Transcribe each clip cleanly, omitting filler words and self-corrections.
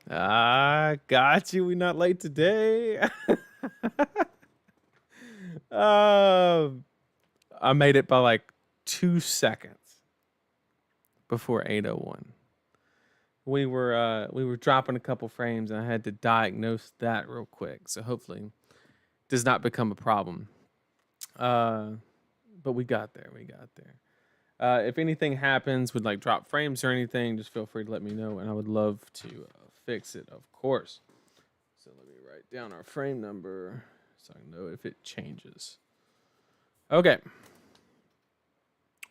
Got you. We not late today. Um, I made it by like 2 seconds before 8:01. We were dropping a couple frames, and I had to diagnose that real quick. So hopefully, it does not become a problem. Uh, but we got there. We got there. If anything happens with like drop frames or anything, just feel free to let me know, and I would love to fix it, of course. So let me write down our frame number so I know if it changes. Okay.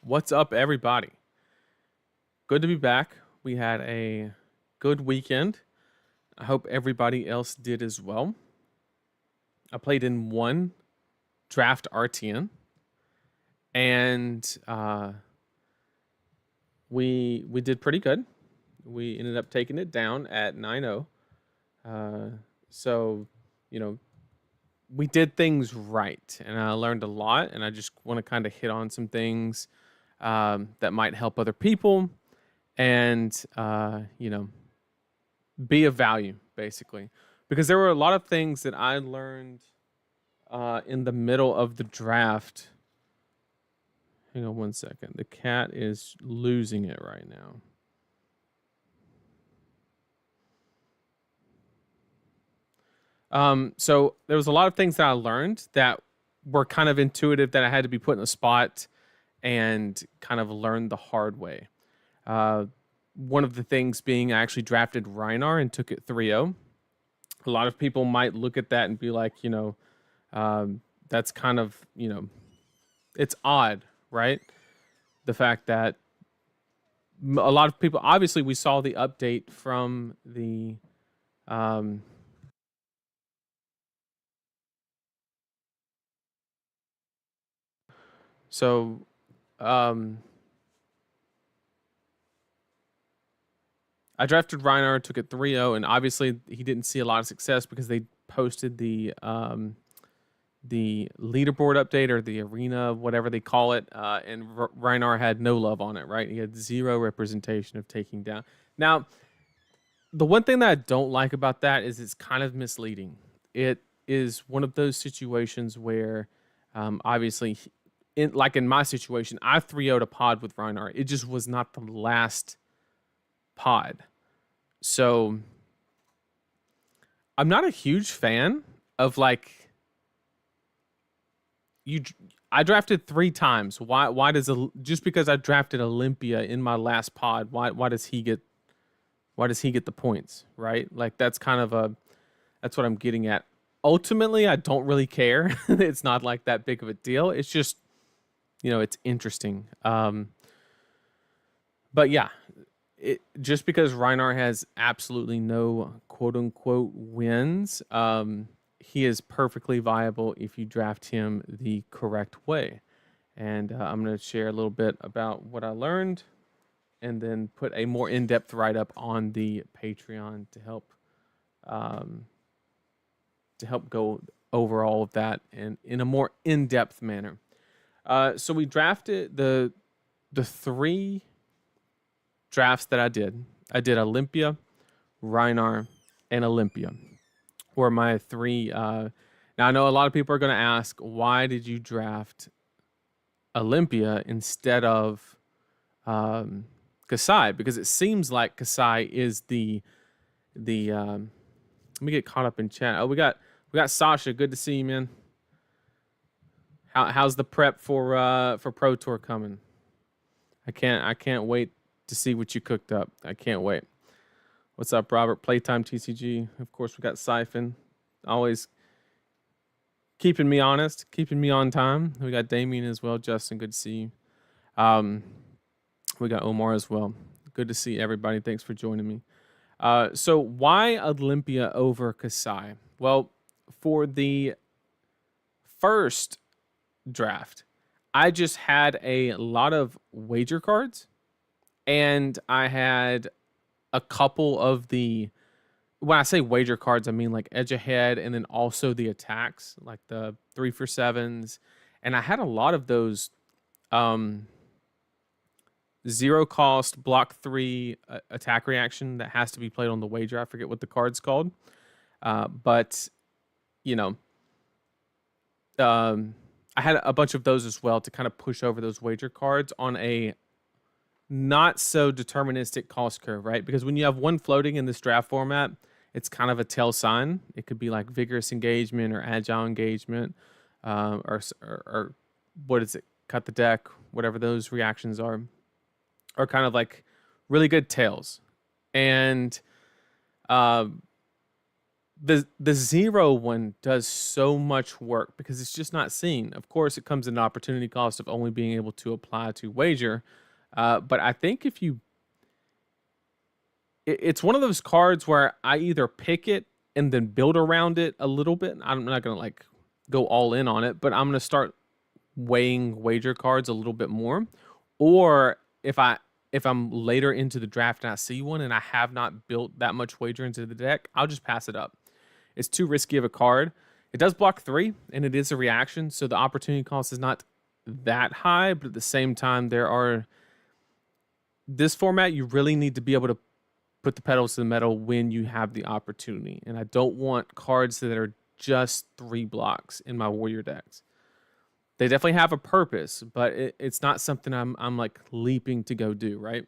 What's up, everybody? Good to be back. We had a good weekend. I hope everybody else did as well. I played in one draft RTN, and we did pretty good. We ended up taking it down at 9-0. So, you know, we did things right, and I learned a lot. And I just want to kind of hit on some things that might help other people, and be of value, basically, because there were a lot of things that I learned in the middle of the draft. Hang on one second. The cat is losing it right now. So there was a lot of things that I learned that were kind of intuitive that I had to be put in a spot and kind of learn the hard way. One of the things being I actually drafted Reinar and took it 3-0. A lot of people might look at that and be like, that's kind of, it's odd, right? The fact that a lot of people, obviously, we saw the update from the so I drafted Reinar, took it 3-0, and obviously he didn't see a lot of success because they posted the leaderboard update or the arena, whatever they call it, and Reinar had no love on it, right? He had zero representation of taking down. Now, the one thing that I don't like about that is it's kind of misleading. It is one of those situations where, obviously, in my situation, I 3-0'd a pod with Reinar. It just was not the last pod. So I'm not a huge fan of I drafted 3 times. Why does just because I drafted Olympia in my last pod, why does he get the points, right? Like that's what I'm getting at. Ultimately, I don't really care. It's not like that big of a deal. It's just it's interesting. But yeah, just because Reinar has absolutely no quote unquote wins, he is perfectly viable if you draft him the correct way. And I'm going to share a little bit about what I learned, and then put a more in-depth write-up on the Patreon to help go over all of that and in a more in-depth manner. So we drafted the 3 drafts that I did. I did Olympia, Reinar, and Olympia were my 3. Now I know a lot of people are going to ask, why did you draft Olympia instead of Kasai? Because it seems like Kasai is the let me get caught up in chat. Oh, we got Sasha. Good to see you, man. How's the prep for Pro Tour coming? I can't wait to see what you cooked up. I can't wait. What's up, Robert? Playtime TCG. Of course, we got Siphon. Always keeping me honest, keeping me on time. We got Damien as well. Justin, good to see you. We got Omar as well. Good to see everybody. Thanks for joining me. So why Olympia over Kasai? Well, for the first draft, I just had a lot of wager cards, and I had a couple of when I say wager cards, I mean like edge ahead, and then also the attacks, like the 3-for-7s. And I had a lot of those zero cost, block 3 attack reaction that has to be played on the wager. I forget what the card's called. But, you know, I had a bunch of those as well to kind of push over those wager cards on a not so deterministic cost curve, right? Because when you have one floating in this draft format, it's kind of a tell sign. It could be like vigorous engagement or agile engagement, or what is it? Cut the deck, whatever those reactions are kind of like really good tails. And the zero one does so much work because it's just not seen. Of course, it comes at an opportunity cost of only being able to apply to wager. But I think if you, it's one of those cards where I either pick it and then build around it a little bit. I'm not gonna like go all in on it, but I'm gonna start weighing wager cards a little bit more. Or if I'm later into the draft and I see one and I have not built that much wager into the deck, I'll just pass it up. It's too risky of a card. It does block 3 and it is a reaction, so the opportunity cost is not that high, but at the same time this format, you really need to be able to put the pedals to the metal when you have the opportunity. And I don't want cards that are just 3 blocks in my warrior decks. They definitely have a purpose, but it's not something I'm like leaping to go do, right?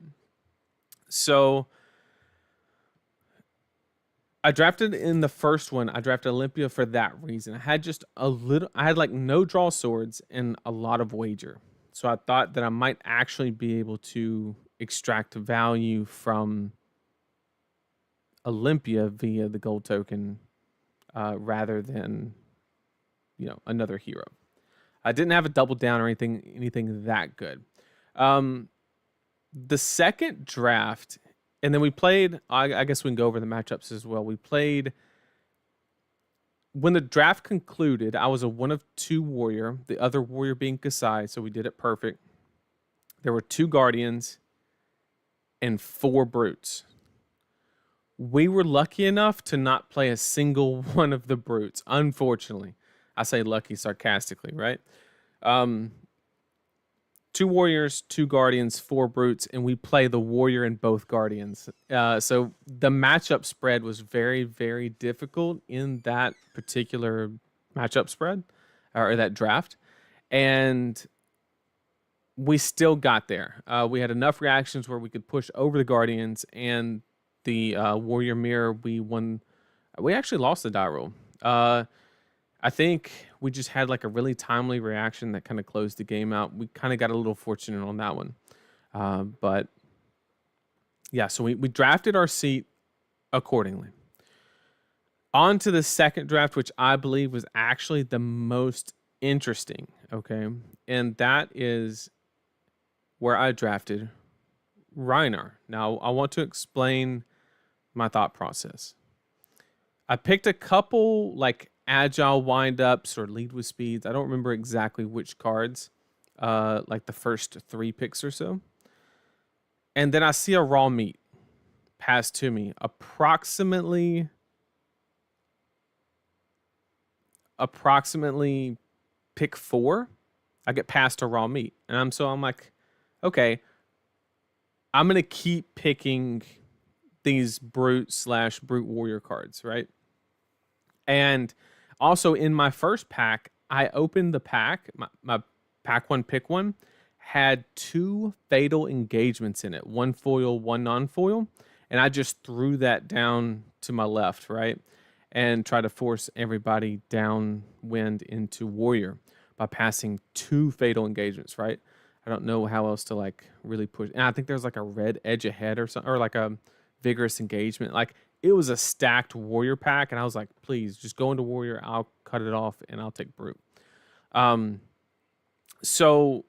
So I drafted in the first one. I drafted Olympia for that reason. I had like no draw swords and a lot of wager. So I thought that I might actually be able to extract value from Olympia via the gold token rather than, another hero. I didn't have a double down or anything that good. The second draft, and then we played, I guess we can go over the matchups as well. We played, when the draft concluded, I was a 1 of 2 warrior, the other warrior being Kasai, so we did it perfect. There were 2 guardians and 4 brutes. We were lucky enough to not play a single one of the brutes, unfortunately. I say lucky sarcastically, right? 2 warriors, 2 guardians, 4 brutes, and we play the warrior in both guardians. So the matchup spread was very, very difficult in that particular matchup spread, or that draft. And we still got there. We had enough reactions where we could push over the guardians, and the warrior mirror, we won. We actually lost the die roll. I think we just had like a really timely reaction that kind of closed the game out. We kind of got a little fortunate on that one. But yeah, so we drafted our seat accordingly. On to the second draft, which I believe was actually the most interesting. Okay. And that is where I drafted Reiner. Now, I want to explain my thought process. I picked a couple like agile wind-ups or lead with speeds. I don't remember exactly which cards, like the first 3 picks or so. And then I see a raw meat passed to me, approximately pick 4. I get passed a raw meat, and I'm like, okay, I'm gonna keep picking these brute/brute warrior cards, right? And also in my first pack, I opened the pack. My pack 1 pick 1 had 2 fatal engagements in it, 1 foil, 1 non-foil, and I just threw that down to my left, right, and try to force everybody downwind into warrior by passing 2 fatal engagements, right? I don't know how else to like really push. And I think there's like a red edge ahead or something, or like a vigorous engagement. Like it was a stacked warrior pack, and I was like, please just go into warrior. I'll cut it off and I'll take brute. So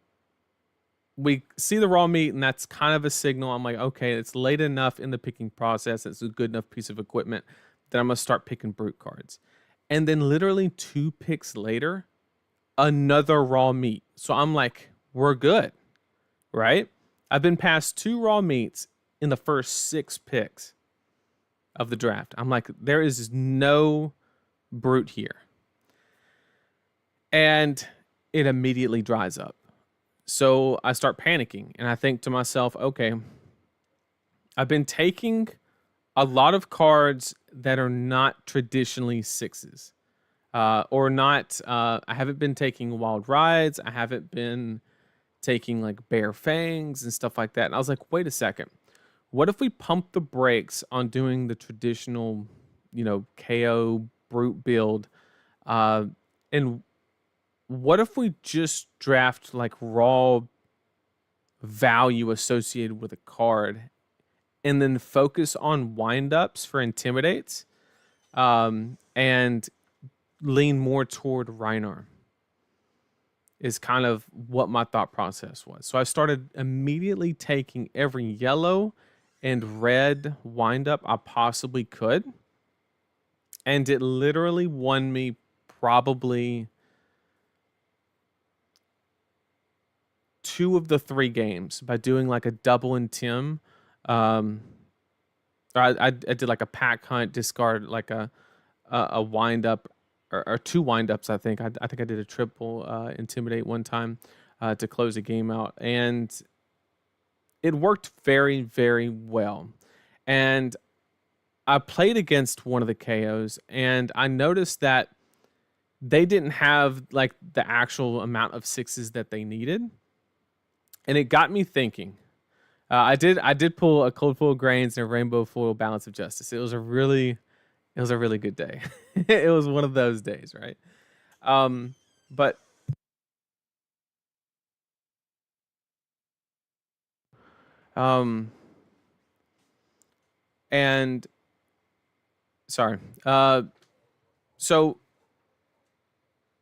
we see the raw meat, and that's kind of a signal. I'm like, okay, it's late enough in the picking process. It's a good enough piece of equipment that I'm gonna start picking brute cards. And then literally 2 picks later, another raw meat. So I'm like, we're good, right? I've been past 2 raw meats in the first 6 picks of the draft. I'm like, there is no brute here. And it immediately dries up. So I start panicking and I think to myself, okay, I've been taking a lot of cards that are not traditionally sixes, or not. I haven't been taking wild rides. I haven't been taking like bare fangs and stuff like that. And I was like, wait a second. What if we pump the brakes on doing the traditional, KO brute build? Uh, and what if we just draft like raw value associated with a card and then focus on windups for intimidates, and lean more toward Reinar is kind of what my thought process was. So I started immediately taking every yellow and red windup I possibly could. And it literally won me probably 2 of the 3 games by doing like a double and Tim. I did like a pack hunt, discard like a wind up, or 2 wind ups. I think I think I did a triple intimidate one time to close a game out, and it worked very, very well. And I played against one of the KOs, and I noticed that they didn't have like the actual amount of sixes that they needed, and it got me thinking. I did pull a cold full of grains and a rainbow foil balance of justice. It was a really good day. It was one of those days, right? But um, and sorry. So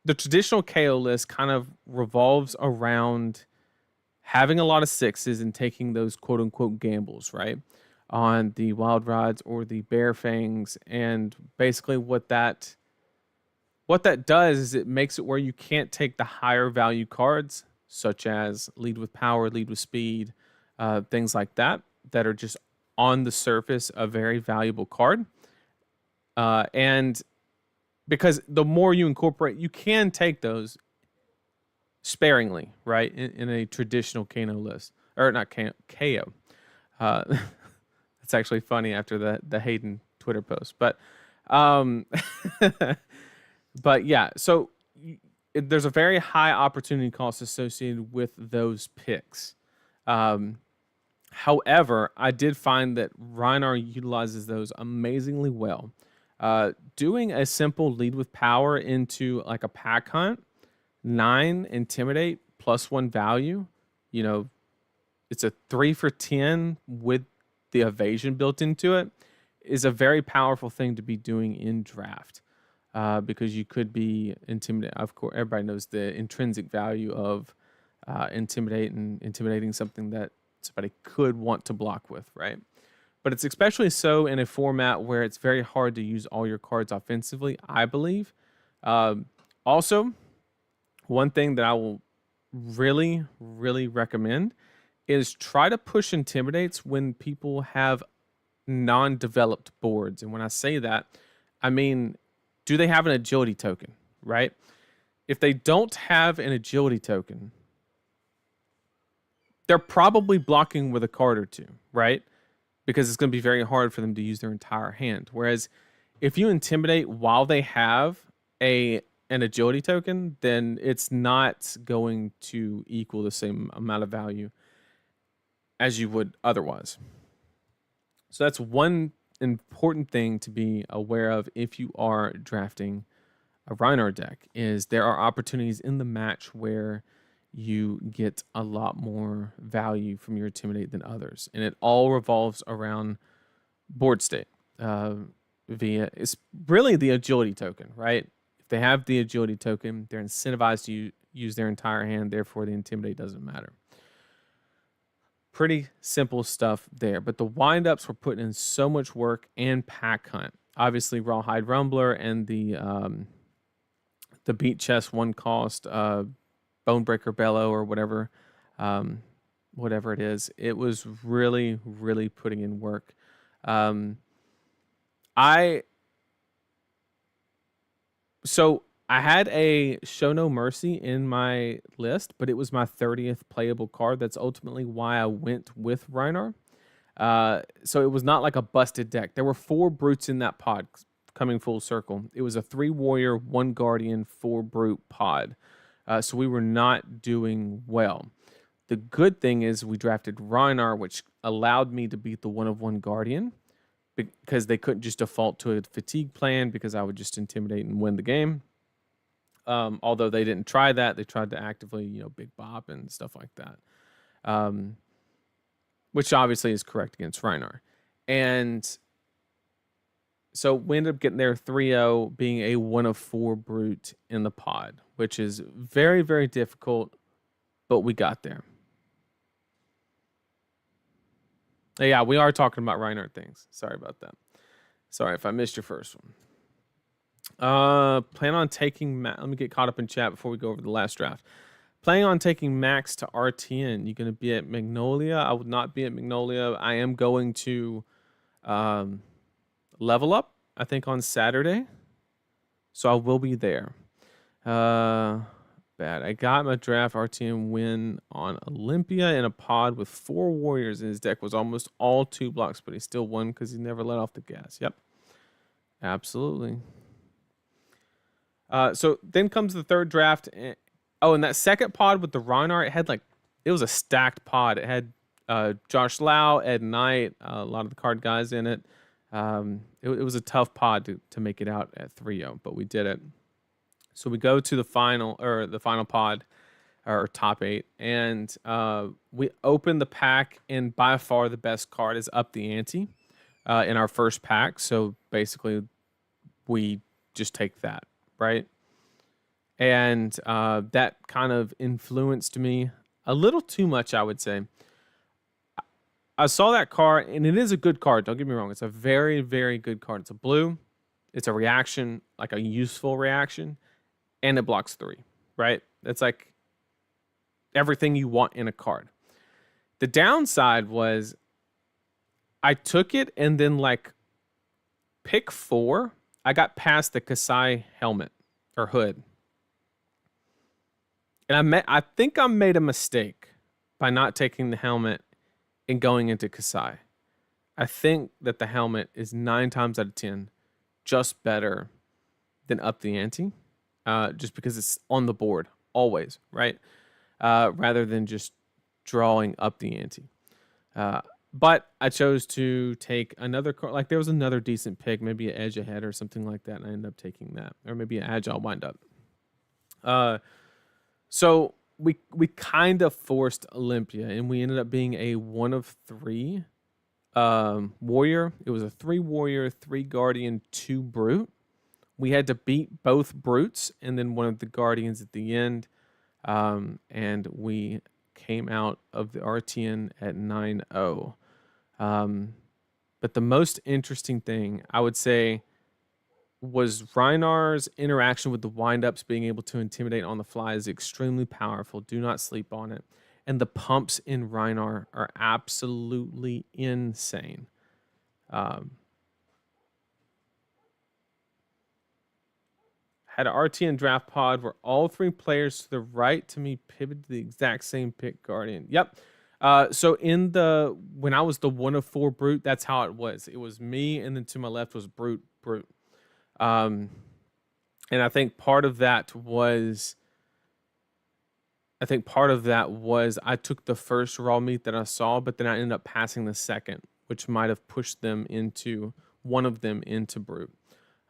the traditional KO list kind of revolves around having a lot of sixes and taking those quote unquote gambles, right? On the wild rods or the bear fangs. And basically what that does is it makes it where you can't take the higher value cards, such as lead with power, lead with speed, things like that are just on the surface a very valuable card. And because the more you incorporate, you can take those sparingly, right? In a traditional Kano list, or not KO. Uh, it's actually funny after the Hayden Twitter post, but um, but yeah. So there's a very high opportunity cost associated with those picks. Um, However, I did find that Reinar utilizes those amazingly well. Doing a simple lead with power into like a pack hunt, 9 intimidate plus 1 value, you know, it's a 3 for 10 with the evasion built into it, is a very powerful thing to be doing in draft. Because you could be intimidated. Of course, everybody knows the intrinsic value of intimidating something that somebody could want to block with, right? But it's especially so in a format where it's very hard to use all your cards offensively, I believe. Also, one thing that I will really, really recommend is try to push intimidates when people have non-developed boards. And when I say that, I mean, do they have an agility token, right? If they don't have an agility token, they're probably blocking with a card or two, right? Because it's going to be very hard for them to use their entire hand. Whereas if you intimidate while they have an agility token, then it's not going to equal the same amount of value as you would otherwise. So that's one important thing to be aware of if you are drafting a Reinar deck, is there are opportunities in the match where you get a lot more value from your intimidate than others, and it all revolves around board state. Via it's really the agility token, right? If they have the agility token, they're incentivized to use their entire hand. Therefore, the intimidate doesn't matter. Pretty simple stuff there, but the windups were putting in so much work and pack hunt. Obviously, Rawhide Rumbler and the beat chest 1 cost Bonebreaker Bellow or whatever, whatever it is. It was really, really putting in work. I so I had a Show No Mercy in my list, but it was my 30th playable card. That's ultimately why I went with Rhinar. So it was not like a busted deck. There were 4 brutes in that pod coming full circle. It was a 3 warrior, 1 guardian, 4 brute pod. So we were not doing well. The good thing is we drafted Rhinar, which allowed me to beat the 1 of 1 guardian because they couldn't just default to a fatigue plan because I would just intimidate and win the game. Although they didn't try that, they tried to actively, big bop and stuff like that. Which obviously is correct against Rhinar. And so we ended up getting there 3-0, being a 1 of 4 brute in the pod, which is very, very difficult, but we got there. Yeah, we are talking about Rhinar things. Sorry about that. Sorry if I missed your first one. Plan on taking let me get caught up in chat before we go over the last draft. Planning on taking Max to RTN. You gonna be at Magnolia? I would not be at Magnolia. I am going to level up, I think, on Saturday. So I will be there. Bad. I got my draft RTN win on Olympia in a pod with 4 warriors, and his deck was almost all 2 blocks, but he still won because he never let off the gas. Yep. Absolutely. So then comes the 3rd draft. Oh, and that second pod with the Rhinar, it was a stacked pod. It had Josh Lau, Ed Knight, a lot of the card guys in it. It was a tough pod to make it out at 3-0, but we did it. So we go to the final pod, or top 8, and we open the pack, and by far the best card is Up the Ante in our first pack. So basically, we just take that, right? And that kind of influenced me a little too much, I would say. I saw that card, and it is a good card. Don't get me wrong. It's a very, very good card. It's a blue. It's a reaction, like a useful reaction, and it blocks 3, right? It's like everything you want in a card. The downside was I took it, and then pick 4, I got past the Kasai helmet or hood. And I think I made a mistake by not taking the helmet and going into Kasai. I think that the helmet is 9 times out of 10 just better than Up the Ante, just because it's on the board always, right? Rather than just drawing Up the Ante. But I chose to take another card. Like there was another decent pick, maybe an edge ahead or something like that, and I ended up taking that, or maybe an agile windup. So we kind of forced Olympia, and we ended up being a 1 of 3 warrior. It was a 3 warrior, 3 guardian, 2 brute. We had to beat both brutes and then one of the guardians at the end, and we came out of the RTN at 9-0. But the most interesting thing, I would say, was Rhinar's interaction with the windups. Being able to intimidate on the fly is extremely powerful. Do not sleep on it. And the pumps in Rhinar are absolutely insane. Had an RTN draft pod where all 3 players to the right to me pivoted to the exact same pick guardian. Yep. So when I was the 1 of 4 brute, that's how it was. It was me, and then to my left was brute. And I think part of that was I took the first raw meat that I saw, but then I ended up passing the second, which might have pushed them into one of them into brute.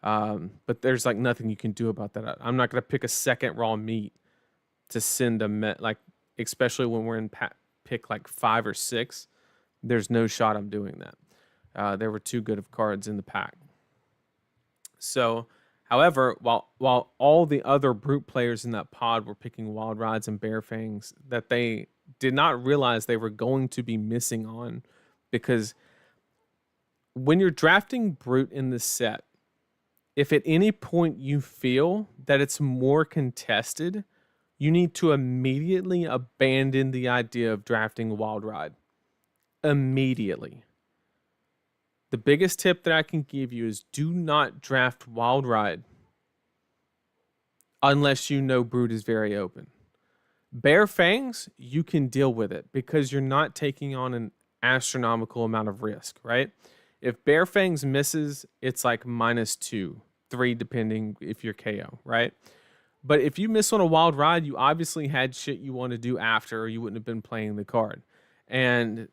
But there's nothing you can do about that. I'm not going to pick a second raw meat to send especially when we're in pick 5 or 6. There's no shot I'm doing that. There were too good of cards in the pack. So, however, while all the other brute players in that pod were picking Wild Rides and Bear Fangs that they did not realize they were going to be missing on, because when you're drafting brute in this set, if at any point you feel that it's more contested, you need to immediately abandon the idea of drafting Wild Ride. Immediately. The biggest tip that I can give you is do not draft Wild Ride unless you know Brood is very open. Bare Fangs, you can deal with it because you're not taking on an astronomical amount of risk, right? If Bare Fangs misses, it's like -2, 3, depending if you're KO, right? But if you miss on a wild ride, you obviously had shit you want to do after, or you wouldn't have been playing the card. And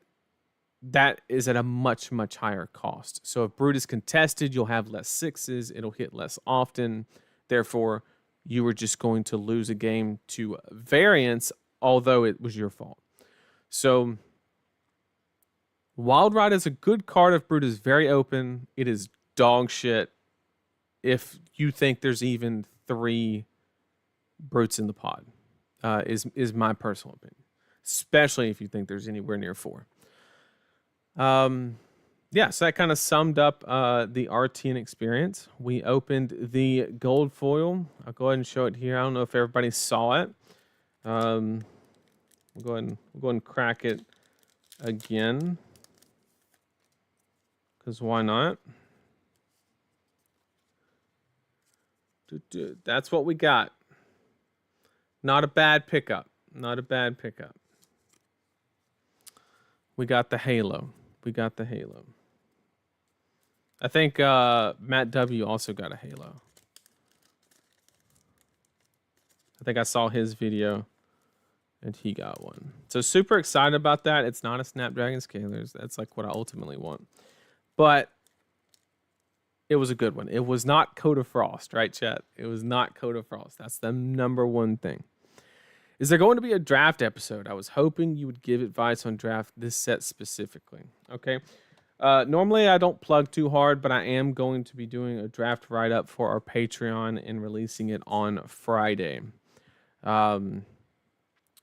that is at a much, much higher cost. So if Brood is contested, you'll have less sixes, it'll hit less often. Therefore, you were just going to lose a game to variance, although it was your fault. So Wild Ride is a good card if Brood is very open. It is dog shit if you think there's even 3 brutes in the pod, is my personal opinion, especially if you think there's anywhere near 4. Yeah, so that kind of summed up the RTN experience. We opened the gold foil. I'll go ahead and show it here. I don't know if everybody saw it. We'll go ahead and crack it again, because why not? That's what we got. Not a bad pickup. Not a bad pickup. We got the Halo. We got the Halo. I think Matt W. also got a Halo. I think I saw his video and he got one. So super excited about that. It's not a Snapdragon Scalers. That's like what I ultimately want. But it was a good one. It was not Code of Frost, right, chat? It was not Code of Frost. That's the number one thing. Is there going to be a draft episode? I was hoping you would give advice on draft this set specifically. Okay. Normally I don't plug too hard, but I am going to be doing a draft write-up for our Patreon and releasing it on Friday. So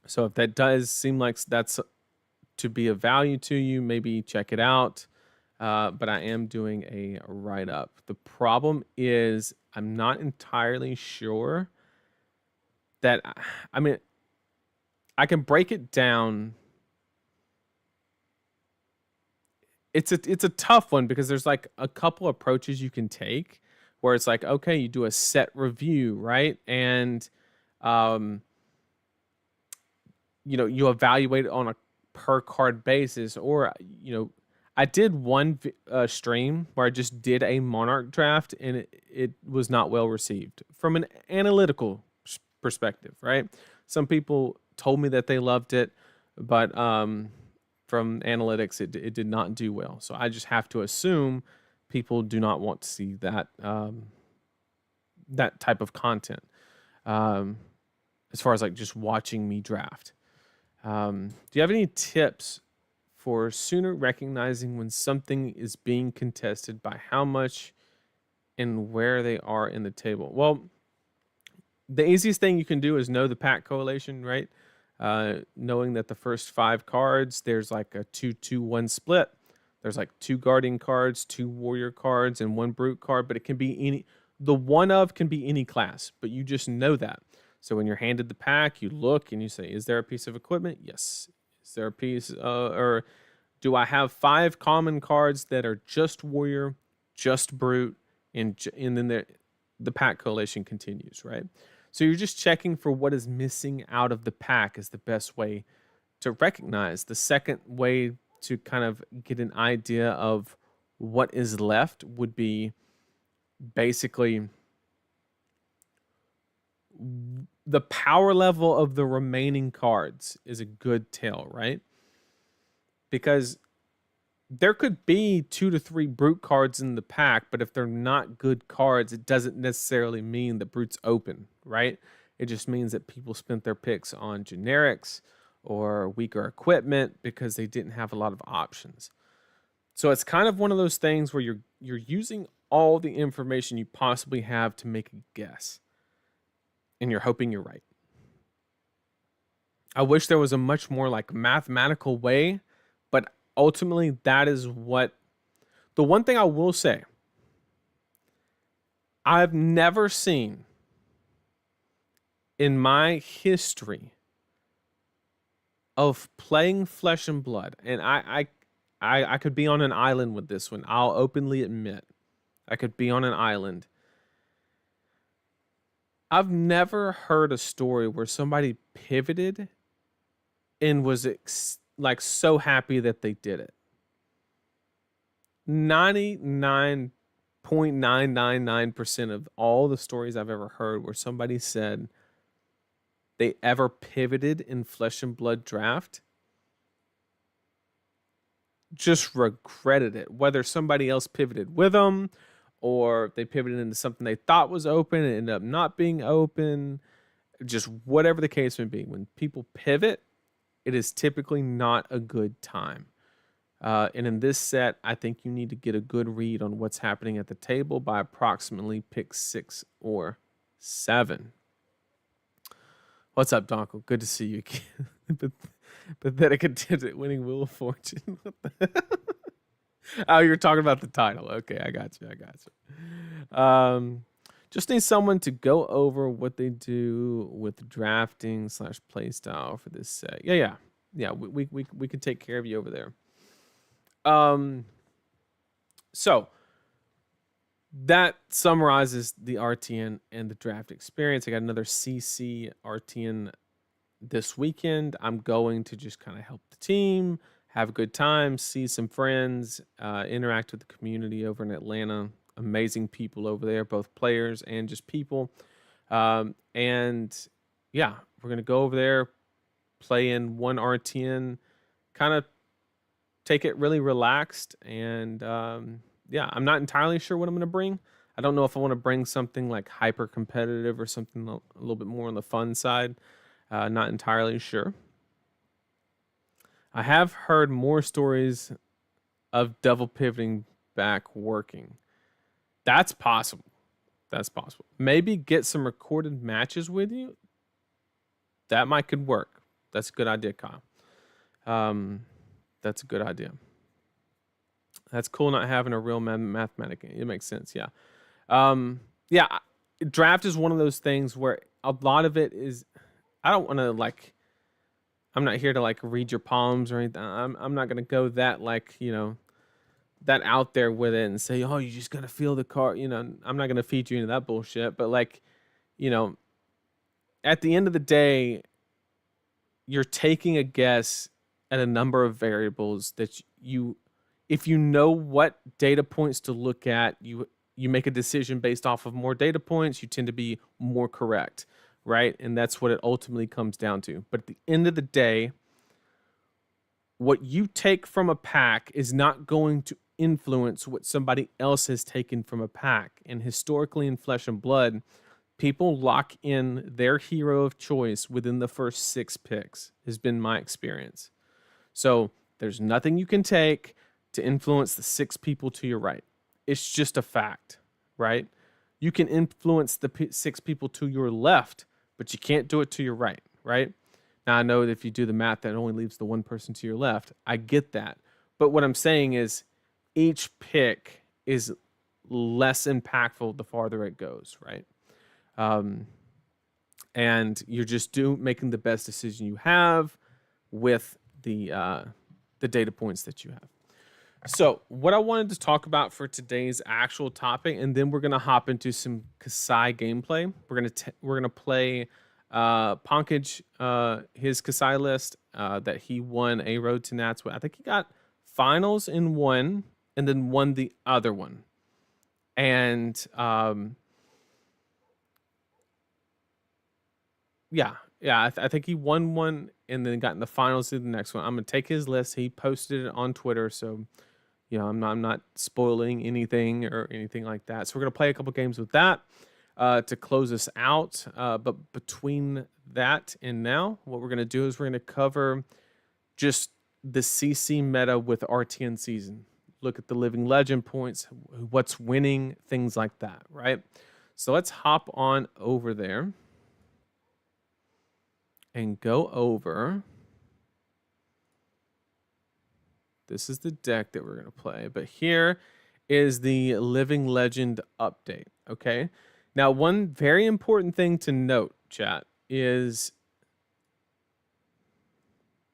if that does seem like that's to be of value to you, maybe check it out. But I am doing a write-up. The problem is I'm not entirely sure that, I mean, I can break it down. It's a tough one because there's like a couple approaches you can take where it's like, okay, you do a set review, right? And, you evaluate it on a per card basis, or, I did one stream where I just did a Monarch draft and it was not well received from an analytical perspective, right? Some people told me that they loved it, but from analytics, it did not do well. So I just have to assume people do not want to see that that type of content as far as like just watching me draft. Do you have any tips for sooner recognizing when something is being contested by how much and where they are in the table? Well, the easiest thing you can do is know the pack correlation, right? Knowing that the first 5 cards, there's like a 2-2-1 split. There's like 2 guardian cards, 2 warrior cards, and 1 brute card, but it can be any, the one of can be any class, but you just know that. So when you're handed the pack, you look and you say, is there a piece of equipment? Yes. Is there a piece, or do I have 5 common cards that are just warrior, just brute, and then the pack correlation continues, right? So you're just checking for what is missing out of the pack is the best way to recognize. The second way to kind of get an idea of what is left would be basically the power level of the remaining cards is a good tell, right? Because there could be 2 to 3 brute cards in the pack, but if they're not good cards, it doesn't necessarily mean that brute's open, right? It just means that people spent their picks on generics or weaker equipment because they didn't have a lot of options. So it's kind of one of those things where you're using all the information you possibly have to make a guess, and you're hoping you're right. I wish there was a much more like mathematical way, but ultimately that is what, the one thing I will say, I've never seen in my history of playing Flesh and Blood, and I could be on an island with this one. I'll openly admit I could be on an island. I've never heard a story where somebody pivoted and was like so happy that they did it. 99.999% of all the stories I've ever heard where somebody said they ever pivoted in Flesh and Blood draft just regretted it, whether somebody else pivoted with them or they pivoted into something they thought was open and ended up not being open, just whatever the case may be. When people pivot, it is typically not a good time. And in this set, I think you need to get a good read on what's happening at the table by approximately pick 6 or 7. What's up, Donkel? Good to see you again. Pathetic attempt at winning Wheel of Fortune. Oh, you're talking about the title. Okay, I got you. Just need someone to go over what they do with drafting / play style for this set. Yeah. We can take care of you over there. So that summarizes the RTN and the draft experience. I got another CC RTN this weekend. I'm going to just kind of help the team, have a good time, see some friends, interact with the community over in Atlanta. Amazing people over there, both players and just people. And yeah, we're going to go over there, play in one RTN, kind of take it really relaxed. And yeah, I'm not entirely sure what I'm going to bring. I don't know if I want to bring something like hyper competitive or something a little bit more on the fun side. Not entirely sure. I have heard more stories of double pivoting back working. That's possible. Maybe get some recorded matches with you. That might could work. That's a good idea, Kyle. That's a good idea. That's cool not having a real mathematic. It makes sense, yeah. Yeah, draft is one of those things where a lot of it is, I don't want to like, I'm not here to like read your palms or anything. I'm not going to go that like, that out there with it and say, oh, you just got to feel the card. I'm not going to feed you into that bullshit. But like, at the end of the day, you're taking a guess at a number of variables that if you know what data points to look at, you make a decision based off of more data points, you tend to be more correct, right? And that's what it ultimately comes down to. But at the end of the day, what you take from a pack is not going to influence what somebody else has taken from a pack. And historically in Flesh and Blood, people lock in their hero of choice within the first 6 picks, has been my experience. So there's nothing you can take to influence the 6 people to your right. It's just a fact, right? You can influence the 6 people to your left, but you can't do it to your right, right? Now, I know that if you do the math, that only leaves the one person to your left. I get that. But what I'm saying is each pick is less impactful the farther it goes, right? And you're just making the best decision you have with the data points that you have. So what I wanted to talk about for today's actual topic, and then we're gonna hop into some Kasai gameplay. We're gonna play Pankaj, his Kasai list that he won a Road to Nats with. I think he got finals in one and then won the other one. And I think he won one and then got in the finals in the next one. I'm gonna take his list. He posted it on Twitter, so I'm not spoiling anything or anything like that. So we're gonna play a couple games with that to close us out. But between that and now, what we're gonna do is we're gonna cover just the CC meta with RTN season. Look at the living legend points, what's winning, things like that, right? So let's hop on over there and go over. This is the deck that we're going to play, but here is the living legend update, okay? Now, one very important thing to note, chat, is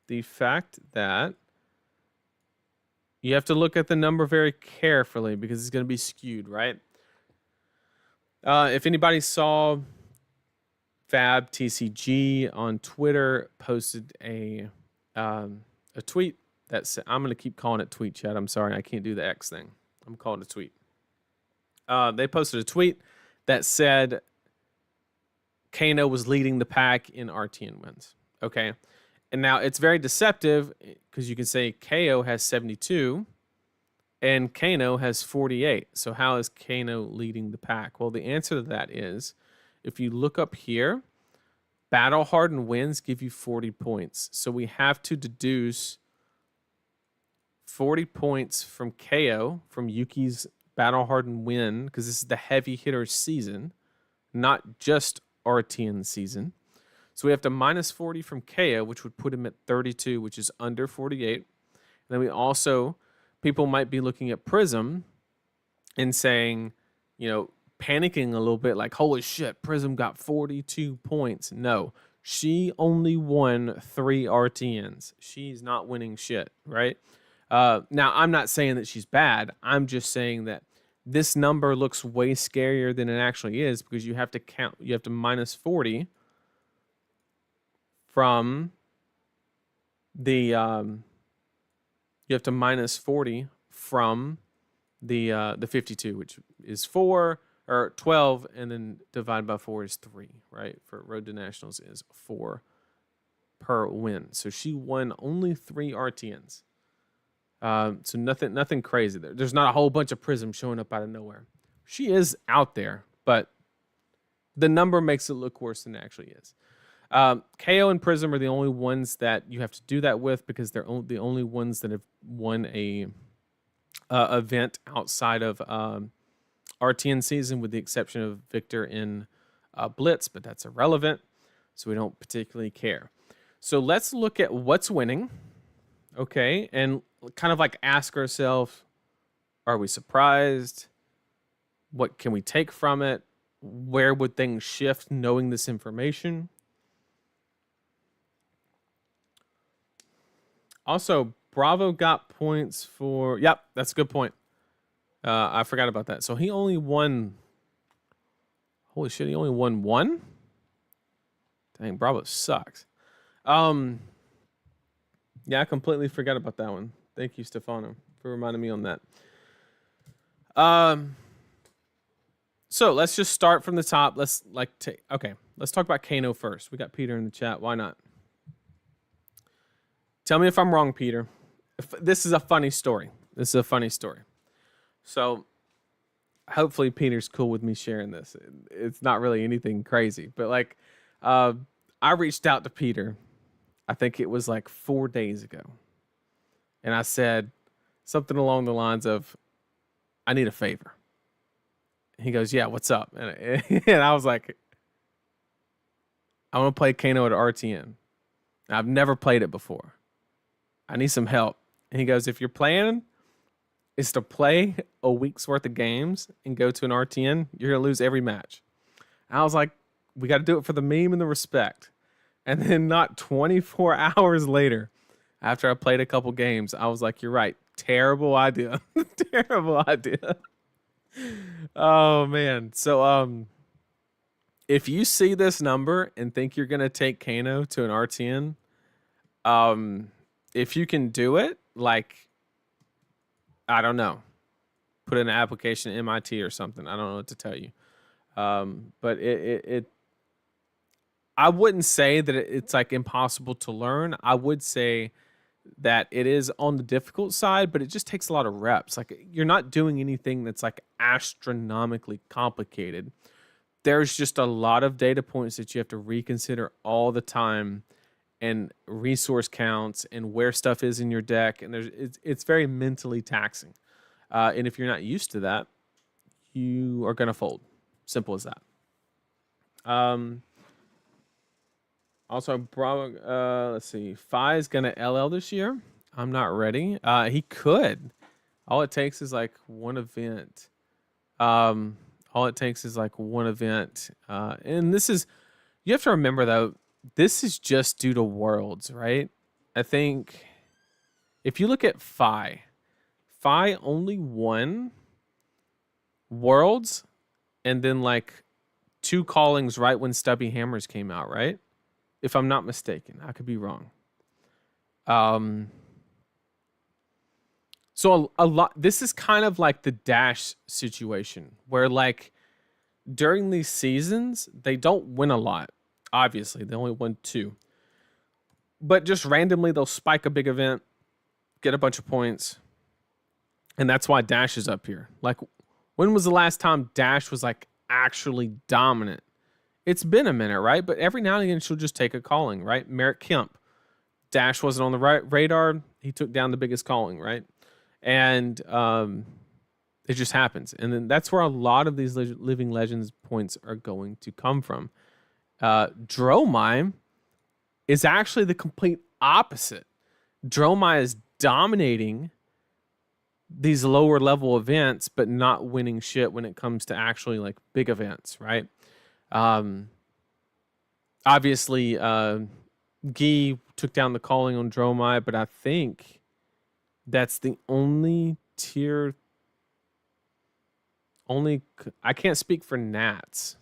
the fact that you have to look at the number very carefully because it's going to be skewed, right? If anybody saw fabtcg on Twitter posted a tweet that said, I'm going to keep calling it tweet, chat. I'm sorry, I can't do the X thing. I'm calling it a tweet. They posted a tweet that said Kano was leading the pack in RTN wins. Okay. And now it's very deceptive because you can say KO has 72 and Kano has 48. So how is Kano leading the pack? Well, the answer to that is if you look up here, battle hardened wins give you 40 points. So we have to deduce 40 points from KO, from Yuki's battle hardened win, because this is the heavy hitter season, not just RTN season. So we have to minus 40 from KO, which would put him at 32, which is under 48. And then we also, people might be looking at Prism and saying, you know, panicking a little bit like, holy shit, Prism got 42 points. No, she only won 3 RTNs. She's not winning shit, right? Now, I'm not saying that she's bad. I'm just saying that this number looks way scarier than it actually is because you have to count, you have to minus 40 from the, you have to minus 40 from the 52, which is 4 or 12, and then divide by 4 is 3, right? For Road to Nationals is 4 per win. So she won only 3 RTNs. So nothing crazy there. There's not a whole bunch of Prism showing up out of nowhere. She is out there, but the number makes it look worse than it actually is. KO and Prism are the only ones that you have to do that with because they're the only ones that have won a event outside of RTN season, with the exception of Victor in Blitz, but that's irrelevant, so we don't particularly care. So let's look at what's winning, okay, and kind of like ask ourselves, are we surprised? What can we take from it? Where would things shift knowing this information? Also, Bravo got points for... Yep, that's a good point. I forgot about that. So he only won... Holy shit, he only won 1? Dang, Bravo sucks. Yeah, I completely forgot about that one. Thank you, Stefano, for reminding me on that. So let's just start from the top. Let's let's talk about Kano first. We got Peter in the chat. Why not? Tell me if I'm wrong, Peter. This is a funny story. So hopefully Peter's cool with me sharing this. It's not really anything crazy, but like, I reached out to Peter. I think it was like 4 days ago. And I said something along the lines of, I need a favor. He goes, yeah, what's up? And I was like, I want to play Kano at RTN. I've never played it before. I need some help. And he goes, if your plan is to play a week's worth of games and go to an RTN, you're going to lose every match. And I was like, we got to do it for the meme and the respect. And then not 24 hours later, after I played a couple games, I was like, you're right. Terrible idea. Terrible idea. Oh, man. So, if you see this number and think you're going to take Kano to an RTN, if you can do it, like, I don't know, put in an application at MIT or something. I don't know what to tell you. But I wouldn't say that it's like impossible to learn. I would say that it is on the difficult side, but it just takes a lot of reps. Like, you're not doing anything that's like astronomically complicated. There's just a lot of data points that you have to reconsider all the time, and resource counts and where stuff is in your deck. And it's very mentally taxing. And if you're not used to that, you are going to fold. Simple as that. Also, Bravo, let's see. Fi is going to LL this year. I'm not ready. He could. All it takes is like one event. And this is, you have to remember though, this is just due to Worlds, right? I think if you look at Fi only won Worlds and then like 2 callings right when Stubby Hammers came out, right? If I'm not mistaken. I could be wrong. So a lot, this is kind of like the Dash situation where like during these seasons, they don't win a lot. Obviously, they only won 2. But just randomly, they'll spike a big event, get a bunch of points. And that's why Dash is up here. Like, when was the last time Dash was like actually dominant? It's been a minute, right? But every now and again, she'll just take a calling, right? Merrick Kemp. Dash wasn't on the radar. He took down the biggest calling, right? And it just happens. And then that's where a lot of these Living Legends points are going to come from. Dromai is actually the complete opposite. Dromai is dominating these lower level events, but not winning shit when it comes to actually like big events, right? Obviously, Guy took down the calling on Dromai, but I think that's the only tier. I can't speak for Nats,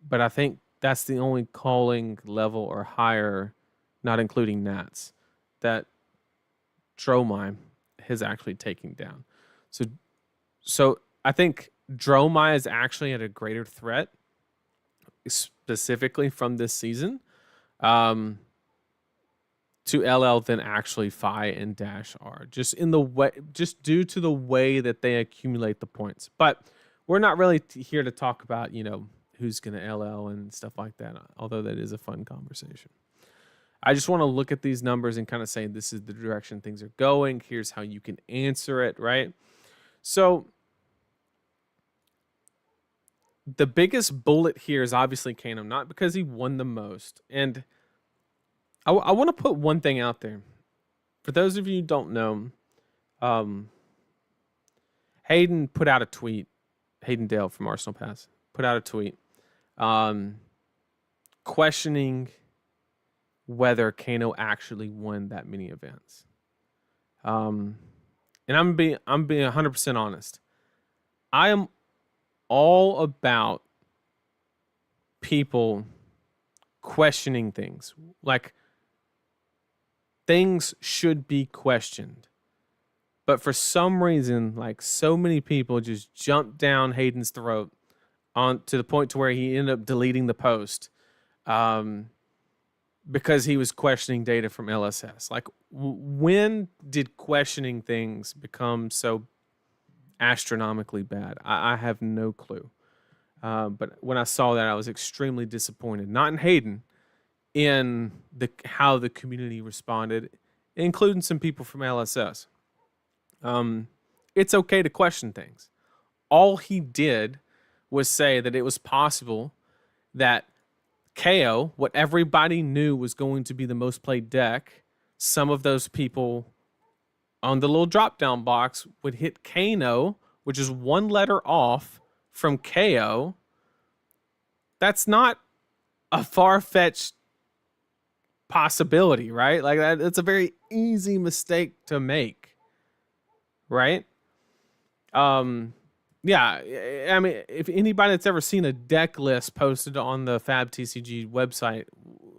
but I think that's the only calling level or higher, not including Nats, that Dromai is actually taking down. So I think Dromai is actually at a greater threat, specifically from this season, to LL than actually Fi and Dash are. Just due to the way that they accumulate the points. But we're not really here to talk about, who's going to LL and stuff like that, although that is a fun conversation. I just want to look at these numbers and kind of say this is the direction things are going. Here's how you can answer it, right? So the biggest bullet here is obviously Kano, not because he won the most. And I want to put one thing out there. For those of you who don't know, Hayden put out a tweet. Hayden Dale from Arsenal Pass put out a tweet questioning whether Kano actually won that many events. And I'm being 100% honest. I am all about people questioning things. Like, things should be questioned. But for some reason, like, so many people just jumped down Hayden's throat to the point to where he ended up deleting the post because he was questioning data from LSS. Like, when did questioning things become so astronomically bad? I have no clue. But when I saw that, I was extremely disappointed. Not in Hayden, in how the community responded, including some people from LSS. It's okay to question things. All he did was say that it was possible that KO, what everybody knew was going to be the most played deck, some of those people on the little drop-down box would hit Kano, which is 1 letter off from KO. That's not a far-fetched possibility, right? Like, that's a very easy mistake to make, right? Yeah, I mean, if anybody that's ever seen a deck list posted on the fabtcg website,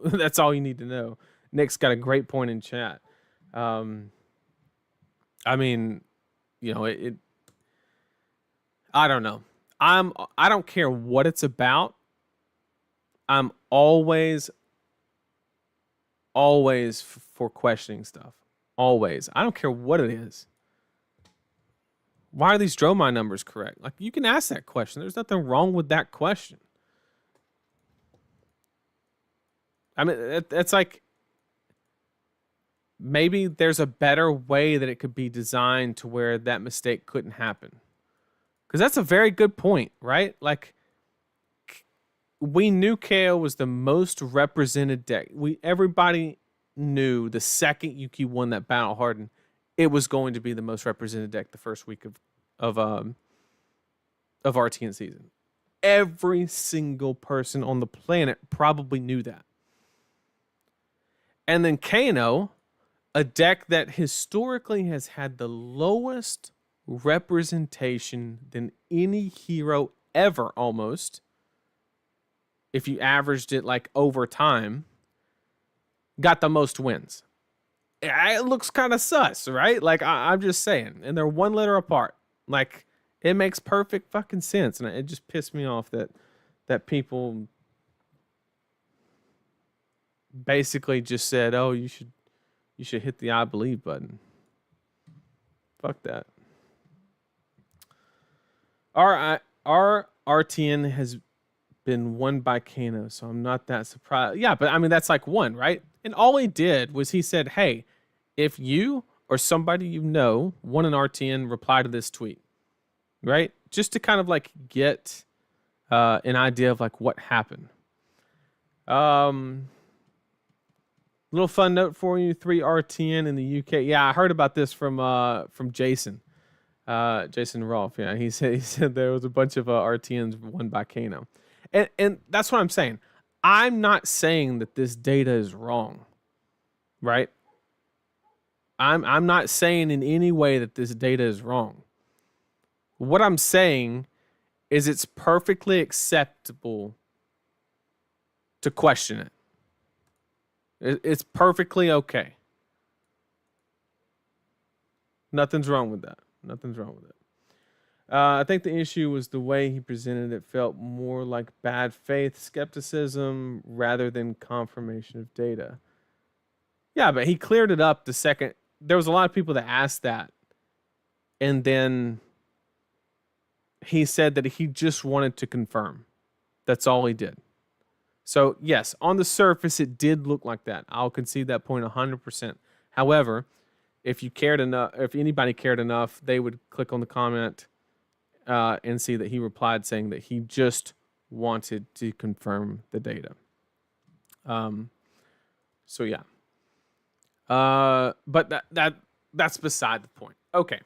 that's all you need to know. Nick's got a great point in chat. I mean, I don't know. I don't care what it's about. I'm always for questioning stuff. Always. I don't care what it is. Why are these Dromai numbers correct? Like, you can ask that question. There's nothing wrong with that question. I mean, it's like, maybe there's a better way that it could be designed to where that mistake couldn't happen. Because that's a very good point, right? Like, we knew KO was the most represented deck. Everybody knew the second Yuki won that Battle Hardened, it was going to be the most represented deck the first week of RTN season. Every single person on the planet probably knew that. And then Kano, a deck that historically has had the lowest representation than any hero ever, almost, if you averaged it like over time, got the most wins. It looks kind of sus, right? Like I'm just saying, and they're 1 letter apart. Like it makes perfect fucking sense, and it just pissed me off that people basically just said, "Oh, you should hit the I believe button." Fuck that. Our RTN has been won by Kano, so I'm not that surprised. Yeah, but I mean that's like one, right? And all he did was he said, "Hey, if you or somebody you know won an RTN, reply to this tweet." Right? Just to kind of like get an idea of like what happened. Little fun note for you: 3 RTN in the UK. Yeah, I heard about this from Jason. Jason Rolfe. Yeah, he said there was a bunch of RTNs won by Kano, and that's what I'm saying. I'm not saying that this data is wrong, right? I'm not saying in any way that this data is wrong. What I'm saying is it's perfectly acceptable to question it. It's perfectly okay. Nothing's wrong with that. Nothing's wrong with it. I think the issue was the way he presented it felt more like bad faith skepticism rather than confirmation of data. Yeah, but he cleared it up the second. There was a lot of people that asked that. And then he said that he just wanted to confirm. That's all he did. So, yes, on the surface, it did look like that. I'll concede that point 100%. However, if you cared enough, if anybody cared enough, they would click on the comment and see that he replied saying that he just wanted to confirm the data. So yeah. But that's beside the point. Okay.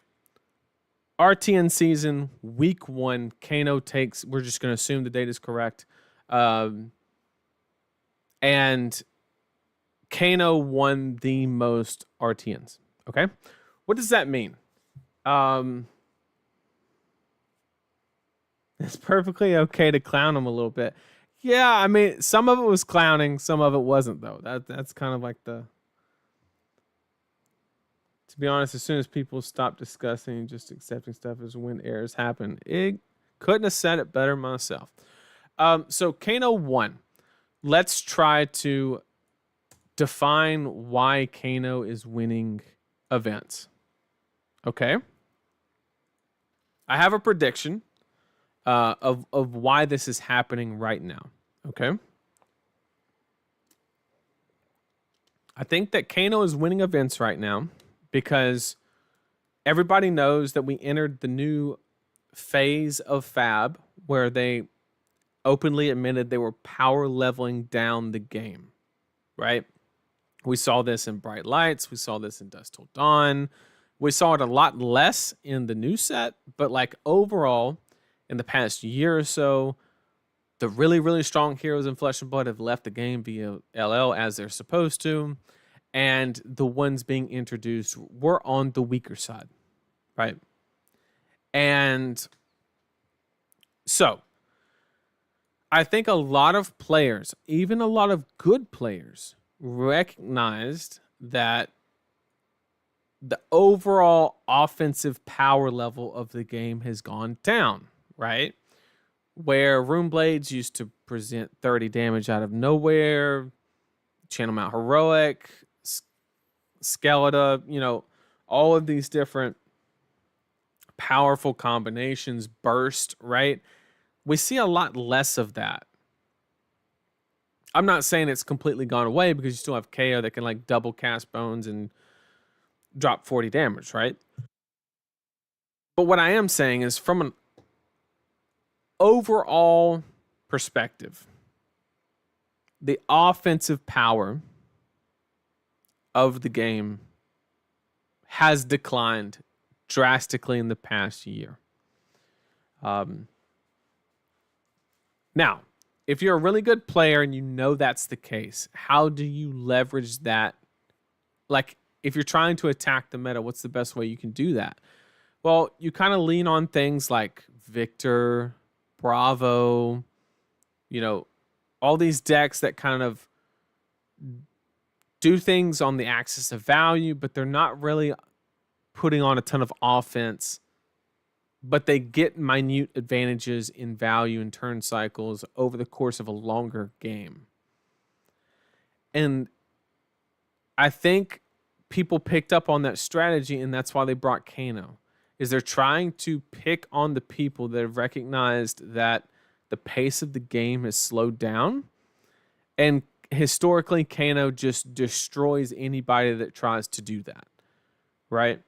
RTN season, week 1, Kano takes. We're just going to assume the data is correct. And Kano won the most RTNs. Okay, what does that mean? It's perfectly okay to clown him a little bit. Yeah, I mean, some of it was clowning, some of it wasn't though. That's kind of like the. To be honest, as soon as people stop discussing and just accepting stuff as when errors happen, it couldn't have said it better myself. So Kano won. Let's try to define why Kano is winning events. Okay. I have a prediction of why this is happening right now. Okay. I think that Kano is winning events right now because everybody knows that we entered the new phase of Fab where they openly admitted they were power leveling down the game, right? We saw this in Bright Lights. We saw this in Dusk Till Dawn. We saw it a lot less in the new set, but like overall, in the past year or so, the really, really strong heroes in Flesh and Blood have left the game via LL as they're supposed to, and the ones being introduced were on the weaker side, right? And so, I think a lot of players, even a lot of good players, recognized that the overall offensive power level of the game has gone down, right? Where Rune Blades used to present 30 damage out of nowhere, Channel Mount Heroic, Skeletor, all of these different powerful combinations, burst, right? We see a lot less of that. I'm not saying it's completely gone away because you still have KO that can like double cast bones and drop 40 damage, right? But what I am saying is from an overall perspective, the offensive power of the game has declined drastically in the past year. Now, if you're a really good player and you know that's the case, how do you leverage that? Like, if you're trying to attack the meta, what's the best way you can do that? Well, you kind of lean on things like Victor, Bravo, all these decks that kind of do things on the axis of value, but they're not really putting on a ton of offense, but they get minute advantages in value and turn cycles over the course of a longer game. And I think people picked up on that strategy, and that's why they brought Kano. Is they're trying to pick on the people that have recognized that the pace of the game has slowed down. And historically, Kano just destroys anybody that tries to do that. Right?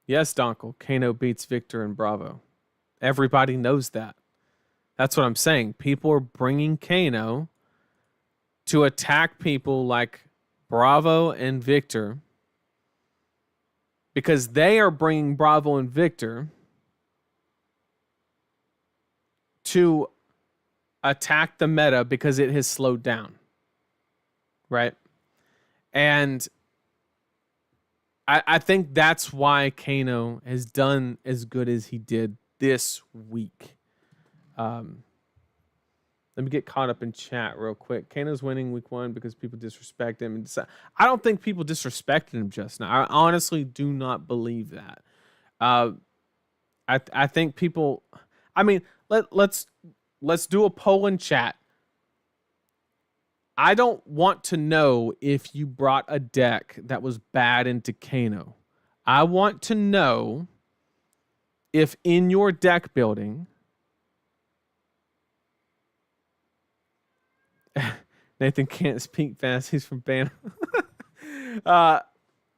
Yes, Donkel, Kano beats Victor and Bravo. Everybody knows that. That's what I'm saying. People are bringing Kano to attack people like Bravo and Victor because they are bringing Bravo and Victor to attack the meta because it has slowed down. Right? And I think that's why Kano has done as good as he did this week. Let me get caught up in chat real quick. Kano's winning week 1 because people disrespect him. I don't think people disrespected him just now. I honestly do not believe that. I think people. I mean, let's do a poll in chat. I don't want to know if you brought a deck that was bad into Kano. I want to know if in your deck building, Nathan can't speak fast. He's from Banner.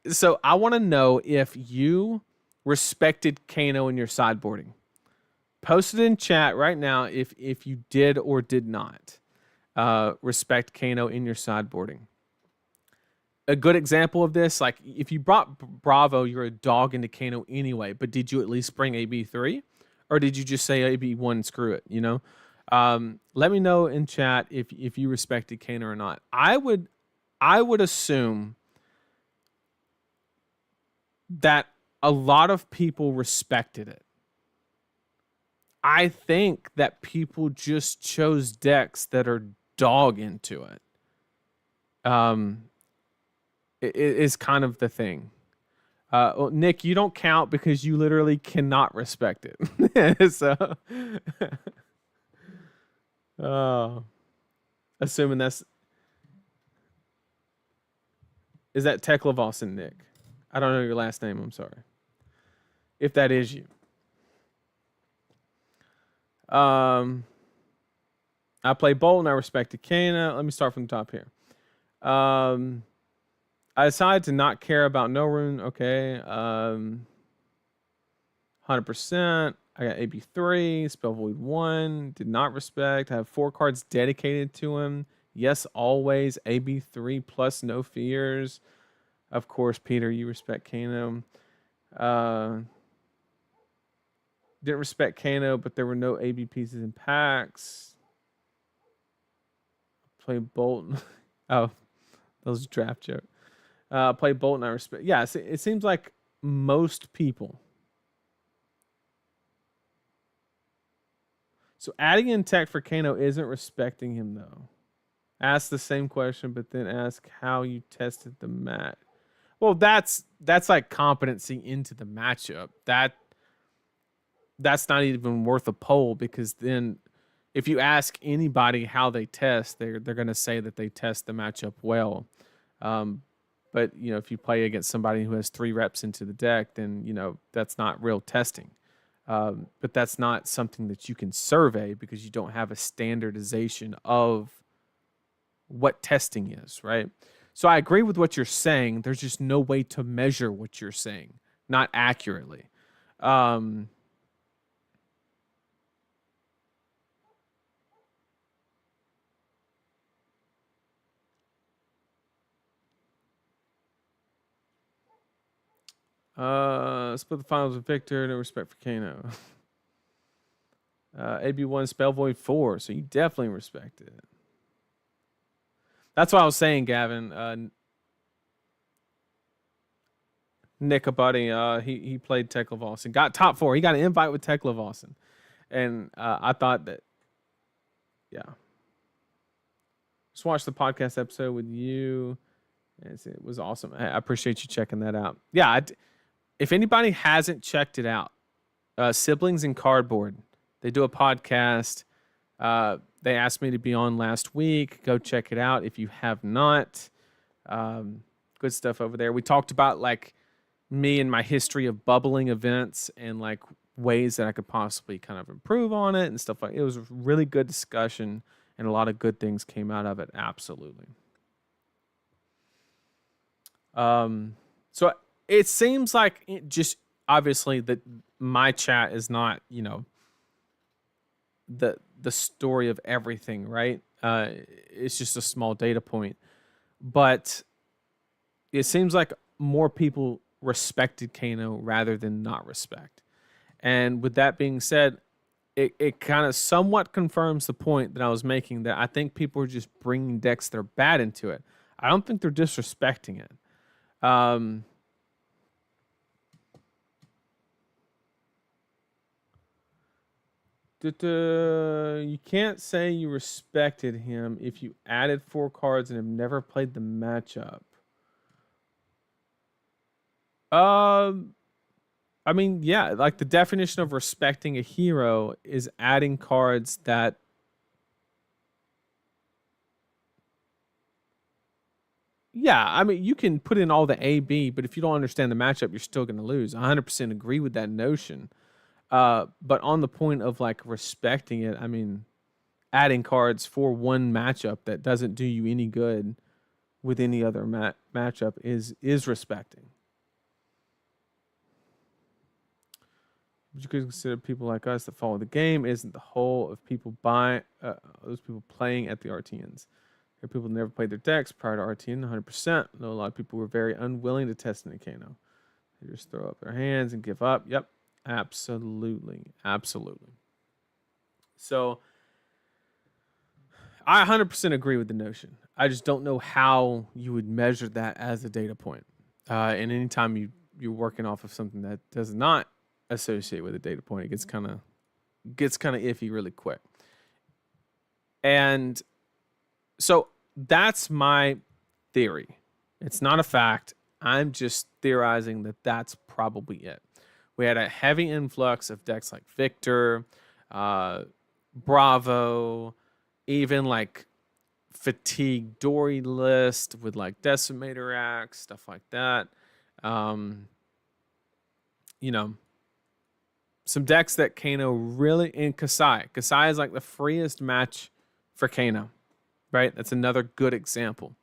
So I want to know if you respected Kano in your sideboarding. Post it in chat right now if you did or did not. Respect Kano in your sideboarding. A good example of this, like if you brought Bravo, you're a dog into Kano anyway, but did you at least bring AB3? Or did you just say AB1, screw it, you know? Let me know in chat if you respected Kano or not. I would assume that a lot of people respected it. I think that people just chose decks that are dog into it. It is kind of the thing. Well, Nick, you don't count because you literally cannot respect it. So, assuming is that Teklavos, Nick? I don't know your last name. I'm sorry. If that is you. I play Bolt and I respected Kano. Let me start from the top here. I decided to not care about No Rune. Okay. 100%. I got AB3, Spell Void 1. Did not respect. I have 4 cards dedicated to him. Yes, always. AB3 plus no fears. Of course, Peter, you respect Kano. Didn't respect Kano, but there were no AB pieces in packs. Play Bolt. Oh, that was a draft joke. Play Bolt and I respect. Yeah, it seems like most people. So adding in tech for Kano isn't respecting him, though. Ask the same question, but then ask how you tested the match. Well, that's like competency into the matchup. That's not even worth a poll, because then if you ask anybody how they test, they're going to say that they test the matchup well. But you know, if you play against somebody who has 3 reps into the deck, then you know that's not real testing. But that's not something that you can survey because you don't have a standardization of what testing is, right? So I agree with what you're saying. There's just no way to measure what you're saying, not accurately. Split the finals with Victor. No respect for Kano. AB1 Spell Void 4. So you definitely respect it. That's what I was saying, Gavin. Nick, a buddy, he played Tekla Vossen. Got top 4. He got an invite with Tekla Vossen. And I thought that, yeah. Just watched the podcast episode with you. It was awesome. I appreciate you checking that out. Yeah, if anybody hasn't checked it out, Siblings in Cardboard, they do a podcast. They asked me to be on last week. Go check it out if you have not. Good stuff over there. We talked about like me and my history of bubbling events and like ways that I could possibly kind of improve on it and stuff like. It was a really good discussion and a lot of good things came out of it. Absolutely. So it seems like just obviously that my chat is not, the story of everything, right? It's just a small data point, but it seems like more people respected Kano rather than not respect. And with that being said, it kind of somewhat confirms the point that I was making, that I think people are just bringing decks that are bad into it. I don't think they're disrespecting it. You can't say you respected him if you added 4 cards and have never played the matchup. I mean, yeah, like the definition of respecting a hero is adding cards that I mean, you can put in all the A, B, but if you don't understand the matchup, you're still going to lose. I 100% agree with that notion. But on the point of like respecting it, I mean, adding cards for one matchup that doesn't do you any good with any other matchup is respecting. Would you consider people like us that follow the game isn't the whole of people those people playing at the RTNs? There are people who never played their decks prior to RTN, 100%. I know a lot of people were very unwilling to test in a Kano. They just throw up their hands and give up. Yep, absolutely. Absolutely. So I 100% agree with the notion. I just don't know how you would measure that as a data point. And anytime you're working off of something that does not associate with a data point, it gets kind of iffy really quick. And so that's my theory. It's not a fact. I'm just theorizing that that's probably it. We had a heavy influx of decks like Victor, Bravo, even like Fatigue Dory list with like Decimator Axe, stuff like that. Some decks that Kano really, in Kasai. Kasai is like the freest match for Kano, right? That's another good example.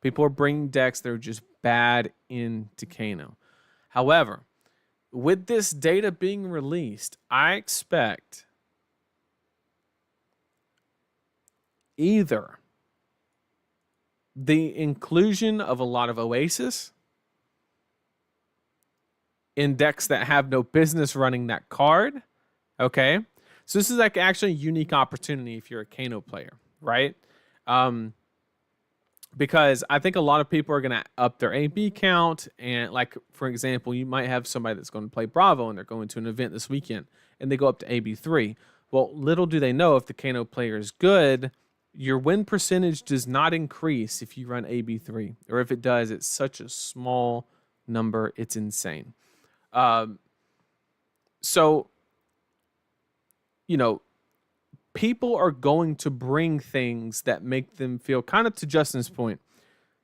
People are bringing decks that are just bad into Kano. However, with this data being released, I expect either the inclusion of a lot of Oasis in decks that have no business running that card. Okay. So this is like actually a unique opportunity if you're a Kano player, right? Because I think a lot of people are going to up their AB count. And like, for example, you might have somebody that's going to play Bravo and they're going to an event this weekend and they go up to AB3. Well, little do they know, if the Kano player is good, your win percentage does not increase if you run AB3. Or if it does, it's such a small number, it's insane. So, people are going to bring things that make them feel, kind of to Justin's point,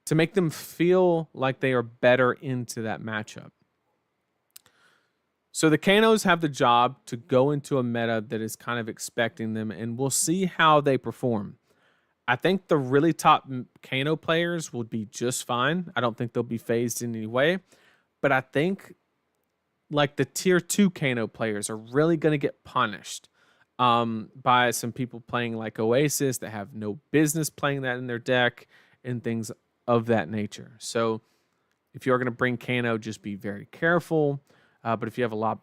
to make them feel like they are better into that matchup. So the Kanos have the job to go into a meta that is kind of expecting them, and we'll see how they perform. I think the really top Kano players will be just fine. I don't think they'll be phased in any way. But I think like the tier 2 Kano players are really going to get punished by some people playing like Oasis that have no business playing that in their deck and things of that nature. So if you're going to bring Kano, just be very careful. But if you have a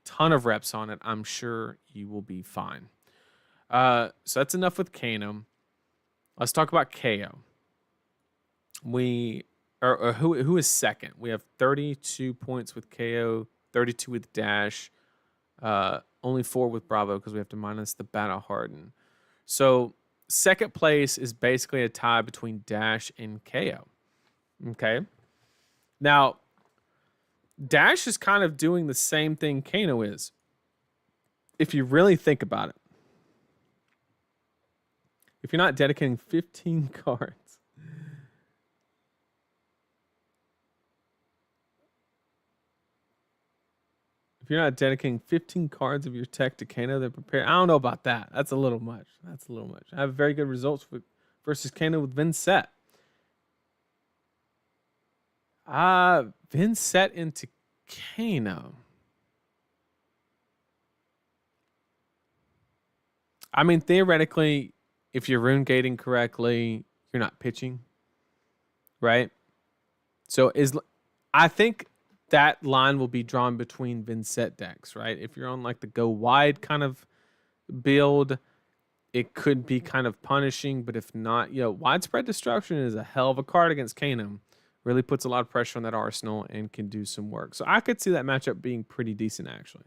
ton of reps on it, I'm sure you will be fine. So that's enough with Kano. Let's talk about KO. Who is second? We have 32 points with KO, 32 with Dash, only 4 with Bravo because we have to minus the Battle Harden. So second place is basically a tie between Dash and KO. Okay. Now, Dash is kind of doing the same thing Kano is, if you really think about it. If you're not dedicating 15 cards, if you're not dedicating 15 cards of your tech to Kano, then prepare. I don't know about that. That's a little much. I have very good results versus Kano with Vincent. Vincent into Kano. I mean, theoretically, if you're rune gating correctly, you're not pitching, right? So I think that line will be drawn between Vincent decks, right? If you're on like the go wide kind of build, it could be kind of punishing, but if not, widespread destruction is a hell of a card against Kano. Really puts a lot of pressure on that arsenal and can do some work. So I could see that matchup being pretty decent, actually.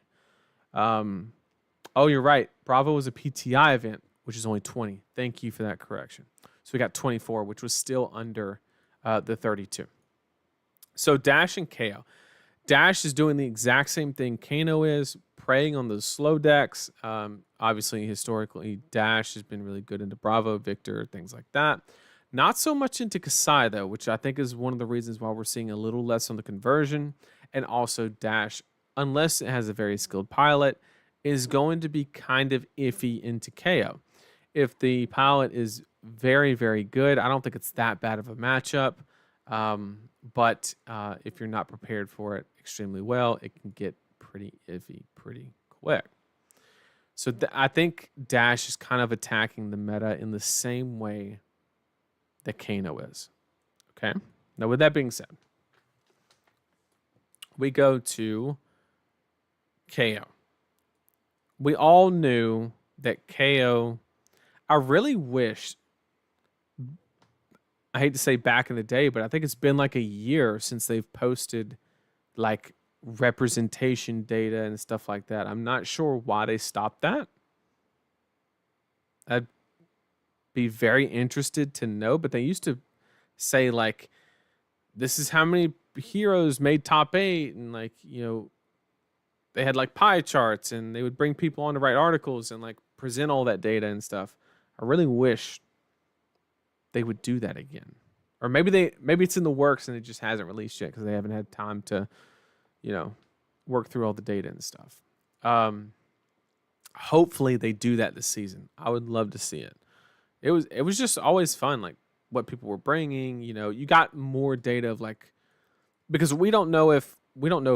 Oh, you're right. Bravo was a PTI event, which is only 20. Thank you for that correction. So we got 24, which was still under the 32. So Dash and KO. Dash is doing the exact same thing Kano is, preying on those slow decks. Obviously, historically, Dash has been really good into Bravo, Victor, things like that. Not so much into Kasai, though, which I think is one of the reasons why we're seeing a little less on the conversion. And also Dash, unless it has a very skilled pilot, is going to be kind of iffy into KO. If the pilot is very, very good, I don't think it's that bad of a matchup. But if you're not prepared for it extremely well, it can get pretty iffy pretty quick. So I think Dash is kind of attacking the meta in the same way that Kano is. Okay? Now, with that being said, we go to KO. We all knew that KO, I really wish, I hate to say back in the day, but I think it's been like a year since they've posted like representation data and stuff like that. I'm not sure why they stopped that. I'd be very interested to know, but they used to say like, this is how many heroes made top 8, and like, they had like pie charts, and they would bring people on to write articles and like present all that data and stuff. I really wish they would do that again. Or maybe it's in the works and it just hasn't released yet because they haven't had time to, work through all the data and stuff. Hopefully they do that this season. I would love to see it. It was just always fun, like what people were bringing. You got more data of like, because we don't know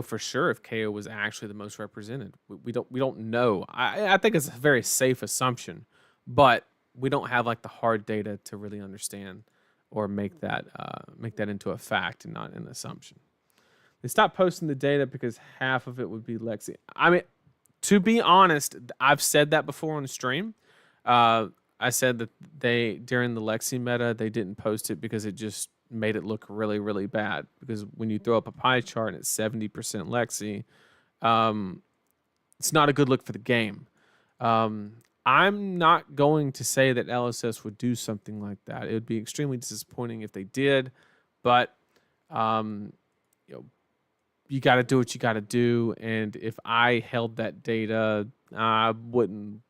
for sure if KO was actually the most represented. We don't know. I think it's a very safe assumption, but we don't have like the hard data to really understand or make that into a fact and not an assumption. They stopped posting the data because half of it would be Lexi. I mean, to be honest, I've said that before on the stream. I said that during the Lexi meta, they didn't post it because it just made it look really, really bad. Because when you throw up a pie chart and it's 70% Lexi, it's not a good look for the game. I'm not going to say that LSS would do something like that. It would be extremely disappointing if they did, but you got to do what you got to do. And if I held that data, I wouldn't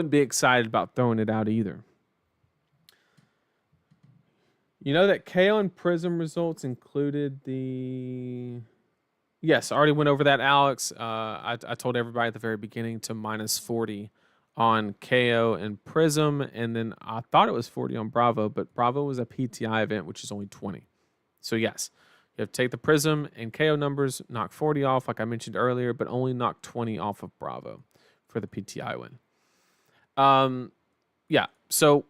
be excited about throwing it out either. You know that KO and Prism results included the... Yes, I already went over that, Alex. I told everybody at the very beginning to minus 40 on KO and Prism, and then I thought it was 40 on Bravo, but Bravo was a PTI event, which is only 20. So yes, you have to take the Prism and KO numbers, knock 40 off, like I mentioned earlier, but only knock 20 off of Bravo for the PTI win. Yeah, so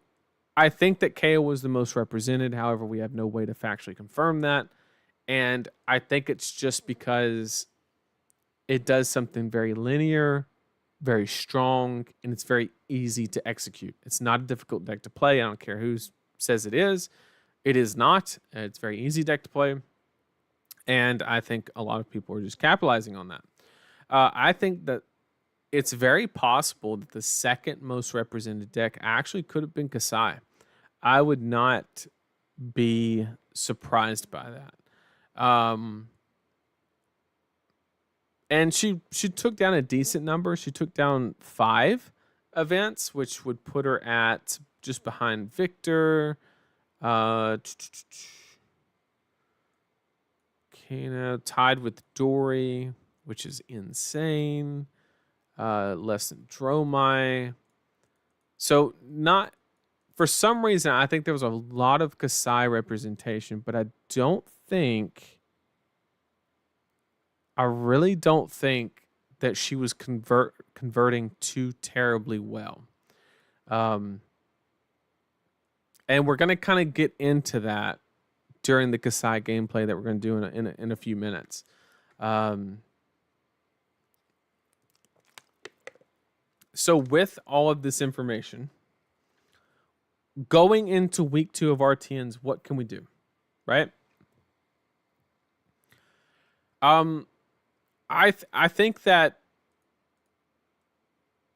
I think that KO was the most represented. However, we have no way to factually confirm that. And I think it's just because it does something very linear, very strong, and it's very easy to execute. It's not a difficult deck to play. I don't care who says it is. It is not. It's a very easy deck to play. And I think a lot of people are just capitalizing on that. I think that it's very possible that the second most represented deck actually could have been Kasai. I would not be surprised by that. And she took down a decent number. She took down 5 events, which would put her at just behind Victor. Kana tied with Dory, which is insane. Less than Dromai. So not for some reason, I think there was a lot of Kasai representation, but I really don't think that she was converting too terribly well. And we're going to kind of get into that during the Kasai gameplay that we're going to do in a few minutes. So with all of this information, going into week 2 of RTNs, what can we do? Right? I think that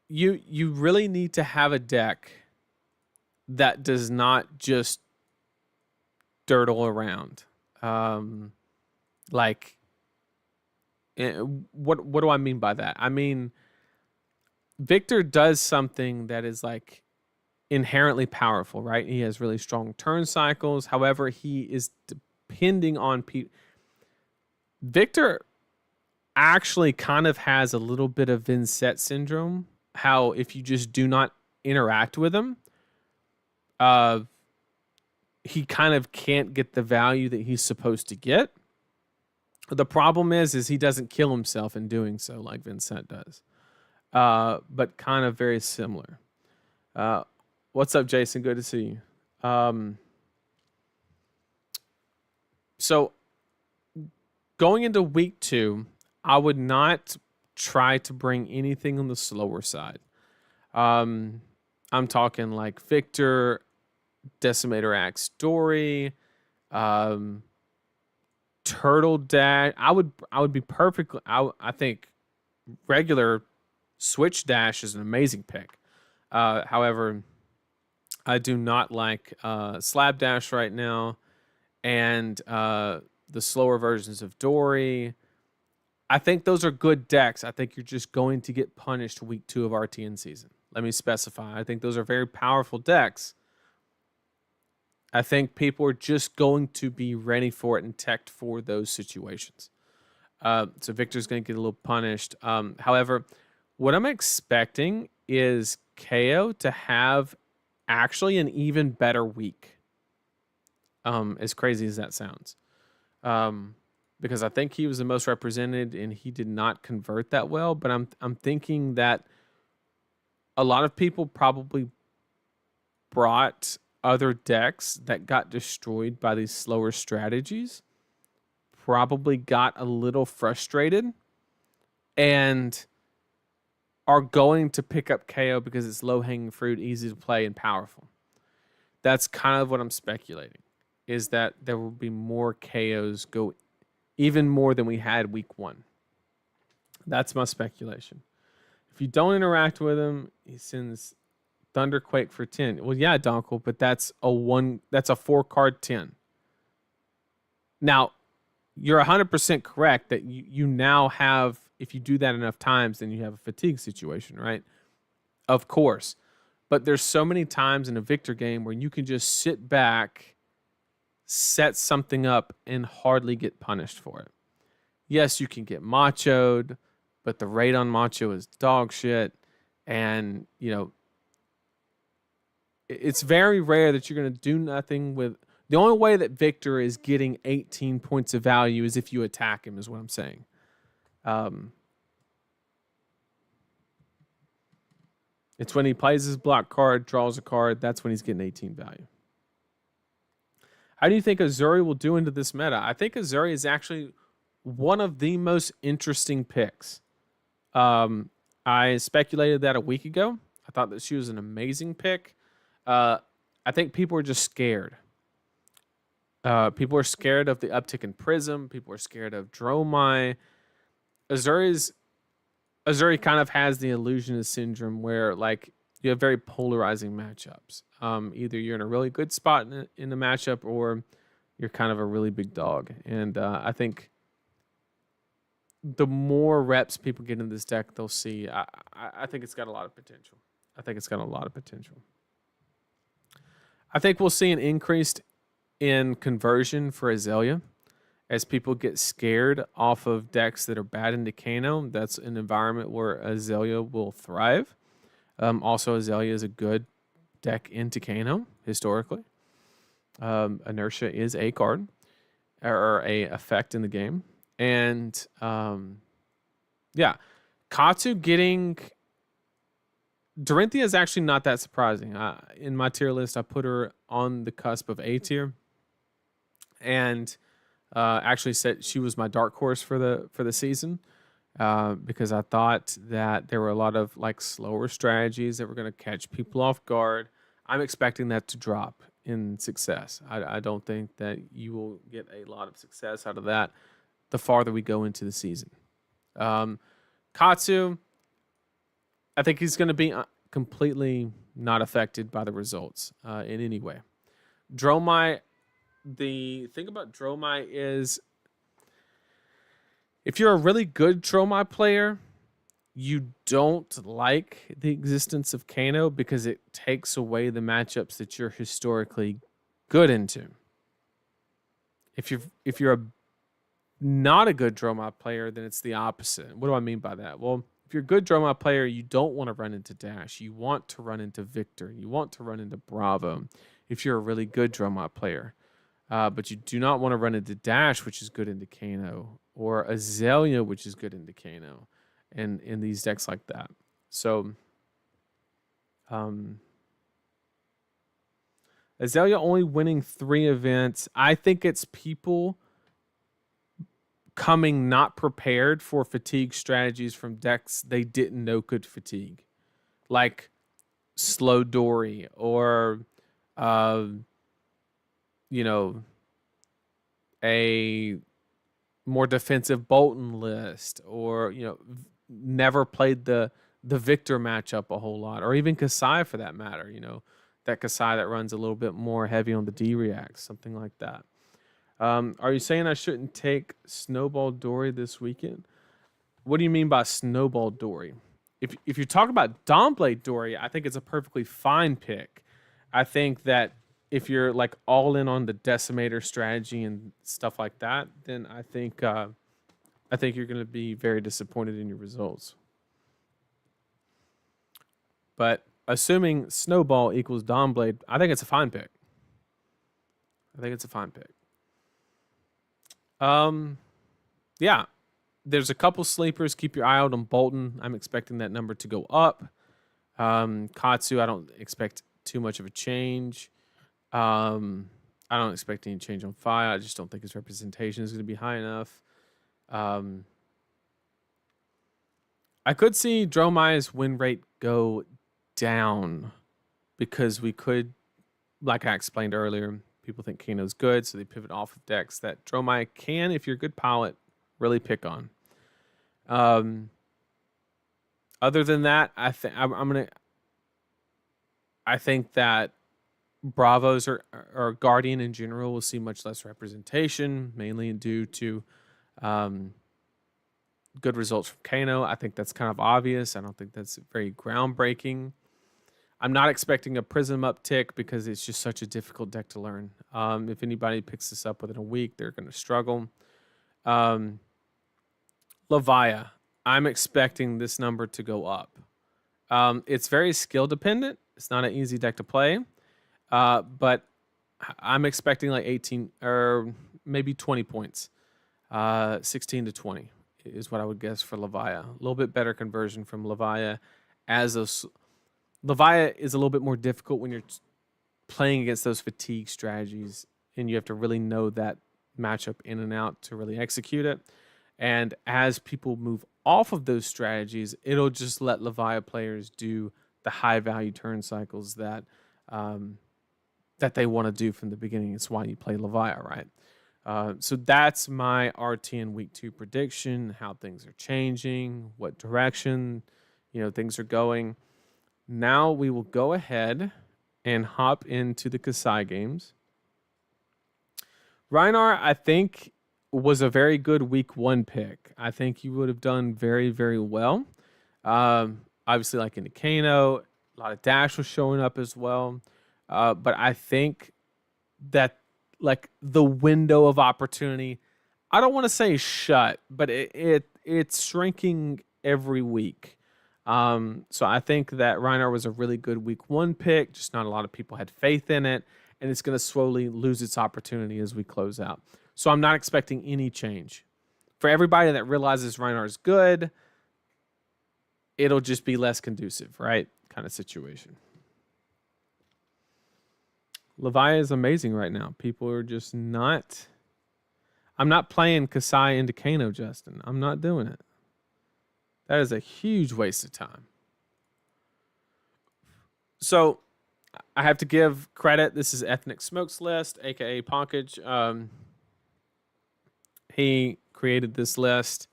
you really need to have a deck that does not just dirtle around. Like, what do I mean by that? I mean, Victor does something that is like inherently powerful, right? He has really strong turn cycles. However, he is depending on people. Victor actually kind of has a little bit of Vincent syndrome. How if you just do not interact with him, he kind of can't get the value that he's supposed to get. The problem is he doesn't kill himself in doing so like Vincent does. But kind of very similar. What's up, Jason? Good to see you. So going into week 2, I would not try to bring anything on the slower side. I'm talking like Victor, Decimator Axe Dory, Turtle Dash. I would be perfectly. I think regular Switch Dash is an amazing pick. However, I do not like Slab Dash right now, and the slower versions of Dory. I think those are good decks. I think you're just going to get punished week 2 of RTN season. Let me specify. I think those are very powerful decks. I think people are just going to be ready for it and teched for those situations. So Victor's going to get a little punished. However, what I'm expecting is KO to have actually an even better week. As crazy as that sounds. Because I think he was the most represented and he did not convert that well. But I'm thinking that a lot of people probably brought other decks that got destroyed by these slower strategies, probably got a little frustrated, and are going to pick up KO because it's low-hanging fruit, easy to play, and powerful. That's kind of what I'm speculating, is that there will be more KOs go even more than we had week 1. That's my speculation. If you don't interact with him, he sends Thunderquake for 10. Well, yeah, Donkel, but that's a 4-card 10. Now, you're 100% correct that you now have, if you do that enough times, then you have a fatigue situation, right? Of course. But there's so many times in a Victor game where you can just sit back, set something up, and hardly get punished for it. Yes, you can get machoed, but the rate on macho is dog shit. And, it's very rare that you're going to do nothing with... The only way that Victor is getting 18 points of value is if you attack him, is what I'm saying. It's when he plays his block card, draws a card, that's when he's getting 18 value. How do you think Azuri will do into this meta? I think Azuri is actually one of the most interesting picks. I speculated that a week ago. I thought that she was an amazing pick. I think people are just scared. People are scared of the uptick in Prism. People are scared of Dromai. Azuri's Azuri kind of has the illusionist syndrome where like you have very polarizing matchups. Either you're in a really good spot in the matchup, or you're kind of a really big dog. And I think the more reps people get in this deck, they'll see. I think it's got a lot of potential. I think it's got a lot of potential. I think we'll see an increase in conversion for Azalea as people get scared off of decks that are bad into Kano. That's an environment where Azalea will thrive. Also, Azalea is a good deck into Kano historically. Inertia is a card or a effect in the game. And yeah, Katsu getting Dorinthia is actually not that surprising. In my tier list, I put her on the cusp of A tier, and actually said she was my dark horse for the season because I thought that there were a lot of like slower strategies that were going to catch people off guard. I'm expecting that to drop in success. I don't think that you will get a lot of success out of that the farther we go into the season. Katsu, I think he's going to be completely not affected by the results in any way. Dromai, the thing about Dromai is if you're a really good Dromai player, you don't like the existence of Kano because it takes away the matchups that you're historically good into. If you're not a good Dromai player, then it's the opposite. What do I mean by that? Well, if you're a good Dromai player, you don't want to run into Dash. You want to run into Victor. You want to run into Bravo if you're a really good Dromai player. But you do not want to run into Dash, which is good into Kano, or Azalea, which is good into Kano, and in these decks like that. So, Azalea only winning 3 events. I think it's people coming not prepared for fatigue strategies from decks they didn't know could fatigue, like Slow Dory or a more defensive Bolton list, or never played the Victor matchup a whole lot, or even Kasai for that matter. That Kasai that runs a little bit more heavy on the D reacts, something like that. Are you saying I shouldn't take Snowball Dory this weekend? What do you mean by Snowball Dory? If you're talking about Dawnblade Dory, I think it's a perfectly fine pick. I think that if you're like all in on the Decimator strategy and stuff like that, then I think you're going to be very disappointed in your results. But assuming Snowball equals Dawnblade, I think it's a fine pick. Yeah, there's a couple sleepers. Keep your eye out on Bolton. I'm expecting that number to go up. Katsu, I don't expect too much of a change. I don't expect any change on Fire. I just don't think his representation is going to be high enough. I could see Dromai's win rate go down because we could, like I explained earlier, people think Kano's good, so they pivot off of decks that Dromai can, if you're a good pilot, really pick on. Other than that, I think that Bravos or Guardian in general will see much less representation, mainly due to good results from Kano. I think that's kind of obvious. I don't think that's very groundbreaking. I'm not expecting a Prism uptick because it's just such a difficult deck to learn. If anybody picks this up within a week, they're going to struggle. Levia, I'm expecting this number to go up. It's very skill dependent. It's not an easy deck to play. But I'm expecting like 18 or maybe 20 points. 16 to 20 is what I would guess for Levia. A little bit better conversion from Levia. Levia is a little bit more difficult when you're playing against those fatigue strategies, and you have to really know that matchup in and out to really execute it. And as people move off of those strategies, it'll just let Levia players do the high value turn cycles that they want to do from the beginning. It's why you play Levia, right? So that's my RTN week 2 prediction, how things are changing, what direction, things are going. Now we will go ahead and hop into the Kasai games. Reinar, I think, was a very good week 1 pick. I think you would have done very, very well. Obviously, like in the Kano, a lot of dash was showing up as well. But I think that like the window of opportunity, I don't want to say shut, but it's shrinking every week. So I think that Reinar was a really good week 1 pick. Just not a lot of people had faith in it, and it's going to slowly lose its opportunity as we close out. So I'm not expecting any change. For everybody that realizes Reinar is good, it'll just be less conducive, right? Kind of situation. Levi is amazing right now. People are just not. I'm not playing Kasai into Kano, Justin. I'm not doing it. That is a huge waste of time. So I have to give credit. This is Ethnic Smokes List, aka Ponkage. He created this list.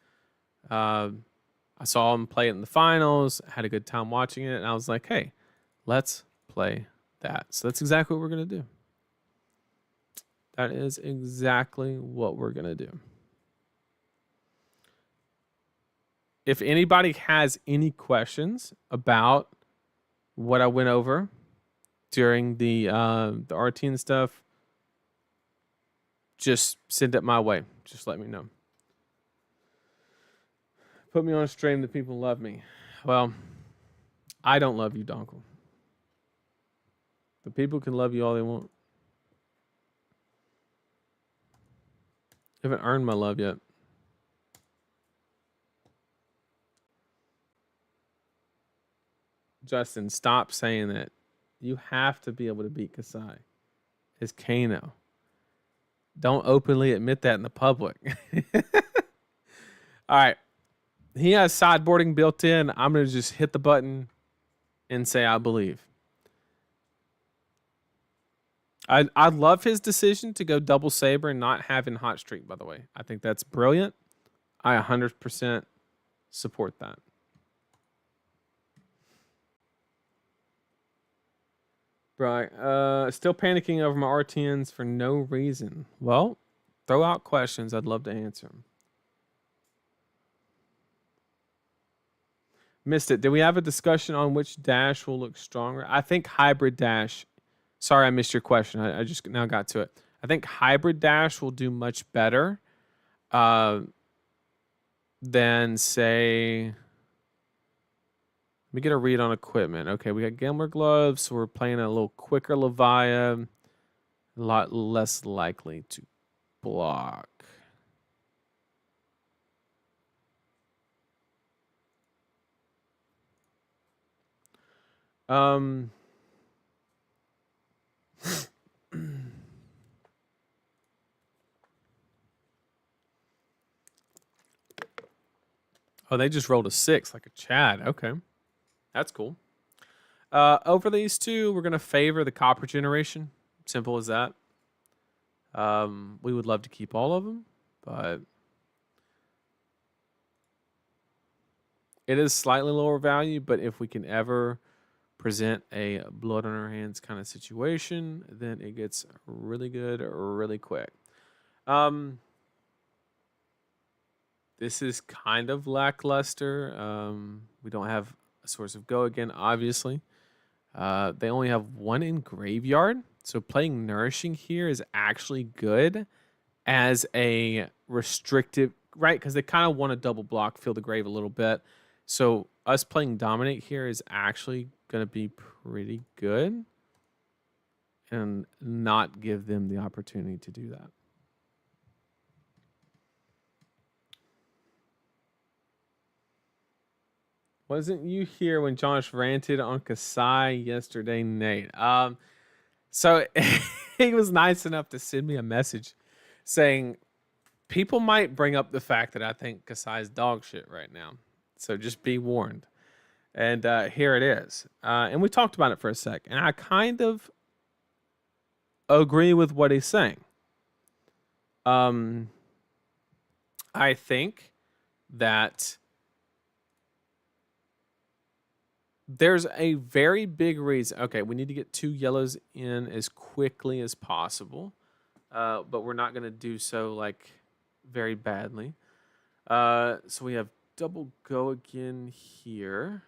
I saw him play it in the finals. Had a good time watching it, and I was like, "Hey, let's play that." So that's exactly what we're gonna do. That is exactly what we're gonna do. If anybody has any questions about what I went over during the RT and stuff, just send it my way. Just let me know. Put me on a stream that people love me. Well, I don't love you, Donkel. The people can love you all they want. I haven't earned my love yet. Justin, stop saying that. You have to be able to beat Kasai. It's Kano. Don't openly admit that in the public. All right. He has sideboarding built in. I'm going to just hit the button and say I believe. I love his decision to go double saber and not having hot streak, by the way. I think that's brilliant. I 100% support that. Right. Still panicking over my RTNs for no reason. Well, throw out questions. I'd love to answer them. Missed it. Did we have a discussion on which dash will look stronger? I think hybrid dash. Sorry, I missed your question. I just now got to it. I think hybrid dash will do much better than, say... Let me get a read on equipment. Okay, we got Gambler gloves, so we're playing a little quicker Leviah. A lot less likely to block. Oh, they just rolled a 6 like a Chad. Okay. That's cool. Over these two, we're going to favor the copper generation. Simple as that. We would love to keep all of them, but it is slightly lower value. But if we can ever present a blood on our hands kind of situation, then it gets really good really quick. This is kind of lackluster. We don't have a source of go again, obviously. They only have 1 in graveyard. So playing Nourishing here is actually good as a restrictive, right? Because they kind of want to double block, fill the grave a little bit. So us playing Dominate here is actually going to be pretty good and not give them the opportunity to do that. Wasn't you here when Josh ranted on Kasai yesterday, Nate? So he was nice enough to send me a message saying people might bring up the fact that I think Kasai's dog shit right now. So just be warned. And here it is. And we talked about it for a sec. And I kind of agree with what he's saying. I think that there's a very big reason. Okay, we need to get 2 yellows in as quickly as possible, but we're not going to do so like very badly. So we have double go again here.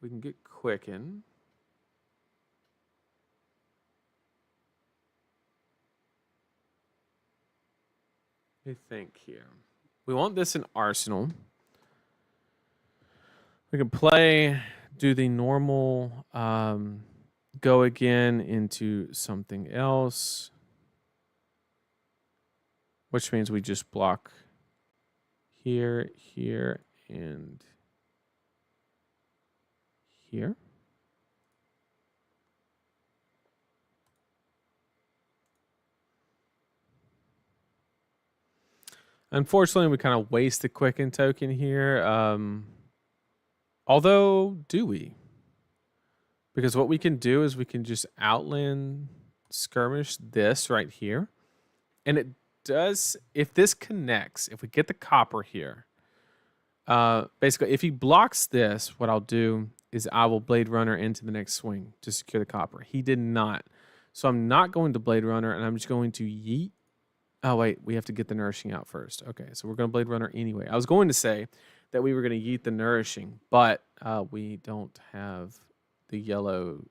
We can get quicken. I think here. We want this in Arsenal. We can play, do the normal go again into something else, which means we just block here, here, and here. Unfortunately, we kind of waste the quicken token here. Although, do we? Because what we can do is we can just outland skirmish this right here. And it does, if this connects, if we get the copper here, basically, if he blocks this, what I'll do is I will Blade Runner into the next swing to secure the copper. He did not. So I'm not going to Blade Runner, and I'm just going to yeet. Oh, wait, we have to get the nourishing out first. Okay, so we're going to Blade Runner anyway. I was going to say that we were going to yeet the nourishing, but we don't have the yellow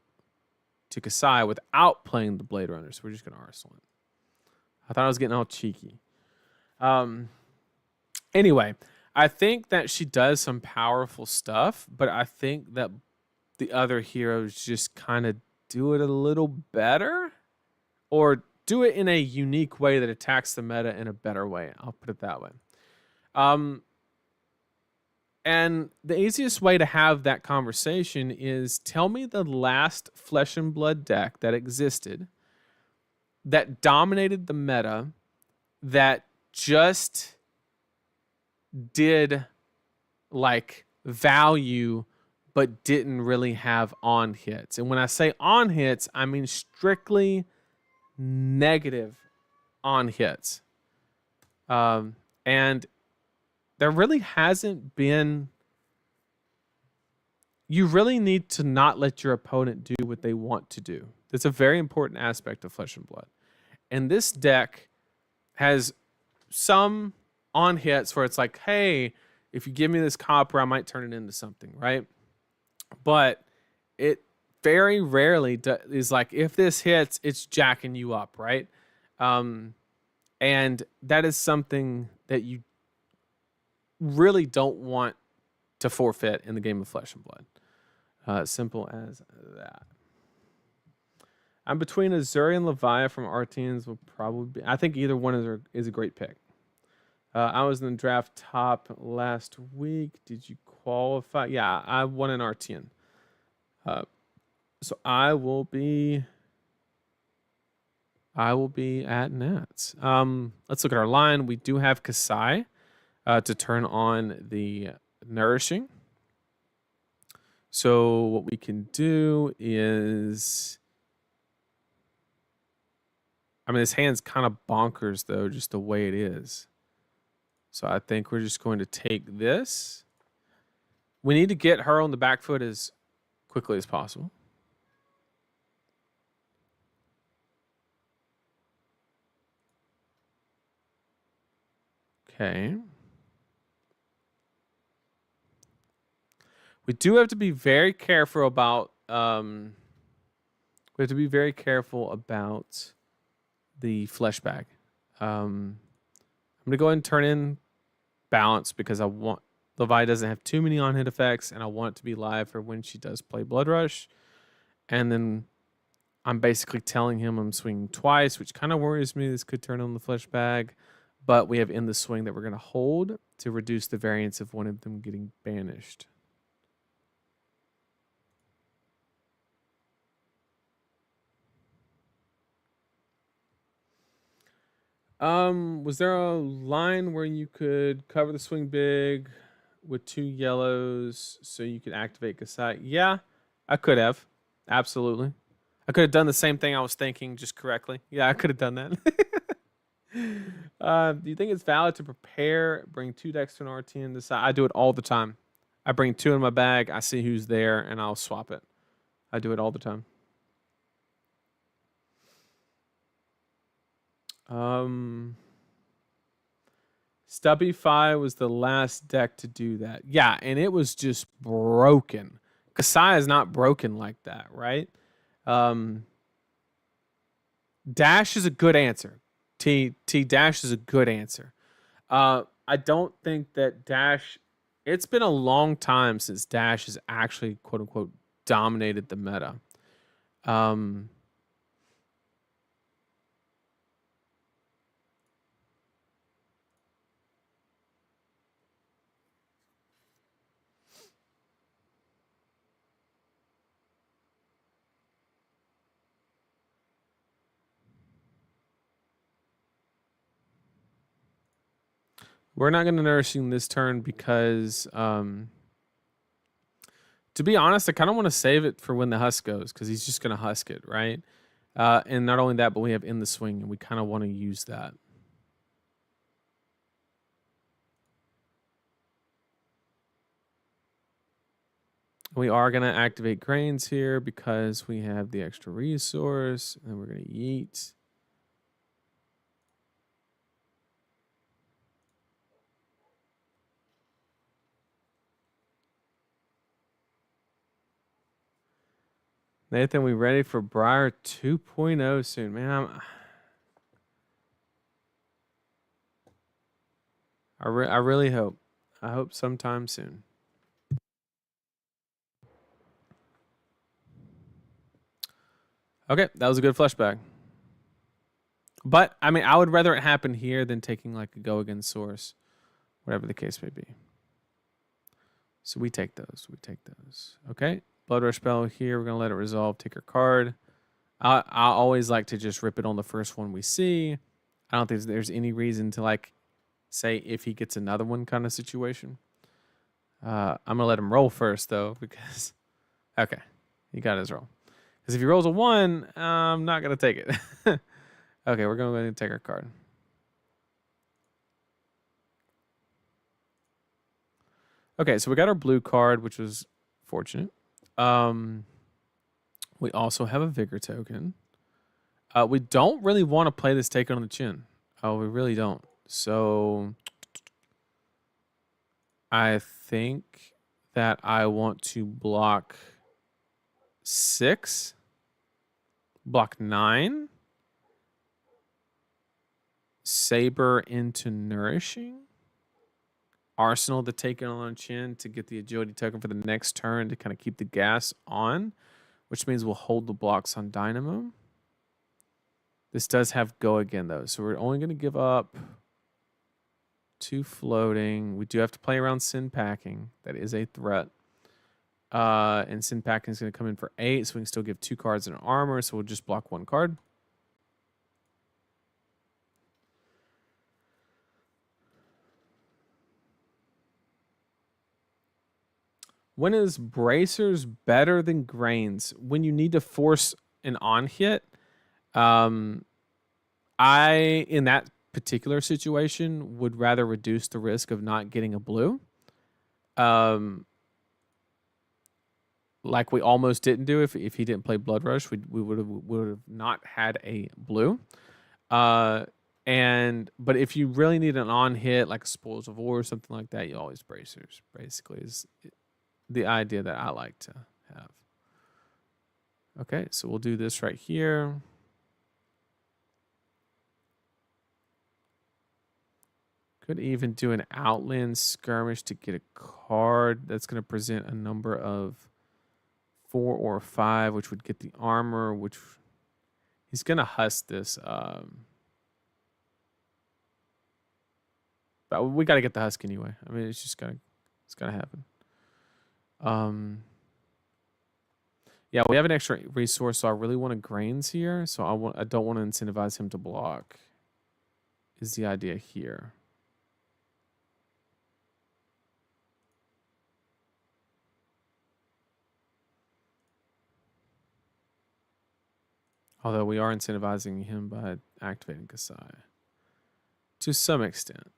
to Kasai without playing the Blade Runner, so we're just going to Arsenal it. I thought I was getting all cheeky. Anyway, I think that she does some powerful stuff, but I think that the other heroes just kind of do it a little better, or do it in a unique way that attacks the meta in a better way. I'll put it that way. And the easiest way to have that conversation is tell me the last Flesh and Blood deck that existed that dominated the meta that just did like value but didn't really have on hits. And when I say on hits, I mean strictly negative on hits. And there really hasn't been. You really need to not let your opponent do what they want to do. That's a very important aspect of Flesh and Blood. And this deck has some on hits where it's like, hey, if you give me this copper, I might turn it into something, right? But it very rarely is like, if this hits, it's jacking you up, right? And that is something that you really don't want to forfeit in the game of Flesh and Blood. Simple as that. I'm between Azuri and Leviah from Artians. Will probably be. I think either one is a great pick. I was in the draft top last week. Did you qualify? Yeah, I won an Artian. So I will be at Nats. Let's look at our line. We do have Kasai to turn on the nourishing. So what we can do is, I mean, this hand's kind of bonkers though, just the way it is. So I think we're just going to take this. We need to get her on the back foot as quickly as possible. Okay. We do have to be very careful about the flesh bag. I'm gonna go ahead and turn in balance because I want Levi doesn't have too many on hit effects, and I want it to be live for when she does play Blood Rush. And then I'm basically telling him I'm swinging twice, which kind of worries me. This could turn on the flesh bag, but we have in the swing that we're gonna hold to reduce the variance of one of them getting banished. Was there a line where you could cover the swing big with 2 yellows so you could activate Kasai? Yeah, I could have. Absolutely. I could have done the same thing I was thinking just correctly. Yeah, I could have done that. Do you think it's valid to prepare, bring 2 decks to an RT and decide? I do it all the time. I bring 2 in my bag, I see who's there, and I'll swap it. I do it all the time. Stubby Fi was the last deck to do that. Yeah, and it was just broken. Kasai is not broken like that, right? Dash is a good answer. T Dash is a good answer. I don't think that Dash. It's been a long time since Dash has actually quote unquote dominated the meta. We're not going to nourishing this turn because, to be honest, I kind of want to save it for when the husk goes because he's just going to husk it, right? And not only that, but we have in the swing, and we kind of want to use that. We are going to activate grains here because we have the extra resource, and we're going to yeet. Nathan, we ready for Briar 2.0 soon, man. I really hope. I hope sometime soon. Okay, that was a good flashback. But I mean, I would rather it happen here than taking like a go against source, whatever the case may be. So we take those. We take those. Okay. Blood Rush spell here. We're gonna let it resolve. Take our card. I always like to just rip it on the first one we see. I don't think there's any reason to like say if he gets another one kind of situation. I'm gonna let him roll first though because okay, he got his roll. Because if he rolls a 1, I'm not gonna take it. Okay, we're gonna go ahead and take our card. Okay, so we got our blue card, which was fortunate. We also have a vigor token. We don't really want to play this take on the chin. Oh, we really don't. So I think that I want to block 6, block 9, Saber into Nourishing, Arsenal to take it on chin to get the agility token for the next turn to kind of keep the gas on, which means we'll hold the blocks on Dynamo. This does have go again though, so we're only going to give up 2 floating. We do have to play around Sin Packing. That is a threat. And Sin Packing is going to come in for 8, so we can still give 2 cards and an armor, so we'll just block 1 card. When is Bracers better than Grains? When you need to force an on hit. I, in that particular situation, would rather reduce the risk of not getting a blue. Like we almost didn't do if he didn't play Blood Rush, we would have not had a blue. But if you really need an on hit like Spoils of War or something like that, you always Bracers. Basically, is the idea that I like to have. Okay, so we'll do this right here. Could even do an Outland Skirmish to get a card that's going to present a number of 4 or 5, which would get the armor, which he's going to husk this. But we got to get the husk anyway. I mean, it's just it's going to happen. Yeah, we have an extra resource, so I really want a Grains here. So I don't want to incentivize him to block. Is the idea here. Although we are incentivizing him by activating Kasai. to some extent.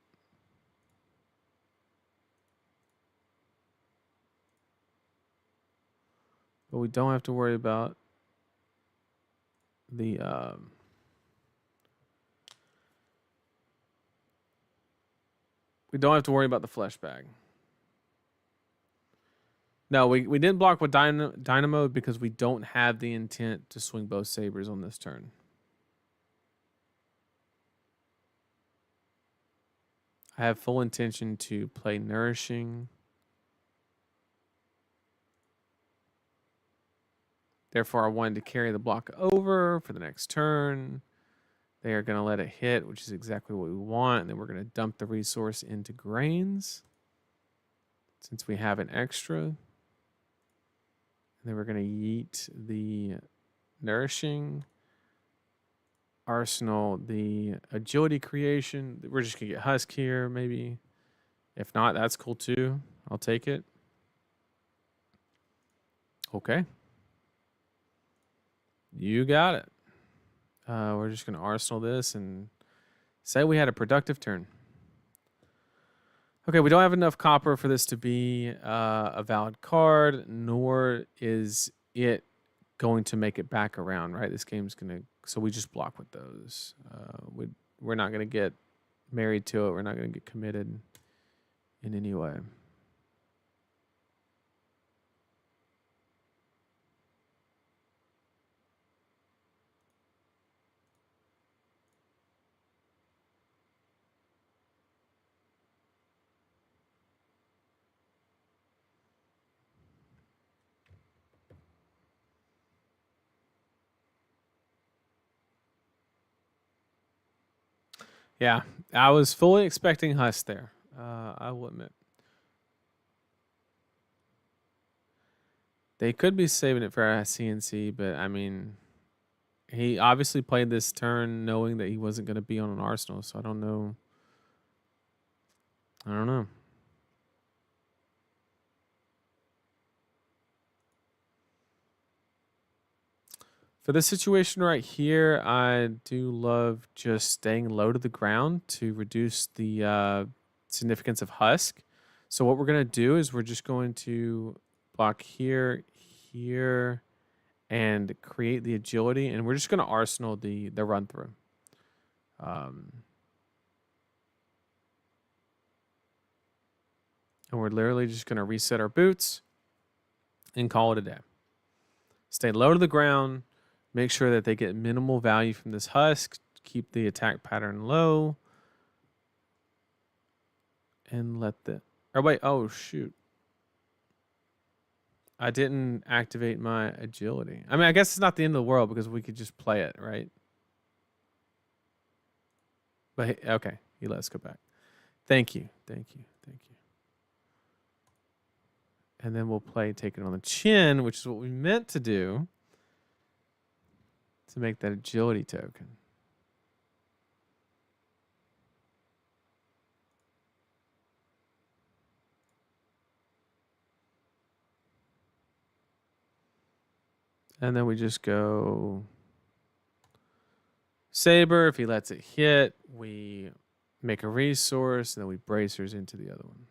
But we don't have to worry about the we don't have to worry about the flesh bag. No, we didn't block with Dynamo because we don't have the intent to swing both sabers on this turn. I have full intention to play Nourishing. Therefore, I wanted to carry the block over for the next turn. They are going to let it hit, which is exactly what we want. And then we're going to dump the resource into grains since we have an extra. And then we're going to yeet the Nourishing. Arsenal, the Agility creation. We're just going to get Husk here, maybe. If not, that's cool too. I'll take it. Okay. You got it. We're just going to Arsenal this and say we had a productive turn. Okay, we don't have enough copper for this to be a valid card, nor is it going to make it back around, right? This game's going to... So we just block with those. We're not going to get married to it. We're not going to get committed in any way. Yeah, I was fully expecting Husk there. I will admit. They could be saving it for a CNC, but I mean, he obviously played this turn knowing that he wasn't going to be on an Arsenal, so I don't know. I don't know. For this situation right here, I do love just staying low to the ground to reduce the significance of Husk. So what we're going to do is we're just going to block here, here, and create the agility. And we're just going to Arsenal the run through. And we're literally just going to reset our boots and call it a day. Stay low to the ground. Make sure that they get minimal value from this Husk. Keep the attack pattern low. And let the... Or wait, oh shoot. I didn't activate my agility. I mean, I guess it's not the end of the world because we could just play it, right? But okay, let's go back. Thank you. And then we'll play Take It on the Chin, which is what we meant to do to make that agility token. And then we just go Saber. If he lets it hit, we make a resource, and then we bracers into the other one.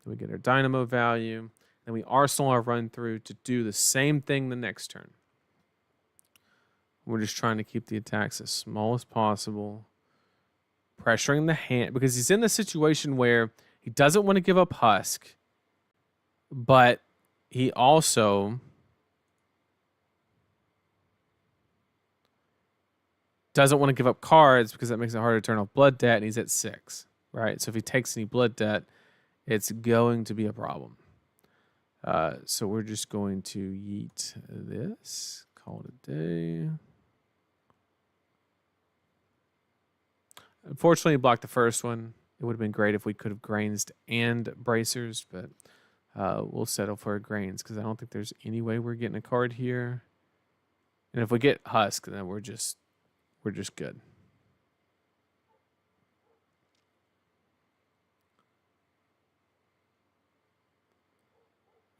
Then we get our Dynamo value. Then we Arsenal our run through to do the same thing the next turn. We're just trying to keep the attacks as small as possible. Pressuring the hand, because he's in the situation where he doesn't want to give up Husk, but he also doesn't want to give up cards because that makes it harder to turn off Blood Debt, and he's at 6, right? So if he takes any Blood Debt, it's going to be a problem. So we're just going to yeet this, call it a day. Unfortunately, he blocked the first one. It would have been great if we could have Grains and Bracers, but we'll settle for a Grains because I don't think there's any way we're getting a card here. And if we get Husk, then we're just good.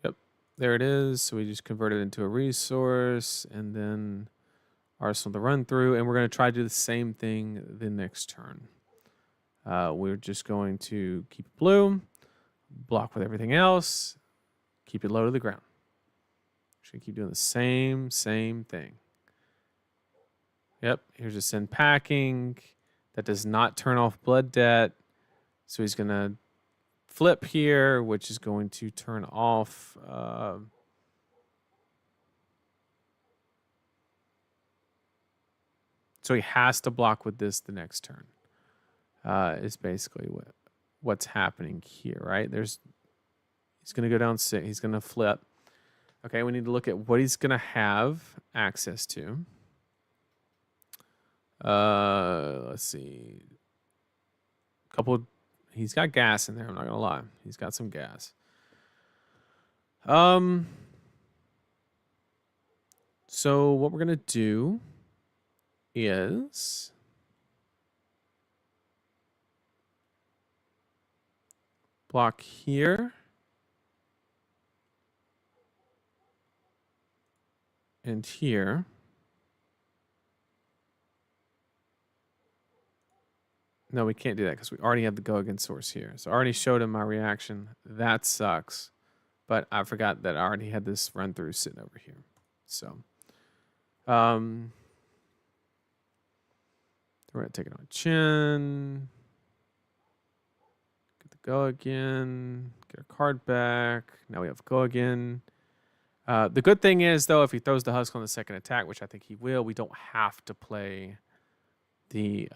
Yep, there it is. So we just convert it into a resource, and then Arsenal to run through, and we're going to try to do the same thing the next turn. We're just going to keep it blue, block with everything else, keep it low to the ground. Just going to keep doing the same thing. Yep, here's a send packing. That does not turn off blood debt. So he's going to flip here, which is going to turn off... so he has to block with this the next turn. Is basically what's happening here, right? He's going to go down 6. He's going to flip. Okay, we need to look at what he's going to have access to. Let's see. He's got gas in there, I'm not going to lie. He's got some gas. So what we're going to do is block here and here. No, we can't do that because we already have the go against source here. So I already showed him my reaction. That sucks. But I forgot that I already had this run through sitting over here. So we're going to take it on chin. Get the go again. Get our card back. Now we have go again. The good thing is, though, if he throws the husk on the second attack, which I think he will, we don't have to play the...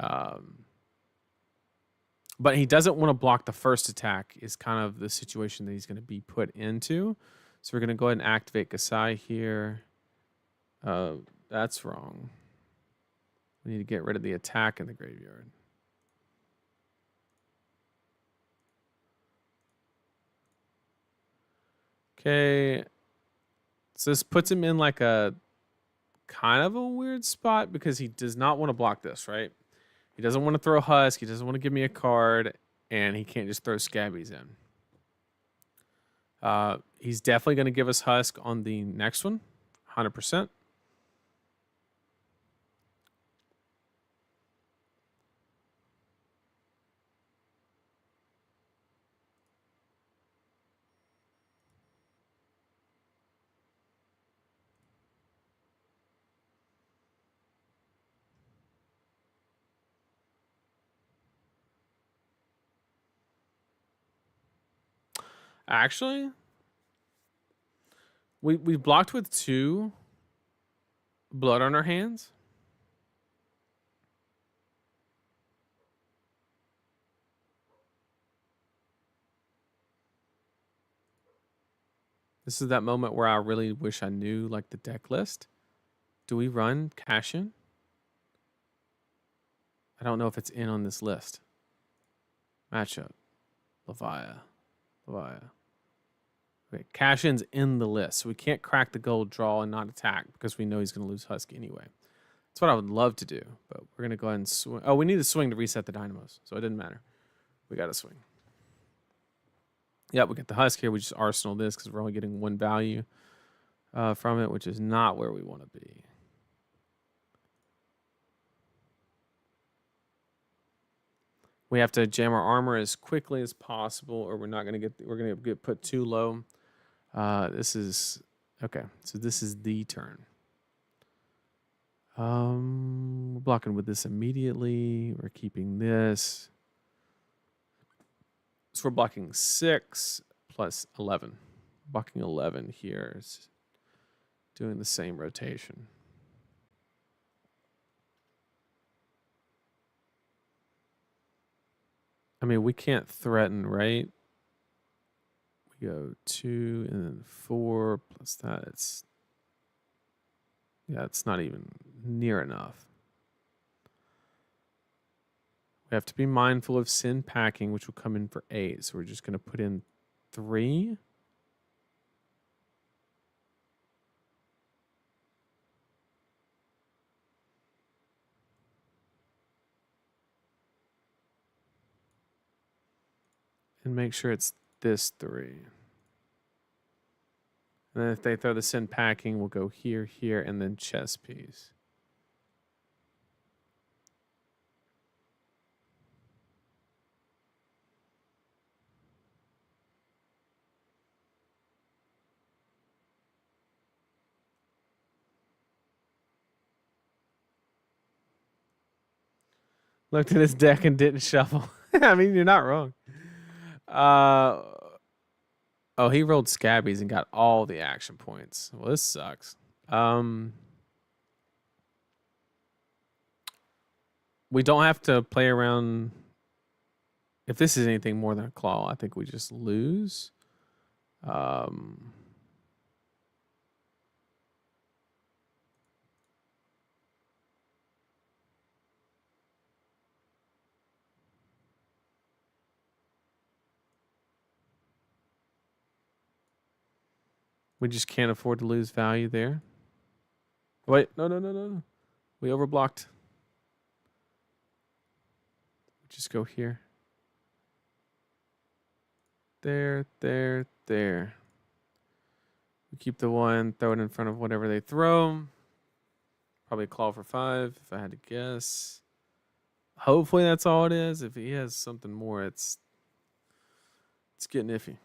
but he doesn't want to block the first attack is kind of the situation that he's going to be put into. So we're going to go ahead and activate Kasai here. That's wrong. We need to get rid of the attack in the graveyard. Okay. So this puts him in like a kind of a weird spot because he does not want to block this, right? He doesn't want to throw Husk. He doesn't want to give me a card. And he can't just throw Scabbies in. He's definitely going to give us Husk on the next one. 100%. Actually, we blocked with 2 blood on our hands. This is that moment where I really wish I knew like the deck list. Do we run cash in? I don't know if it's in on this list. Matchup. Levia. Okay, cash in's in the list. So we can't crack the gold draw and not attack because we know he's going to lose Husky anyway. That's what I would love to do, but we're going to go ahead and swing. Oh, we need to swing to reset the dynamos, so it didn't matter. We got to swing. Yeah, we get the Husk here. We just arsenal this because we're only getting 1 value from it, which is not where we want to be. We have to jam our armor as quickly as possible, or we're not going to get. We're going to get put too low. This is okay. So this is the turn. We're blocking with this immediately. We're keeping this. So we're blocking 6 plus 11. Blocking 11 here is doing the same rotation. I mean, we can't threaten, right? We go 2 and then 4 plus that. It's not even near enough. We have to be mindful of sin packing, which will come in for 8. So we're just going to put in 3. And make sure it's this 3. And then if they throw the sin packing, we'll go here, here, and then chess piece. Looked at his deck and didn't shuffle. I mean, you're not wrong. Oh, he rolled Scabbies and got all the action points. Well, this sucks. We don't have to play around. If this is anything more than a claw, I think we just lose. We just can't afford to lose value there. Wait, no. We overblocked. Just go here. There. We keep the one, throw it in front of whatever they throw. Probably a claw for 5, if I had to guess. Hopefully that's all it is. If he has something more, it's getting iffy.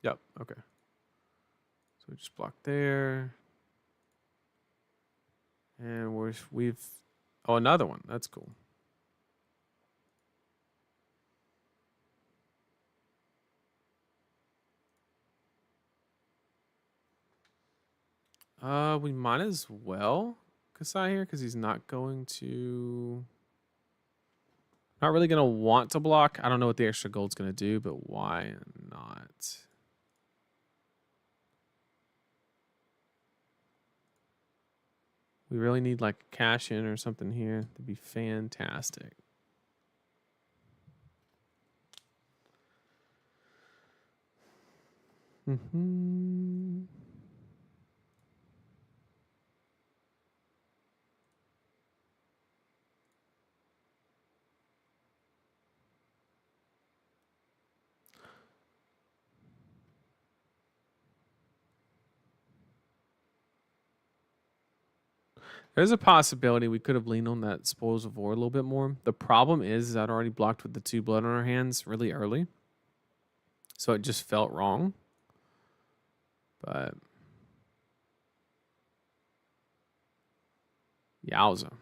Yep, okay. So we just block there. And we've oh, another one. That's cool. We might as well Kasai here because he's not going to. Not really gonna want to block. I don't know what the extra gold's gonna do, but why not? We really need like a cash in or something here. That'd be fantastic. There's a possibility we could have leaned on that Spoils of War a little bit more. The problem is I'd already blocked with the 2 blood on our hands really early. So it just felt wrong. But yowza.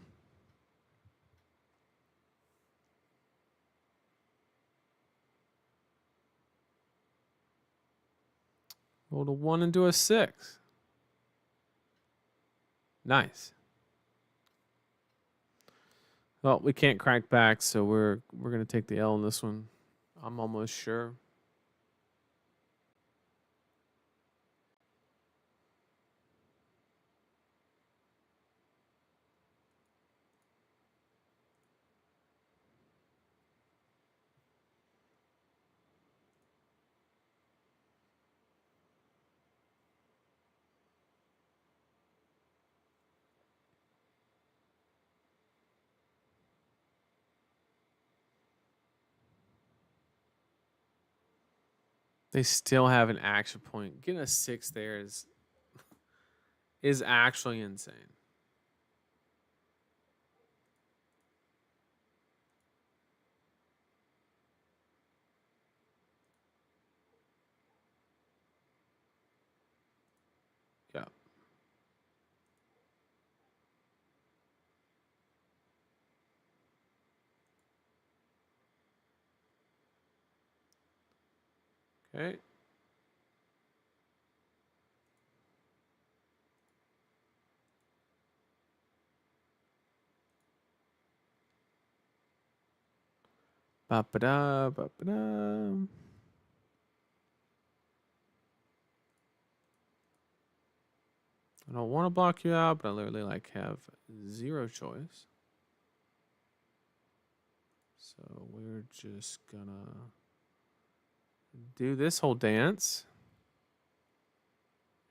Rolled a 1 into a 6. Nice. Well, we can't crack back, so we're gonna take the L in this one. I'm almost sure. They still have an action point. Getting a 6 there is actually insane. Yeah. Okay. Ba-ba-da, ba-ba-da. I don't want to block you out, but I literally like have 0 choice. So we're just gonna do this whole dance.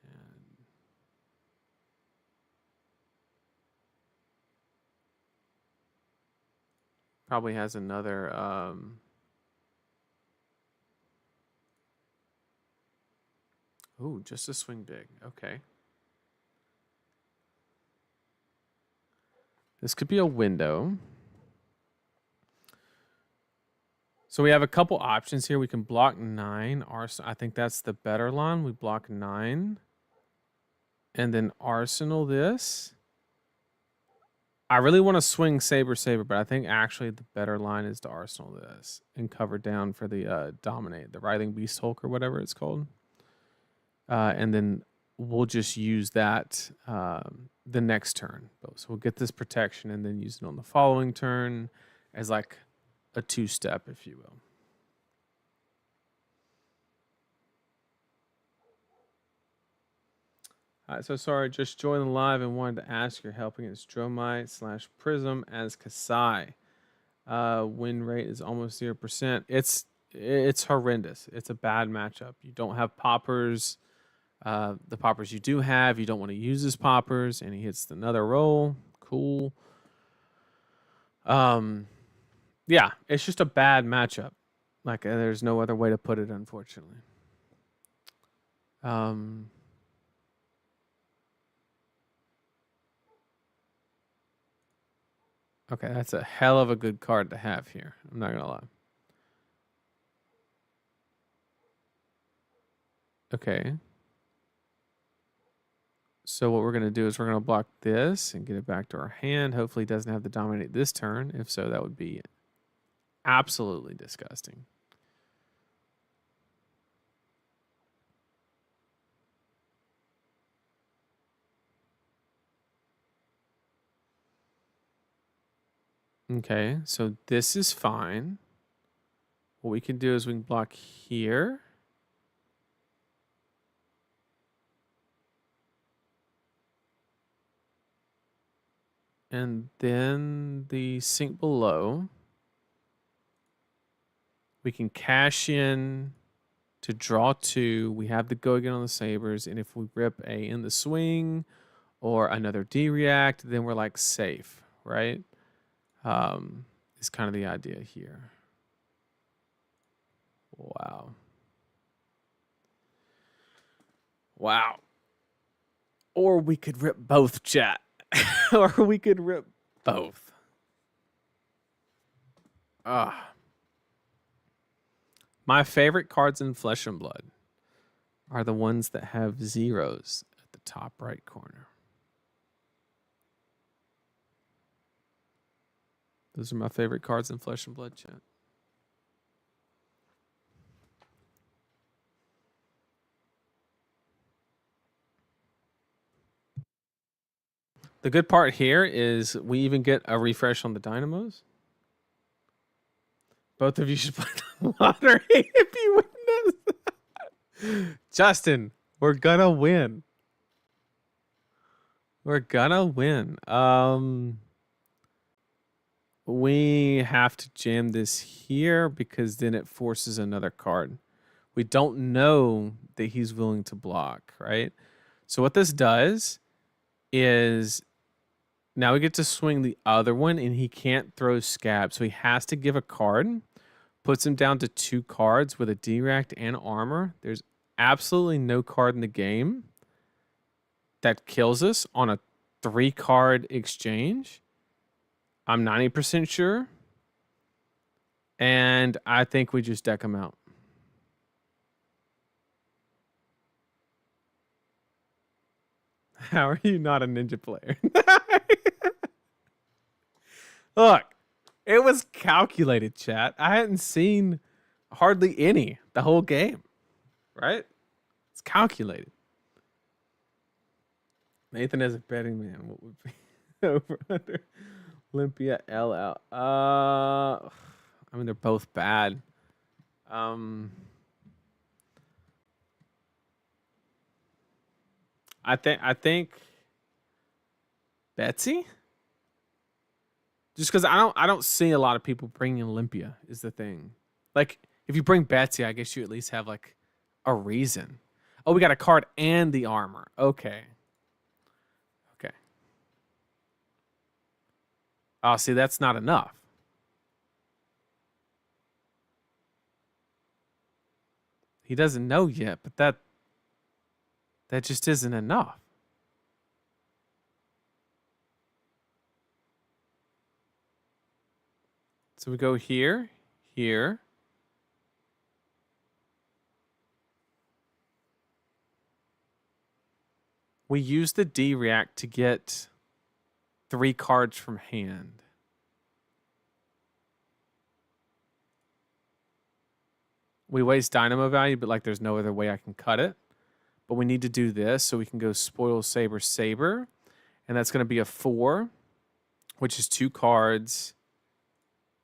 And probably has another ooh, just a swing big. Okay. This could be a window. So we have a couple options here. We can block 9. I think that's the better line. We block 9. And then Arsenal this. I really want to swing Saber, but I think actually the better line is to Arsenal this and cover down for the Dominate, the Writhing Beast Hulk or whatever it's called. And then we'll just use that the next turn. So we'll get this protection and then use it on the following turn as like a 2-step, if you will. All right, so sorry, just joined the live and wanted to ask your help against Dromite/Prism as Kasai. Win rate is almost 0%. It's horrendous. It's a bad matchup. You don't have poppers. The poppers you do have, you don't want to use his poppers, and he hits another roll. Cool. Yeah, it's just a bad matchup. Like there's no other way to put it, unfortunately. Okay, that's a hell of a good card to have here. I'm not gonna lie. Okay. So what we're gonna do is we're gonna block this and get it back to our hand. Hopefully, it doesn't have to dominate this turn. If so, that would be absolutely disgusting. Okay, so this is fine. What we can do is we can block here. And then the sink below. We can cash in to draw 2. We have the go again on the Sabers. And if we rip a in the swing or another D-react, then we're like safe, right? Is kind of the idea here. Wow. Wow. Or we could rip both, chat. Or we could rip both. My favorite cards in Flesh and Blood are the ones that have zeros at the top right corner. Those are my favorite cards in Flesh and Blood, chat. The good part here is we even get a refresh on the Dynamos. Both of you should play the lottery if you win this. Justin, we're gonna win. We're gonna win. We have to jam this here because then it forces another card. We don't know that he's willing to block, right? So what this does is now we get to swing the other one and he can't throw scab. So he has to give a card, puts him down to 2 cards with a D-react and armor. There's absolutely no card in the game that kills us on a 3-card exchange. I'm 90% sure. And I think we just deck him out. How are you not a ninja player? Look, it was calculated, chat. I hadn't seen hardly any the whole game, right? It's calculated. Nathan as a betting man, what would be over under Olympia LL? I mean they're both bad. I think Betsy. Just because I don't see a lot of people bringing Olympia is the thing. Like if you bring Betsy, I guess you at least have like a reason. Oh, we got a card and the armor. Okay. Okay. Oh, see, that's not enough. He doesn't know yet, but that just isn't enough. So we go here, here. We use the D-react to get 3 cards from hand. We waste dynamo value, but like there's no other way I can cut it. But we need to do this so we can go spoil saber saber. And that's going to be a 4, which is 2 cards.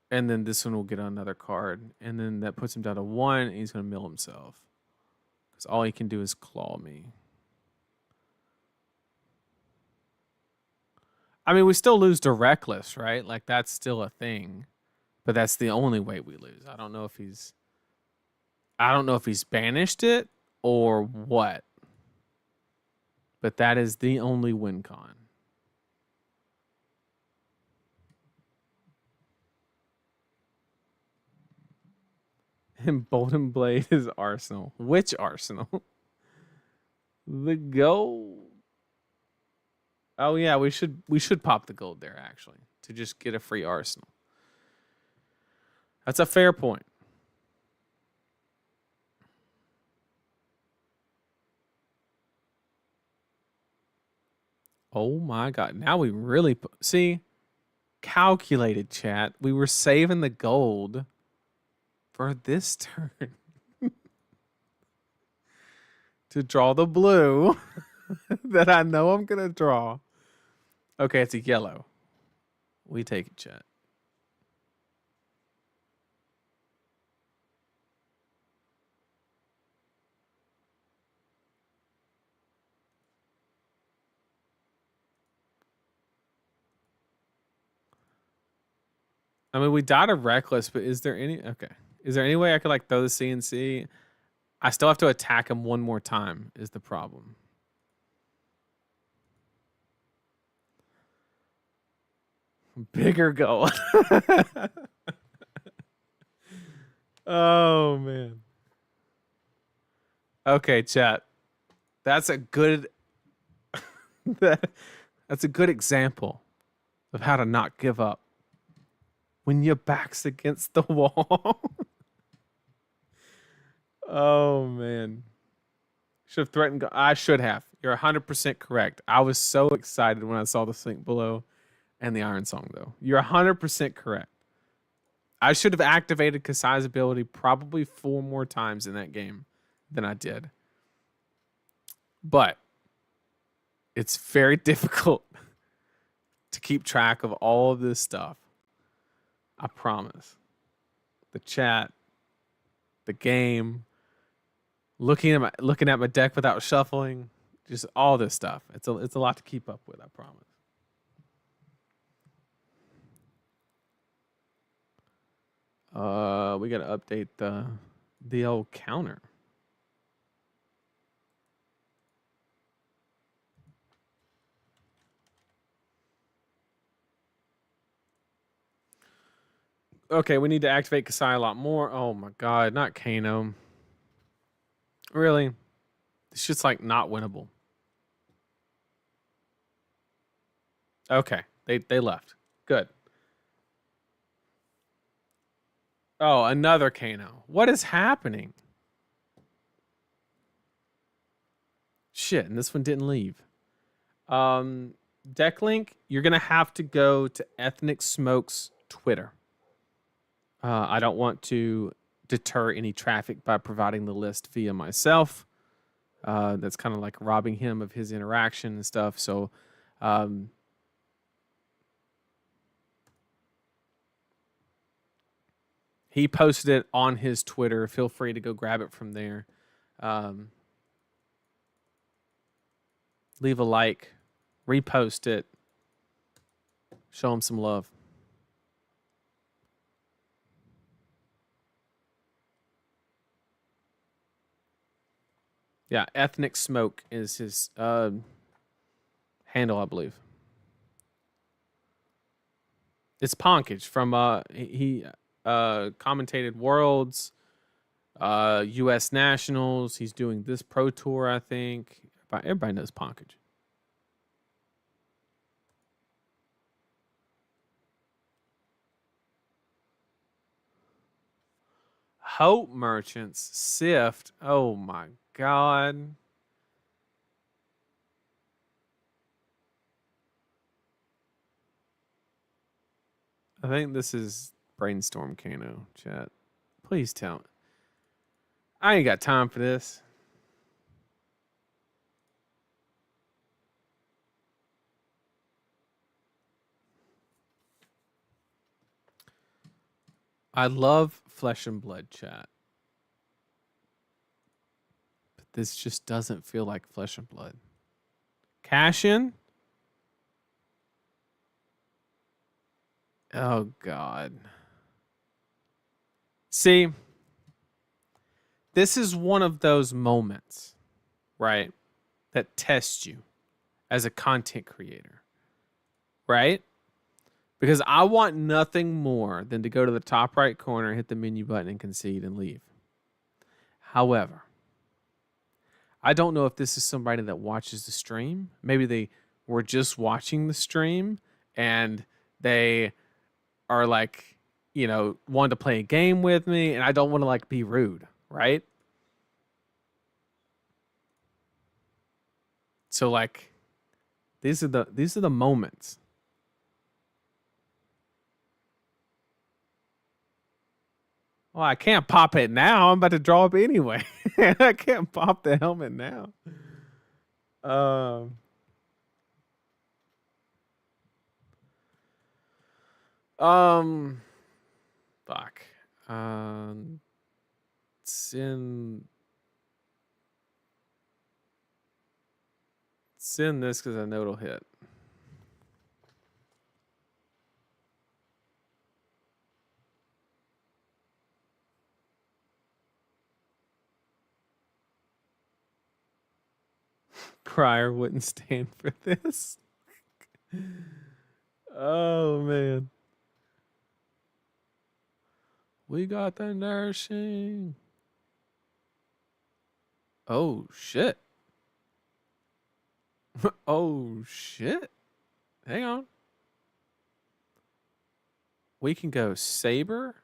And then this one will get another card. And then that puts him down to 1, and he's going to mill himself. Because all he can do is claw me. I mean, we still lose to Reckless, right? Like, that's still a thing. But that's the only way we lose. I don't know if he's banished it or what. But that is the only win con. And Bolden Blade is Arsenal. Which Arsenal? The gold. Oh yeah, we should pop the gold there actually to just get a free Arsenal. That's a fair point. Oh my god. Now we really see calculated, chat. We were saving the gold for this turn to draw the blue that I know I'm going to draw. Okay, it's a yellow. We take it, chat. I mean, we died of Reckless, but is there any... Okay. Is there any way I could, like, throw the CNC? I still have to attack him one more time is the problem. Bigger goal. Oh, man. Okay, chat. That's a good... That's a good example of how to not give up when your back's against the wall. Oh, man. Should have threatened. I should have. You're 100% correct. I was so excited when I saw the Sink Below and the Iron Song, though. You're 100% correct. I should have activated Kasai's ability probably 4 more times in that game than I did. But it's very difficult to keep track of all of this stuff. I promise. The chat, the game, looking at my deck without shuffling, just all this stuff. It's a lot to keep up with, I promise. We got to update the old counter. Okay, we need to activate Kasai a lot more. Oh my god, not Kano. Really? This shit's like not winnable. Okay, they left. Good. Oh, another Kano. What is happening? Shit, and this one didn't leave. Deck link, you're gonna have to go to Ethnic Smoke's Twitter. I don't want to deter any traffic by providing the list via myself. That's kind of like robbing him of his interaction and stuff. So, he posted it on his Twitter. Feel free to go grab it from there. Leave a like, repost it, show him some love. Yeah, Ethnic Smoke is his handle, I believe. It's Ponkage from he commentated Worlds, U.S. Nationals. He's doing this Pro Tour, I think. Everybody knows Ponkage. Hope Merchants, Sift. Oh my god. I think this is Brainstorm Kano, chat. Please tell me. I ain't got time for this. I love Flesh and Blood, chat. But this just doesn't feel like Flesh and Blood. Cash in? Oh, God. See, this is one of those moments, right, that tests you as a content creator, right? Because I want nothing more than to go to the top right corner, hit the menu button, and concede and leave. However, I don't know if this is somebody that watches the stream. Maybe they were just watching the stream and they are like, you know, wanting to play a game with me, and I don't want to like be rude, right? So like these are the moments. Well, I can't pop it now. I'm about to draw up anyway. I can't pop the helmet now. Fuck. Send this because I know it'll hit. Pryor wouldn't stand for this. Oh man. We got the nursing. Oh shit. Oh shit. Hang on. We can go Saber,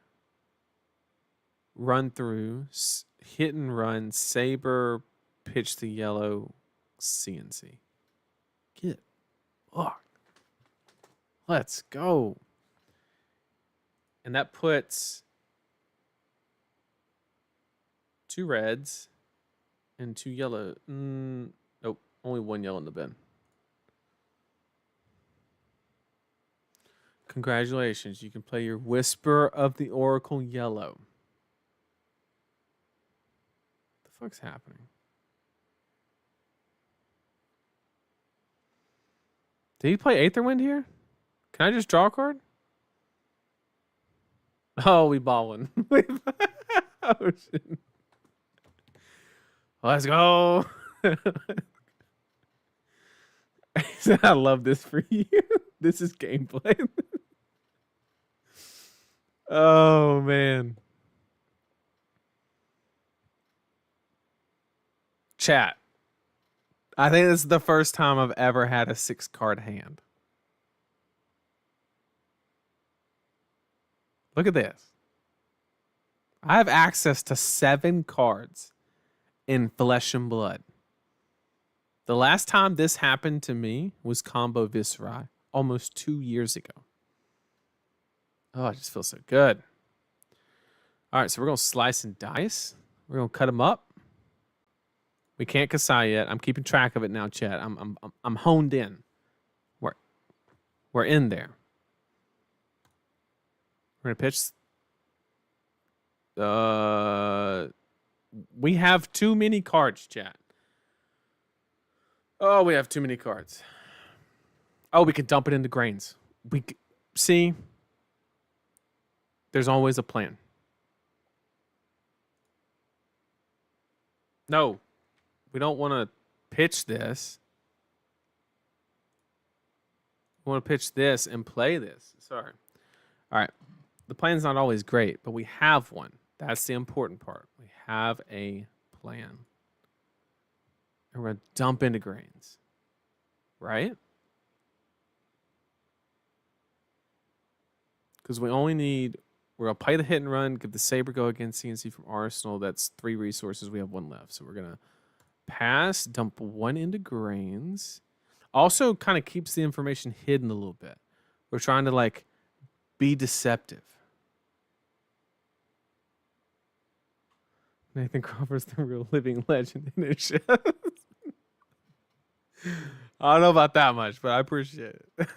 run through, hit and run, Saber, pitch the yellow, CNC. Get fucked. Let's go. And that puts 2 reds and 2 yellow. Nope, only 1 yellow in the bin. Congratulations, you can play your Whisper of the Oracle yellow. What the fuck's happening? Did he play Aetherwind here? Can I just draw a card? Oh, we balling. Oh, shit. Let's go. I love this for you. This is gameplay. Oh, man. Chat. I think this is the first time I've ever had a 6-card hand. Look at this. I have access to 7 cards in Flesh and Blood. The last time this happened to me was Combo Viscera almost 2 years ago. Oh, I just feel so good. All right, so we're going to slice and dice. We're going to cut them up. We can't Kasai yet. I'm keeping track of it now, chat. I'm honed in. We're in there. We're gonna pitch. We have too many cards, chat. Oh, we have too many cards. Oh, we can dump it into grains. See. There's always a plan. No, we don't want to pitch this. We want to pitch this and play this. Sorry. All right. The plan's not always great, but we have one. That's the important part. We have a plan. And we're going to dump into grains. Right? Because we only need... We're going to play the hit and run, give the Saber go against CNC from Arsenal. That's 3 resources. We have 1 left. So we're going to pass, dump 1 into grains. Also kind of keeps the information hidden a little bit. We're trying to, like, Be deceptive. Nathan Crawford's the real living legend in his shows. I don't know about that much, but I appreciate it.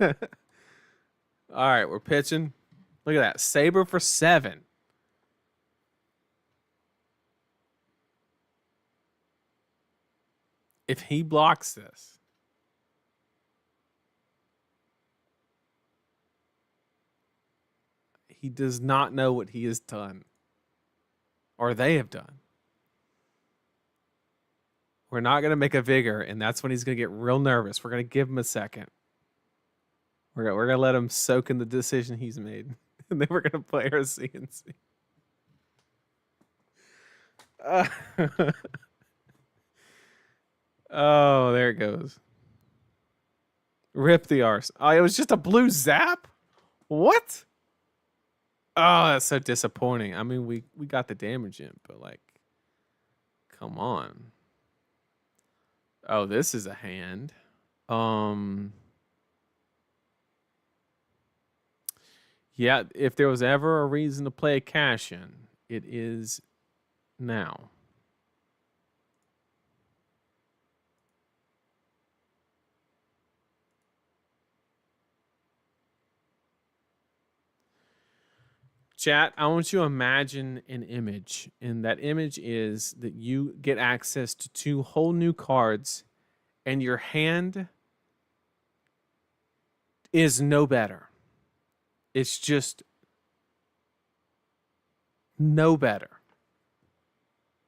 All right, we're pitching. Look at that. Saber for 7. If he blocks this, he does not know what he has done. Or they have done. We're not going to make a vigor, and that's when he's going to get real nervous. We're going to give him a second. We're going to let him soak in the decision he's made. And then we're going to play our CNC. Oh, there it goes. Rip the arse. Oh, it was just a blue zap? What? Oh, that's so disappointing. I mean, we got the damage in, but like, come on. Oh, this is a hand. Yeah, if there was ever a reason to play a cash in, it is now. Chat, I want you to imagine an image, and that image is that you get access to 2 whole new cards, and your hand is no better. It's just no better.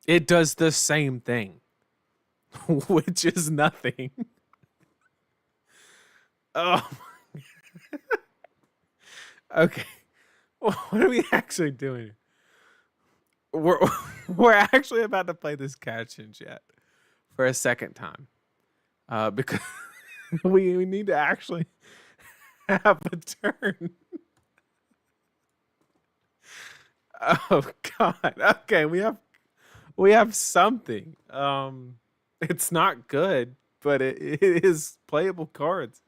It does the same thing, which is nothing. Oh, okay. What are we actually doing? We're actually about to play this catch in chat for a second time, because we need to actually have a turn. Oh God. Okay, we have something. It's not good, but it is playable cards.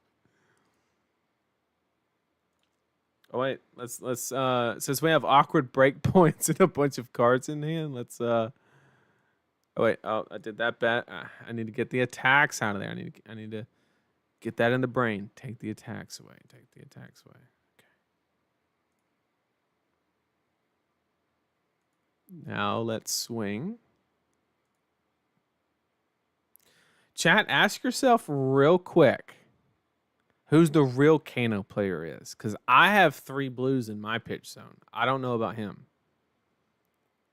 Oh wait, let's since we have awkward breakpoints and a bunch of cards in hand, let's oh wait, oh, I did that bet. I need to get the attacks out of there. I need to get that in the brain. Take the attacks away. Take the attacks away. Okay. Now let's swing. Chat, ask yourself real quick who's the real Kano player is, because I have 3 blues in my pitch zone. I don't know about him.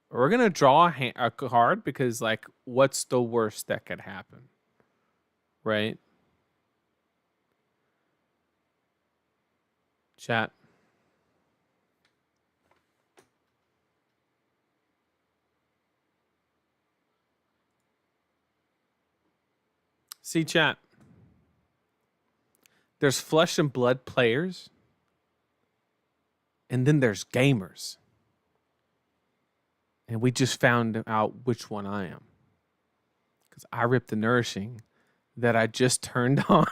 We're going to draw a card because, like, what's the worst that could happen? Right? Chat. See, chat. There's flesh and blood players, and then there's gamers. And we just found out which one I am. Because I ripped the nourishing that I just turned on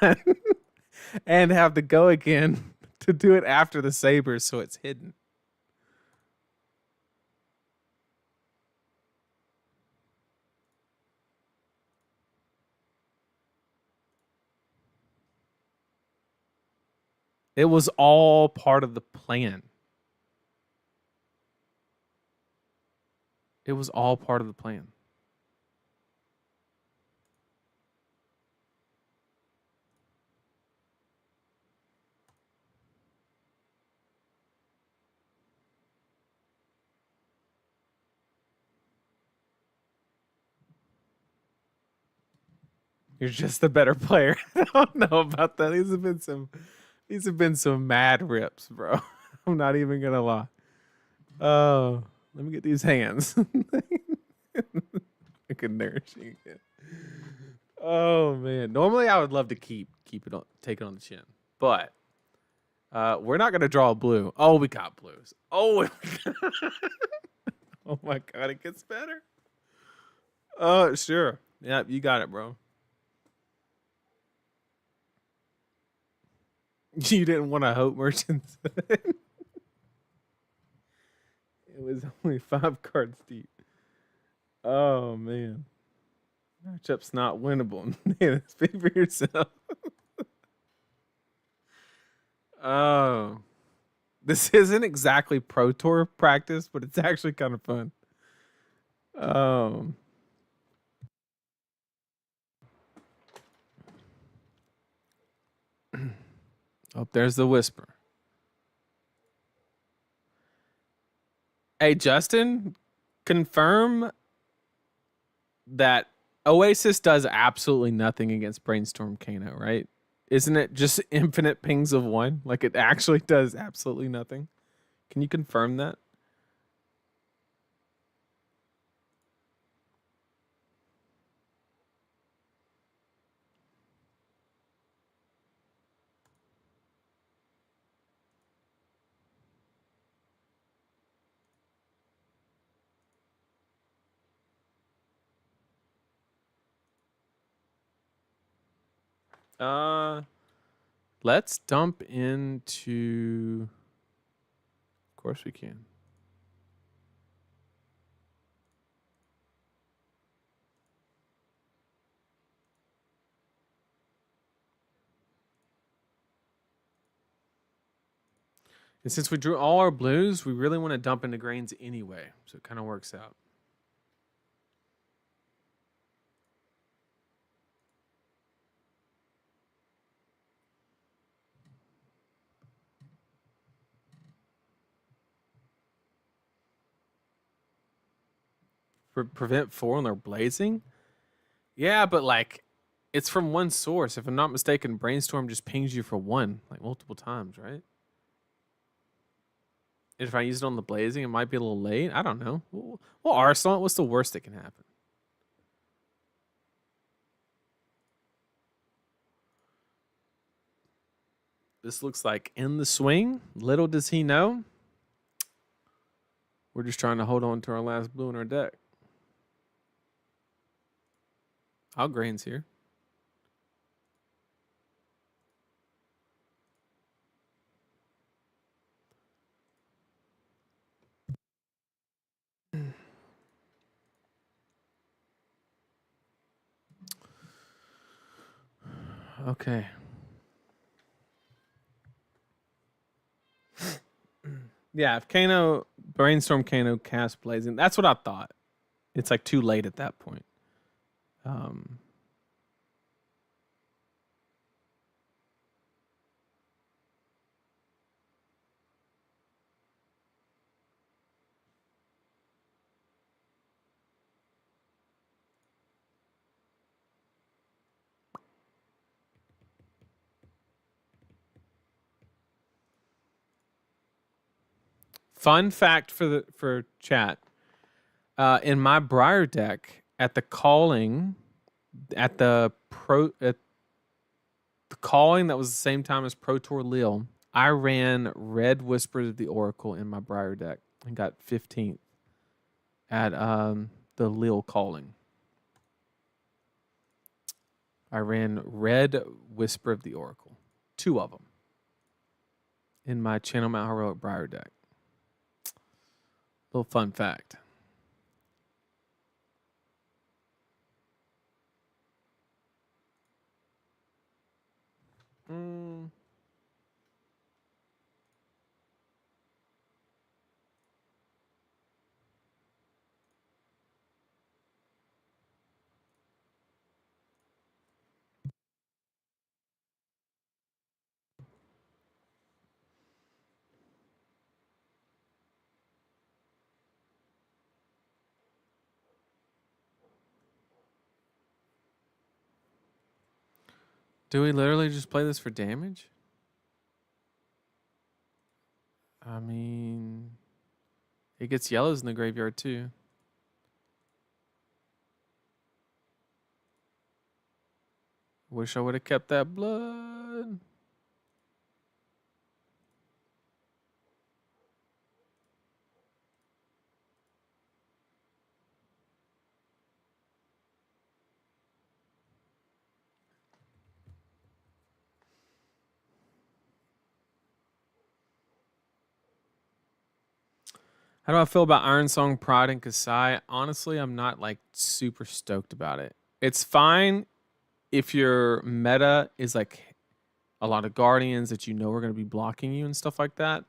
and have to go again to do it after the sabers, so it's hidden. It was all part of the plan. It was all part of the plan. You're just a better player. I don't know about that. These have been some mad rips, bro. I'm not even gonna lie. Oh, let me get these hands. Fucking nourishing it. Oh man. Normally I would love to keep it on, take it on the chin, but we're not gonna draw a blue. Oh, we got blues. Oh, oh my God, it gets better. Oh, sure. Yeah, you got it, bro. You didn't want to hope merchants. was only 5 cards deep. Oh man. Matchup's not winnable. Man, speak for yourself. Oh. This isn't exactly Pro Tour practice, but it's actually kind of fun. Um Oh, there's the whisper. Hey, Justin, confirm that Oasis does absolutely nothing against Brainstorm Kano, right? Isn't it just infinite pings of 1? Like it actually does absolutely nothing. Can you confirm that? Uh let's dump into, of course we can. And since we drew all our blues, we really want to dump into grains anyway. So it kind of works out. Prevent 4 when they're blazing? Yeah, but like it's from one source. If I'm not mistaken, Brainstorm just pings you for 1, like multiple times, right? If I use it on the blazing, it might be a little late. I don't know. We'll arsenal it. What's the worst that can happen? This looks like in the swing. Little does he know, we're just trying to hold on to our last blue in our deck. I'll grains here. Okay. Yeah, if Kano, Brainstorm Kano cast blazing, that's what I thought. It's like too late at that point. Fun fact for chat. In my Briar deck, at the calling, at the calling that was the same time as Pro Tour Lille, I ran Red Whispers of the Oracle in my Briar deck and got 15th at the Lille calling. I ran Red Whisper of the Oracle, 2 of them, in my Channel Mount Heroic Briar deck. Little fun fact. Do we literally just play this for damage? I mean, it gets yellows in the graveyard too. Wish I would have kept that blood. How do I feel about Iron Song Pride and Kasai? Honestly, I'm not like super stoked about it. It's fine if your meta is like a lot of guardians that you know are going to be blocking you and stuff like that.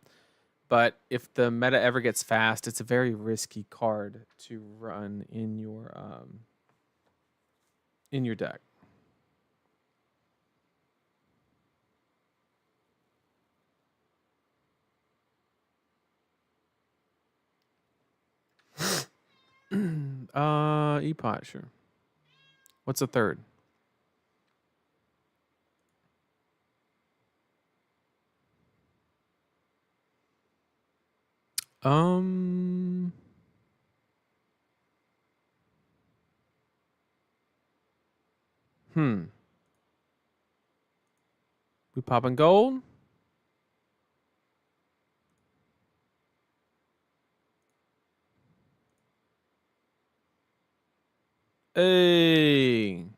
But if the meta ever gets fast, it's a very risky card to run in your deck. Epot, sure. What's a third? Um, hmm. We popping gold? Hey.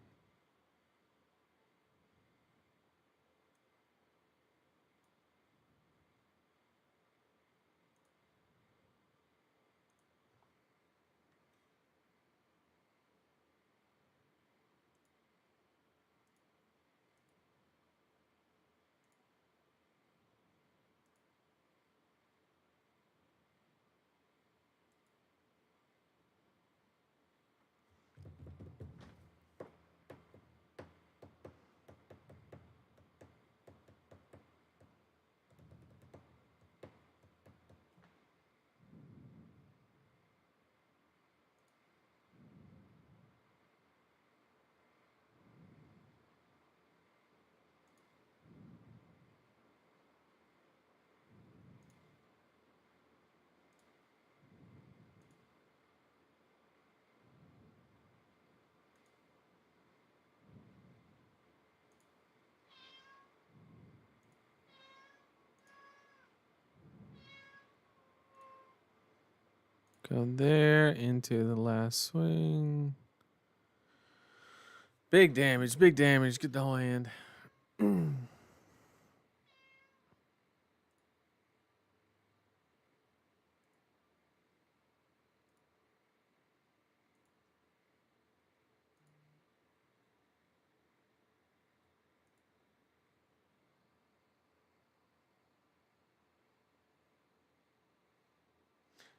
Go there into the last swing. Big damage, big damage. Get the land.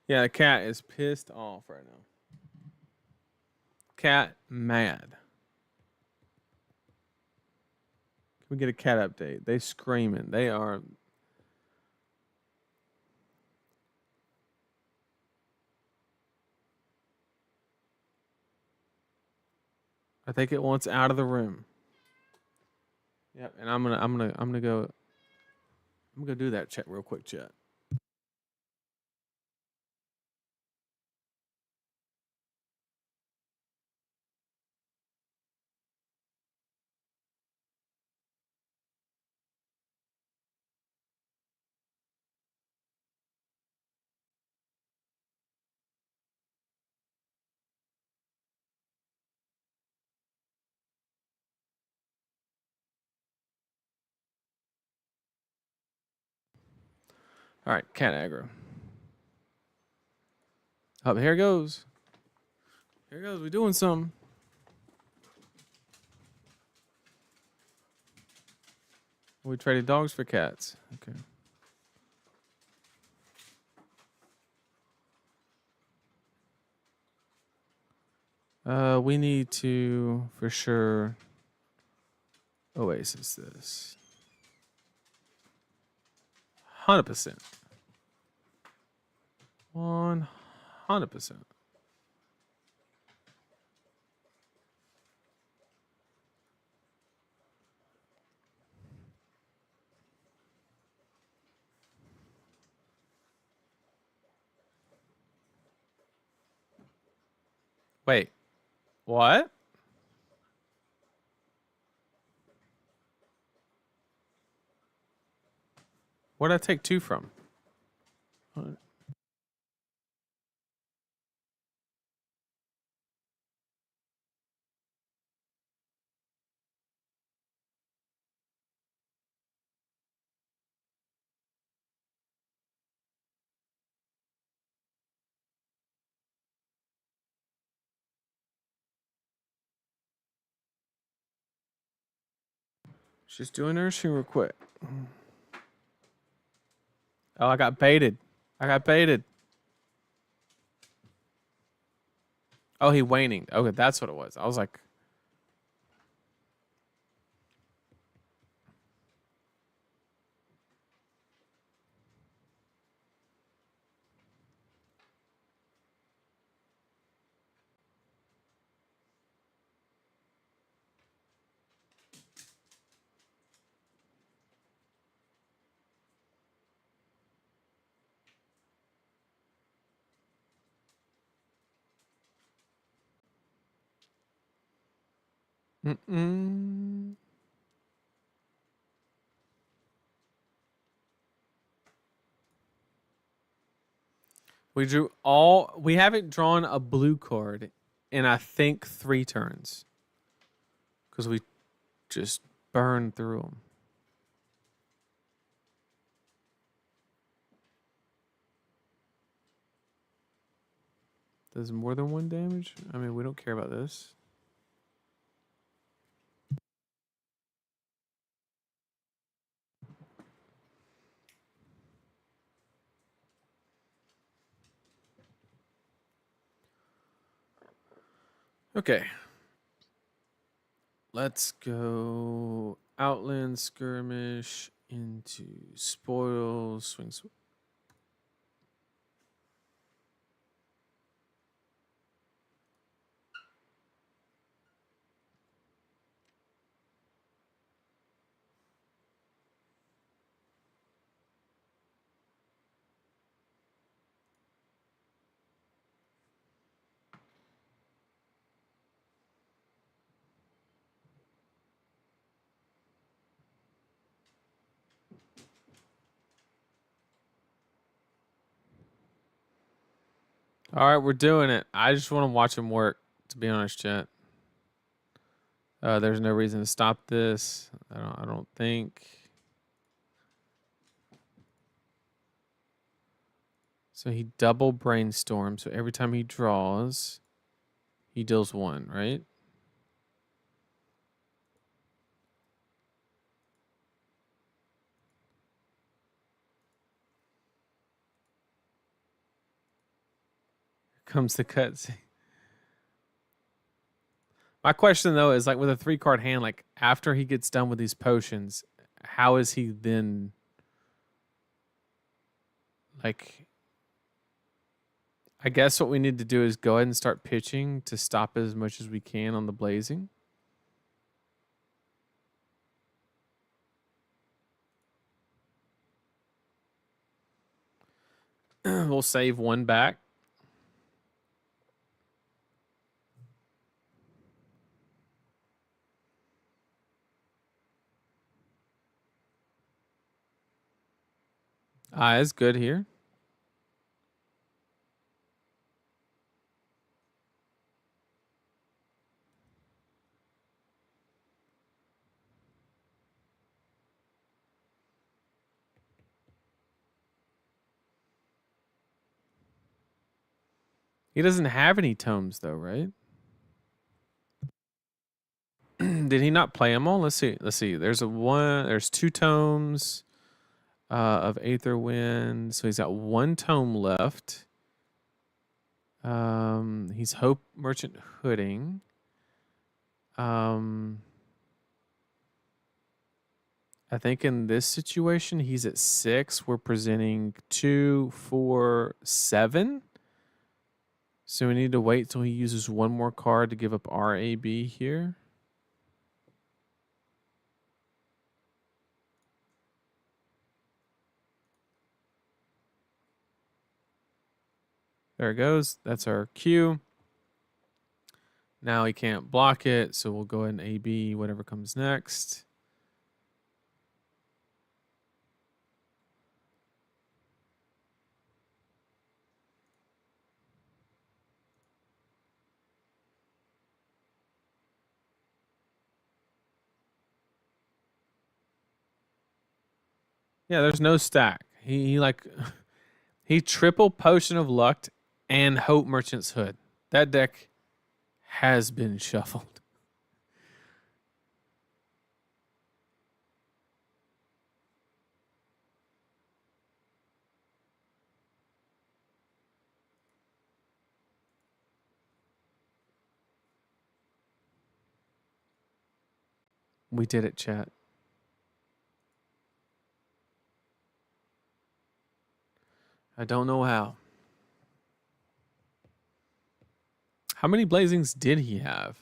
Yeah, the cat is pissed off right now. Cat mad. Can we get a cat update? They screaming. They are. I think it wants out of the room. Yep, and I'm gonna do that chat real quick, chat. All right, cat aggro. Up here goes. Here goes. We doing something. We traded dogs for cats. Okay. We need to for sure Oasis this. 100%. 100%. Wait, what? Where'd I take two from? What? Just doing nursing real quick. Oh, I got baited. I got baited. Oh, he waning. Okay, that's what it was. I was like, mm-mm. We haven't drawn a blue card in, I think, 3 turns. Because we just burned through them. Does more than 1 damage? I mean, we don't care about this. Okay. Let's go Outland Skirmish into Spoils. Swing. All right, we're doing it. I just want to watch him work, to be honest, chat. There's no reason to stop this. I don't think. So he double brainstorm. So every time he draws, he deals 1, right? Here comes the cutscene. My question though is like with a 3-card hand, like after he gets done with these potions, how is he then like? I guess what we need to do is go ahead and start pitching to stop as much as we can on the blazing. We'll save 1 back. Is good here. He doesn't have any tomes though, right? Did he not play them all? Let's see. There's 2 tomes of Aether Wind. So he's got 1 tome left. He's Hope Merchant Hooding. I think in this situation he's at 6. We're presenting 2, 4, 7. So we need to wait till he uses 1 more card to give up RAB here. There it goes. That's our Q. Now he can't block it, so we'll go ahead and AB whatever comes next. Yeah, there's no stack. He like he triple Potion of Luck and Hope Merchant's Hood. That deck has been shuffled. We did it, chat. I don't know how. How many blazings did he have?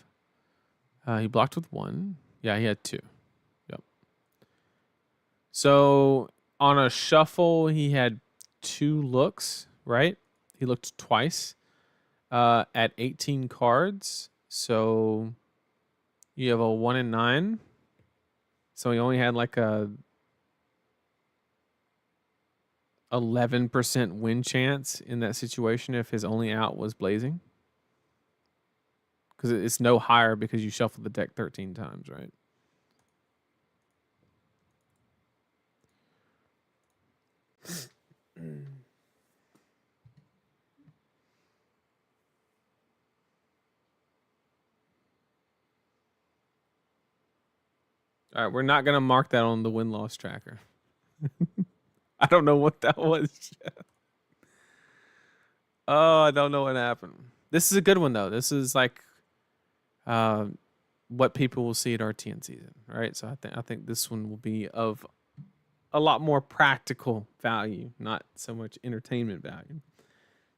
He blocked with 1. Yeah, he had 2. Yep. So on a shuffle, he had 2 looks, right? He looked twice at 18 cards. So you have a 1 in 9. So he only had like a 11% win chance in that situation if his only out was blazing. Because it's no higher because you shuffled the deck 13 times, right? All right, we're not going to mark that on the win-loss tracker. I don't know what that was. Oh, I don't know what happened. This is a good one, though. This is like what people will see at RTN season, right? So I think this one will be of a lot more practical value, not so much entertainment value.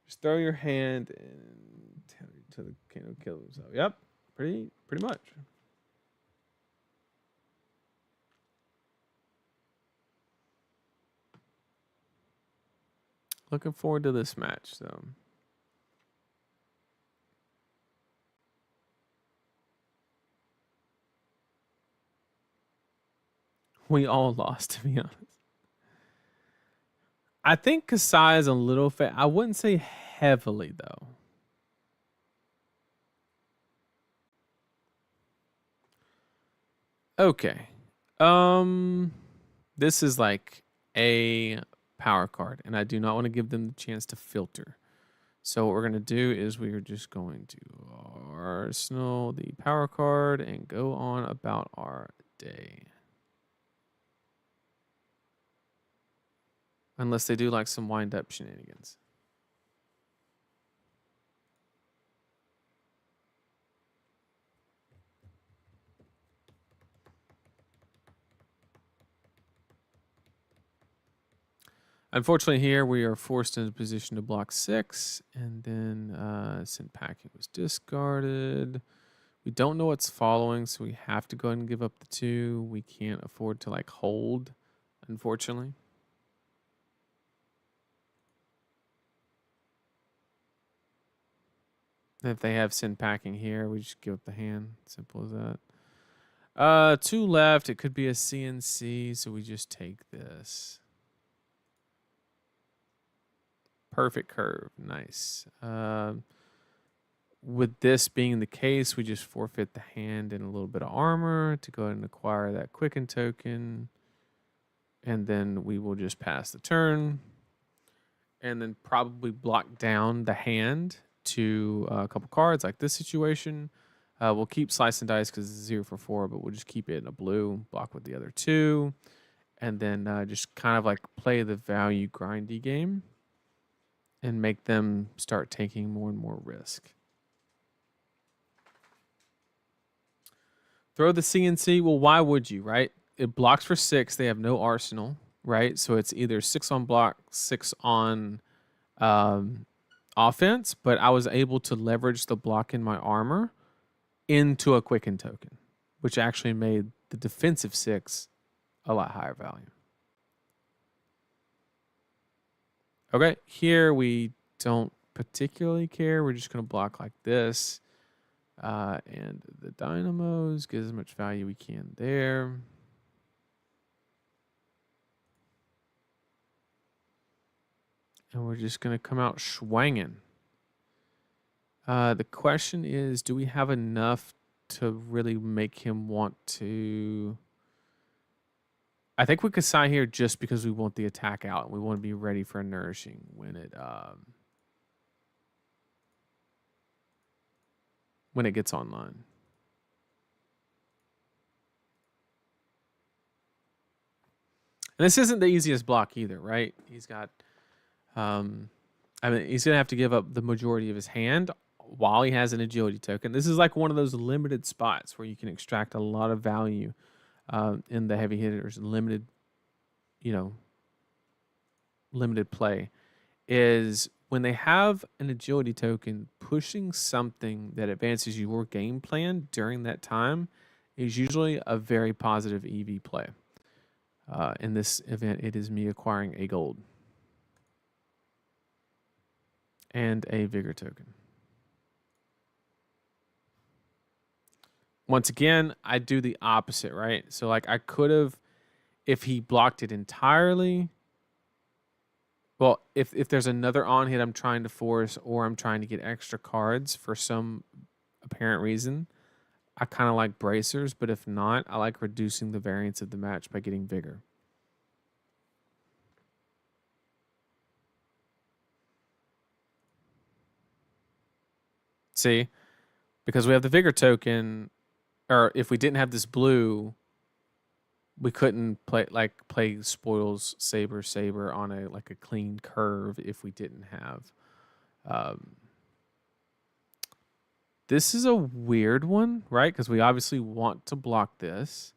Just throw your hand and tell you to the Kano kill himself. Yep, pretty much. Looking forward to this match, so. We all lost, to be honest. I think Kasai is a little fat. I wouldn't say heavily, though. Okay. This is like a power card, and I do not want to give them the chance to filter. So what we're going to do is we are just going to arsenal the power card and go on about our day. Unless they do like some wind-up shenanigans. Unfortunately, here we are forced into a position to block 6, and then Sin Packing was discarded. We don't know what's following, so we have to go ahead and give up the 2. We can't afford to like hold, unfortunately. If they have Sin Packing here, we just give up the hand. Simple as that. 2 left. It could be a CNC, so we just take this. Perfect curve. Nice. With this being the case, we just forfeit the hand and a little bit of armor to go ahead and acquire that Quicken token. And then we will just pass the turn. And then probably block down the hand to a couple cards like this situation. We'll keep Slice and Dice because it's 0 for 4, but we'll just keep it in a blue. Block with the other 2. And then just kind of like play the value grindy game. And make them start taking more and more risk. Throw the CNC. Well, why would you, right? It blocks for 6. They have no arsenal, right? So it's either 6 on block, 6 on offense. But I was able to leverage the block in my armor into a Quicken token, which actually made the defensive 6 a lot higher value. Okay, here we don't particularly care. We're just going to block like this. And the dynamos, get as much value we can there. And we're just going to come out swanging. The question is, do we have enough to really make him want to... I think we could sign here just because we want the attack out. We want to be ready for a nourishing when it gets online. And this isn't the easiest block either, right? He's got, I mean, he's going to have to give up the majority of his hand while he has an agility token. This is like one of those limited spots where you can extract a lot of value in the heavy hitters limited, limited play, is when they have an agility token, pushing something that advances your game plan during that time is usually a very positive EV play. In this event, it is me acquiring a gold and a vigor token. Once again, I do the opposite, right? So like I could have, if he blocked it entirely, well, if there's another on hit I'm trying to force or I'm trying to get extra cards for some apparent reason, I kind of like bracers, but if not, I like reducing the variance of the match by getting vigor. See? Because we have the vigor token, or if we didn't have this blue, we couldn't play spoils saber on a clean curve if we didn't have. This is a weird one, right? Because we obviously want to block this,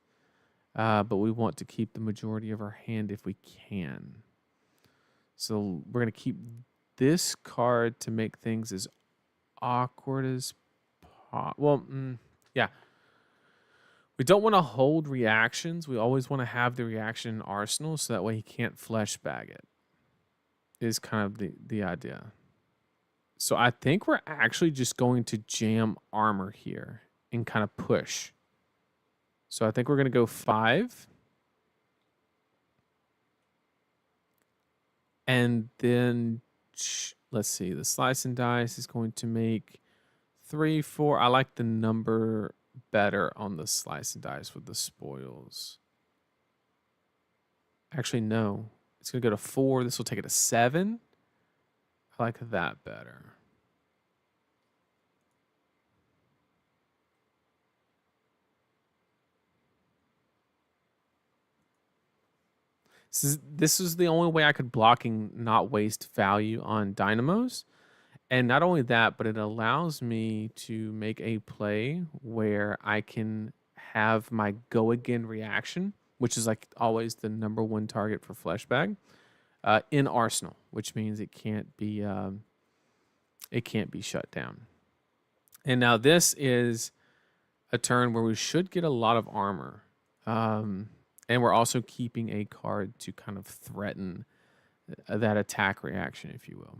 but we want to keep the majority of our hand if we can. So we're going to keep this card to make things as awkward as possible. Well, yeah. We don't want to hold reactions. We always want to have the reaction in arsenal so that way he can't flesh bag it. Is kind of the idea. So I think we're actually just going to jam armor here and kind of push. So I think we're going to go 5. And then, let's see, the slice and dice is going to make 3, 4. I like the number better on the slice and dice with the spoils. Actually, no. It's going to go to 4. This will take it to 7. I like that better. This is the only way I could blocking not waste value on dynamos. And not only that, but it allows me to make a play where I can have my go again reaction, which is like always the number 1 target for fleshbag, in arsenal, which means it can't be shut down. And now this is a turn where we should get a lot of armor. And we're also keeping a card to kind of threaten that attack reaction, if you will.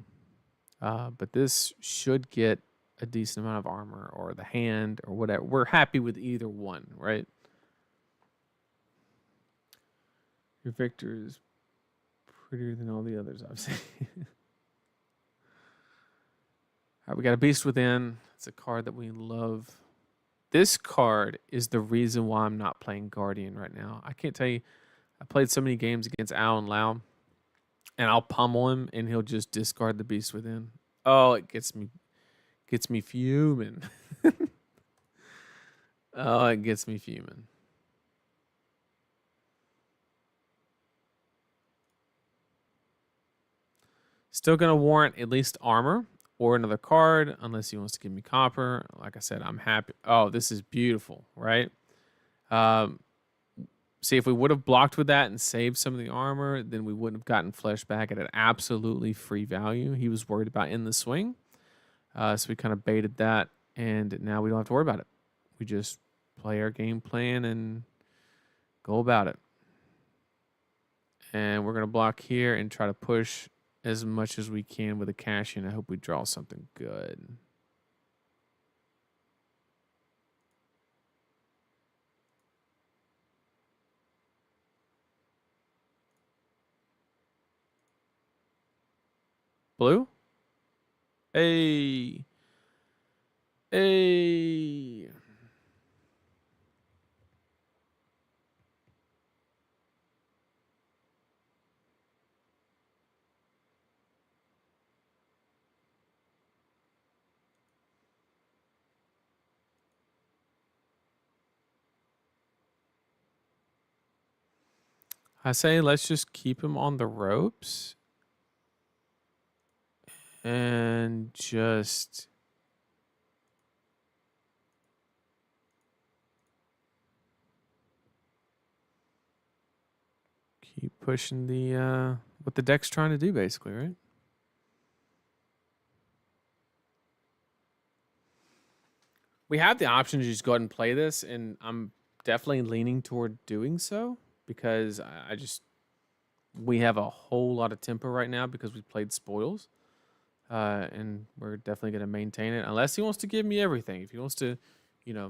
But this should get a decent amount of armor or the hand or whatever. We're happy with either one, right? Your victor is prettier than all the others I've seen. All right, we got a Beast Within. It's a card that we love. This card is the reason why I'm not playing Guardian right now. I can't tell you. I played so many games against Al and Lau, and I'll pummel him, and he'll just discard the Beast Within. Oh, it gets me fuming. Oh, it gets me fuming. Still going to warrant at least armor or another card, unless he wants to give me copper. Like I said, I'm happy. Oh, this is beautiful, right? See, if we would have blocked with that and saved some of the armor, then we wouldn't have gotten flesh back at an absolutely free value. He was worried about in the swing. So we kind of baited that, and now we don't have to worry about it. We just play our game plan and go about it. And we're going to block here and try to push as much as we can with a cash in. I hope we draw something good. Blue? Hey. Hey. I say let's just keep him on the ropes and just Keep pushing the what the deck's trying to do, basically, right? We have the option to just go ahead and play this, and I'm definitely leaning toward doing so because I just we have a whole lot of tempo right now because we played spoils, and we're definitely going to maintain it unless he wants to give me everything. If he wants to,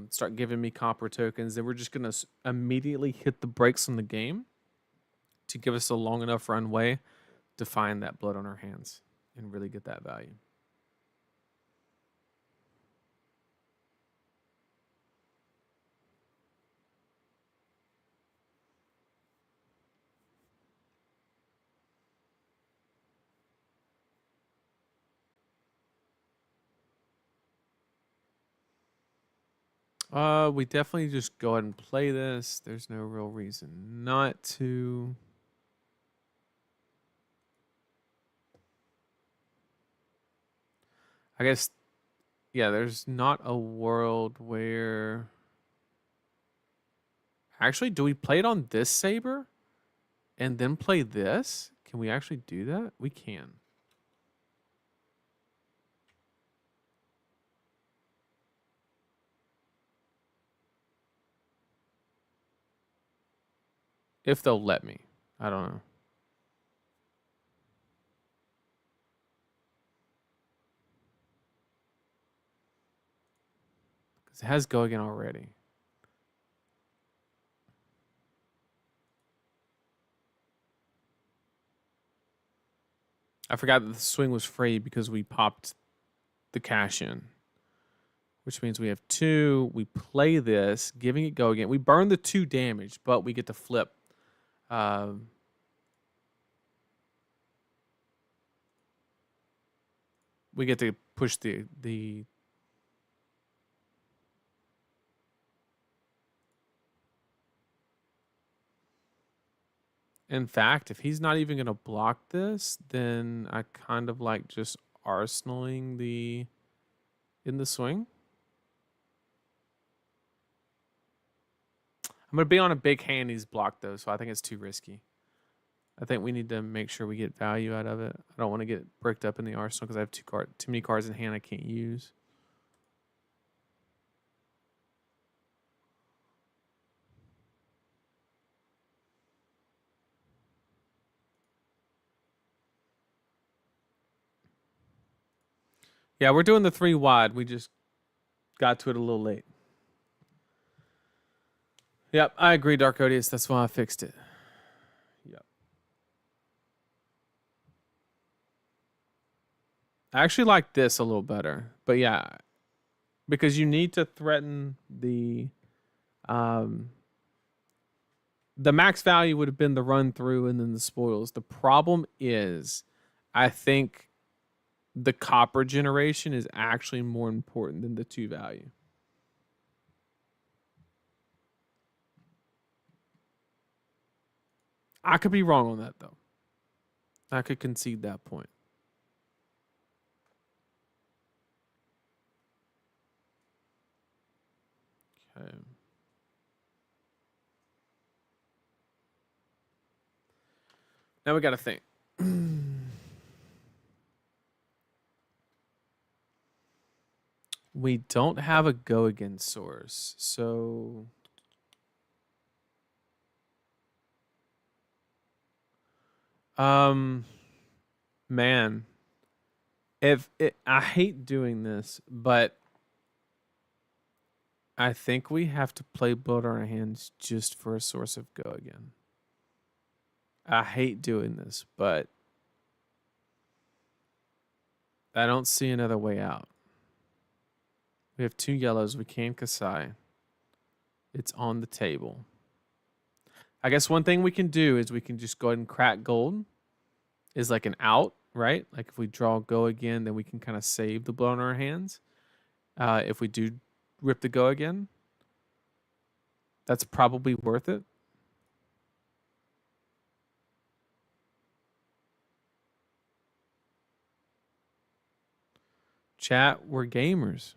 start giving me copper tokens, then we're just going to immediately hit the brakes on the game to give us a long enough runway to find that blood on our hands and really get that value. We definitely just go ahead and play this. There's no real reason not to. I guess, yeah, there's not a world where. Actually, do we play it on this saber and then play this? Can we actually do that? We can. If they'll let me. I don't know. Because it has go again already. I forgot that the swing was free because we popped the cash in. Which means we have 2. We play this, giving it go again. We burn the 2 damage, but we get to flip. We get to push the. In fact, if he's not even going to block this, then I kind of like just arsenaling in the swing. I'm going to be on a big hand he's blocked, though, so I think it's too risky. I think we need to make sure we get value out of it. I don't want to get bricked up in the arsenal because I have too many cards in hand I can't use. Yeah, we're doing the 3 wide. We just got to it a little late. Yep, I agree, Dark Odious. That's why I fixed it. Yep. I actually like this a little better. But yeah, because you need to threaten the max value would have been the run through and then the spoils. The problem is I think the copper generation is actually more important than the 2 value. I could be wrong on that, though. I could concede that point. Okay. Now we got to think. We don't have a go again source, so man, I hate doing this, but I think we have to play blood on our hands just for a source of go again. I hate doing this, but I don't see another way out. We have 2 yellows. We can Kasai. It's on the table. I guess one thing we can do is we can just go ahead and crack gold. Is like an out, right? Like if we draw go again, then we can kind of save the blow in our hands. If we do rip the go again, that's probably worth it. Chat, we're gamers.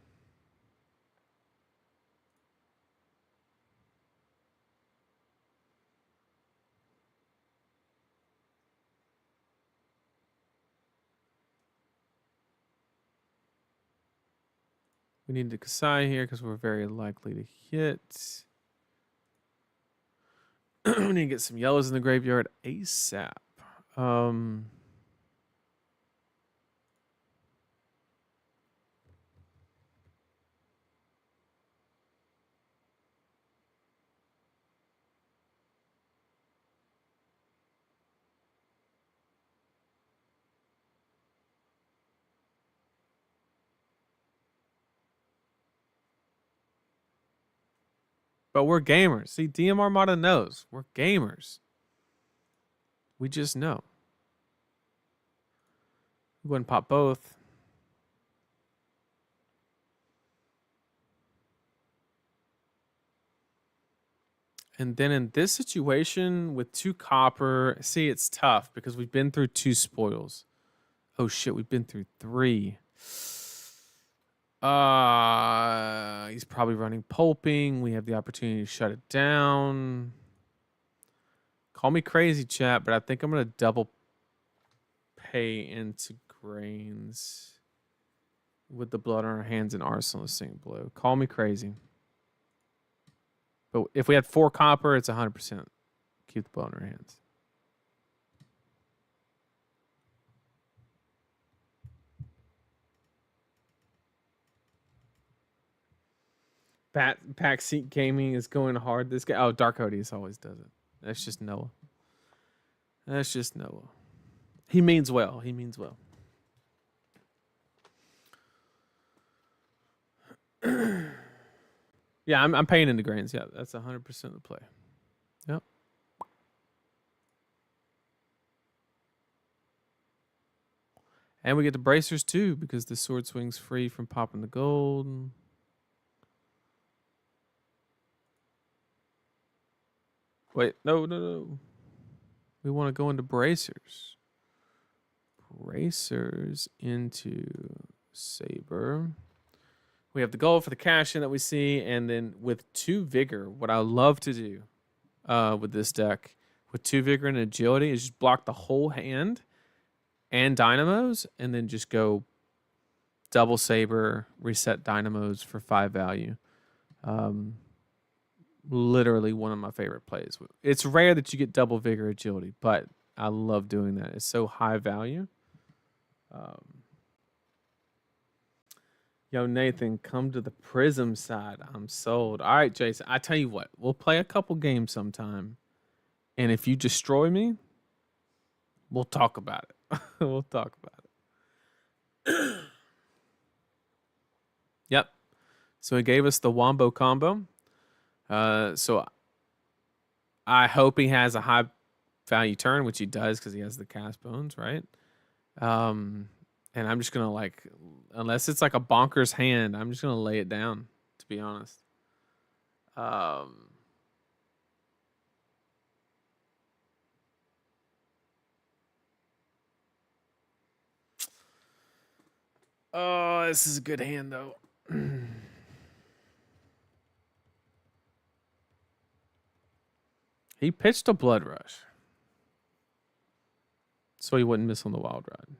We need to Kasai here because we're very likely to hit. We need to get some yellows in the graveyard ASAP. But we're gamers. See, DM Armada knows. We're gamers. We just know. We wouldn't pop both. And then in this situation with 2 copper, see, it's tough because we've been through 2 spoils. Oh shit, we've been through 3. He's probably running pulping. We have the opportunity to shut it down. Call me crazy, chat, but I think I'm gonna double pay into grains with the blood on our hands and arsenal of St. Blue. Call me crazy. But if we had 4 copper, it's 100%. Keep the blood in our hands. Backseat gaming is going hard. This guy, oh, Dark Odious always does it. That's just Noah. That's just Noah. He means well. He means well. Yeah, I'm paying into grains. Yeah, that's 100% of the play. Yep. And we get the bracers too because the sword swing's free from popping the gold. Wait, no. We want to go into bracers. Bracers into Saber. We have the gold for the cash in that we see, and then with 2 vigor, what I love to do with this deck, with 2 vigor and agility, is just block the whole hand and dynamos, and then just go double saber, reset dynamos for 5 value. Literally one of my favorite plays. It's rare that you get double vigor agility, but I love doing that. It's so high value. Yo, Nathan, come to the Prism side. I'm sold. All right, Jason. I tell you what, we'll play a couple games sometime, and if you destroy me, we'll talk about it. We'll talk about it. Yep. So he gave us the Wombo combo. So I hope he has a high value turn, which he does because he has the cast bones, right? And I'm just gonna like, unless it's like a bonkers hand, I'm just gonna lay it down, to be honest. Oh, this is a good hand though. He pitched a blood rush, so he wouldn't miss on the wild ride.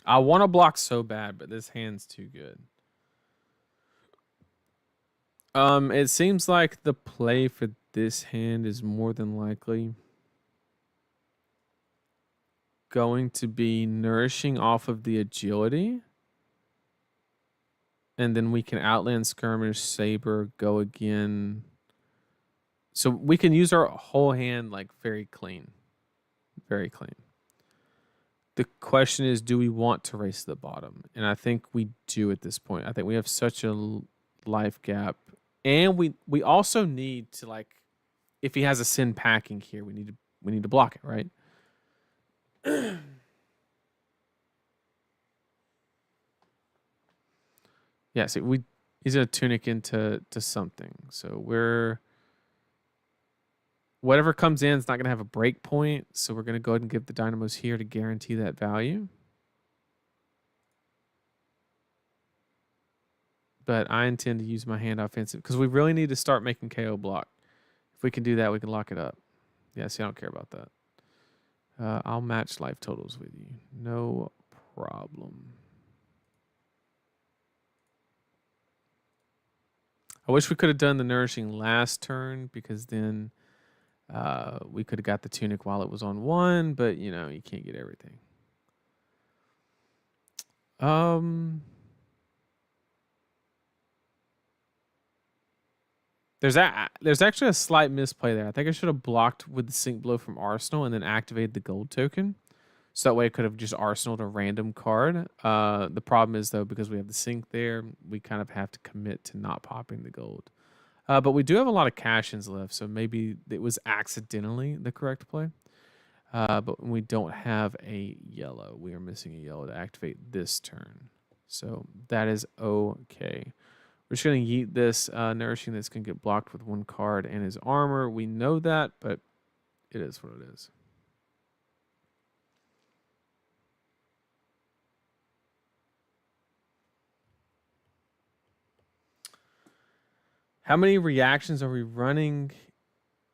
I want to block so bad, but this hand's too good. It seems like the play for this hand is more than likely going to be nourishing off of the agility. And then we can Outland Skirmish, Saber, go again. So we can use our whole hand like very clean. Very clean. The question is, do we want to race to the bottom? And I think we do at this point. I think we have such a life gap. And we also need to, like, if he has a Sin packing here, we need to block it, right? Yeah, so he's gonna tunic into something. So we're whatever comes in is not gonna have a break point. So we're gonna go ahead and give the dynamos here to guarantee that value. But I intend to use my hand offensive because we really need to start making KO block. If we can do that, we can lock it up. Yeah, see, I don't care about that. I'll match life totals with you. No problem. I wish we could have done the nourishing last turn because then we could have got the tunic while it was on 1, but you know, you can't get everything. There's actually a slight misplay there. I think I should have blocked with the Sync Blow from Arsenal and then activated the gold token. So that way I could have just arsenaled a random card. The problem is, though, because we have the sync there, we kind of have to commit to not popping the gold. But we do have a lot of cash-ins left, so maybe it was accidentally the correct play. But we don't have a yellow. We are missing a yellow to activate this turn. So that is okay. We're just going to yeet this Nourishing that's going to get blocked with 1 card and his armor. We know that, but it is what it is. How many reactions are we running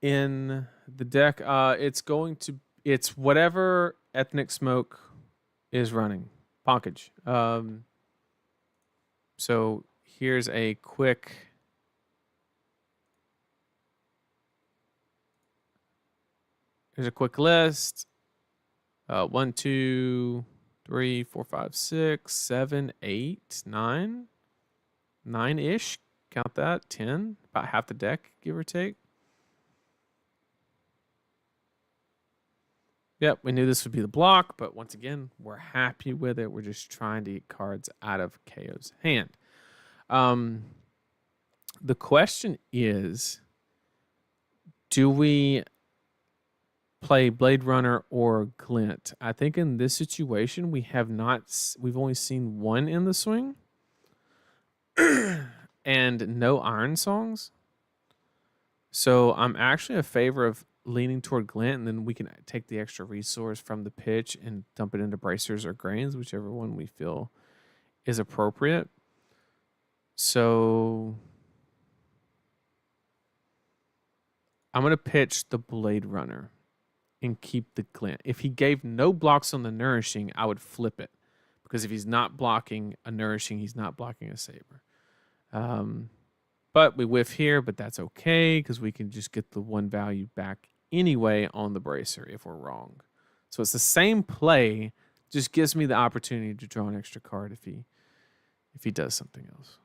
in the deck? It's whatever Ethnic Smoke is running. Ponkage. So here's a quick list. 1, 2, 3, 4, 5, 6, 7, 8, 9. 9-ish. Count that. 10. About half the deck, give or take. Yep, we knew this would be the block, but once again, we're happy with it. We're just trying to get cards out of KO's hand. The question is, do we play Blade Runner or Glint? I think in this situation, we've only seen 1 in the swing. And no Iron Songs. So I'm actually in favor of leaning toward Glint, and then we can take the extra resource from the pitch and dump it into Bracers or Grains, whichever one we feel is appropriate. So I'm going to pitch the Blade Runner and keep the Glint. If he gave no blocks on the Nourishing, I would flip it. Because if he's not blocking a Nourishing, he's not blocking a Saber. But we whiff here, but that's okay because we can just get the 1 value back anyway on the Bracer if we're wrong. So it's the same play, just gives me the opportunity to draw an extra card if he does something else.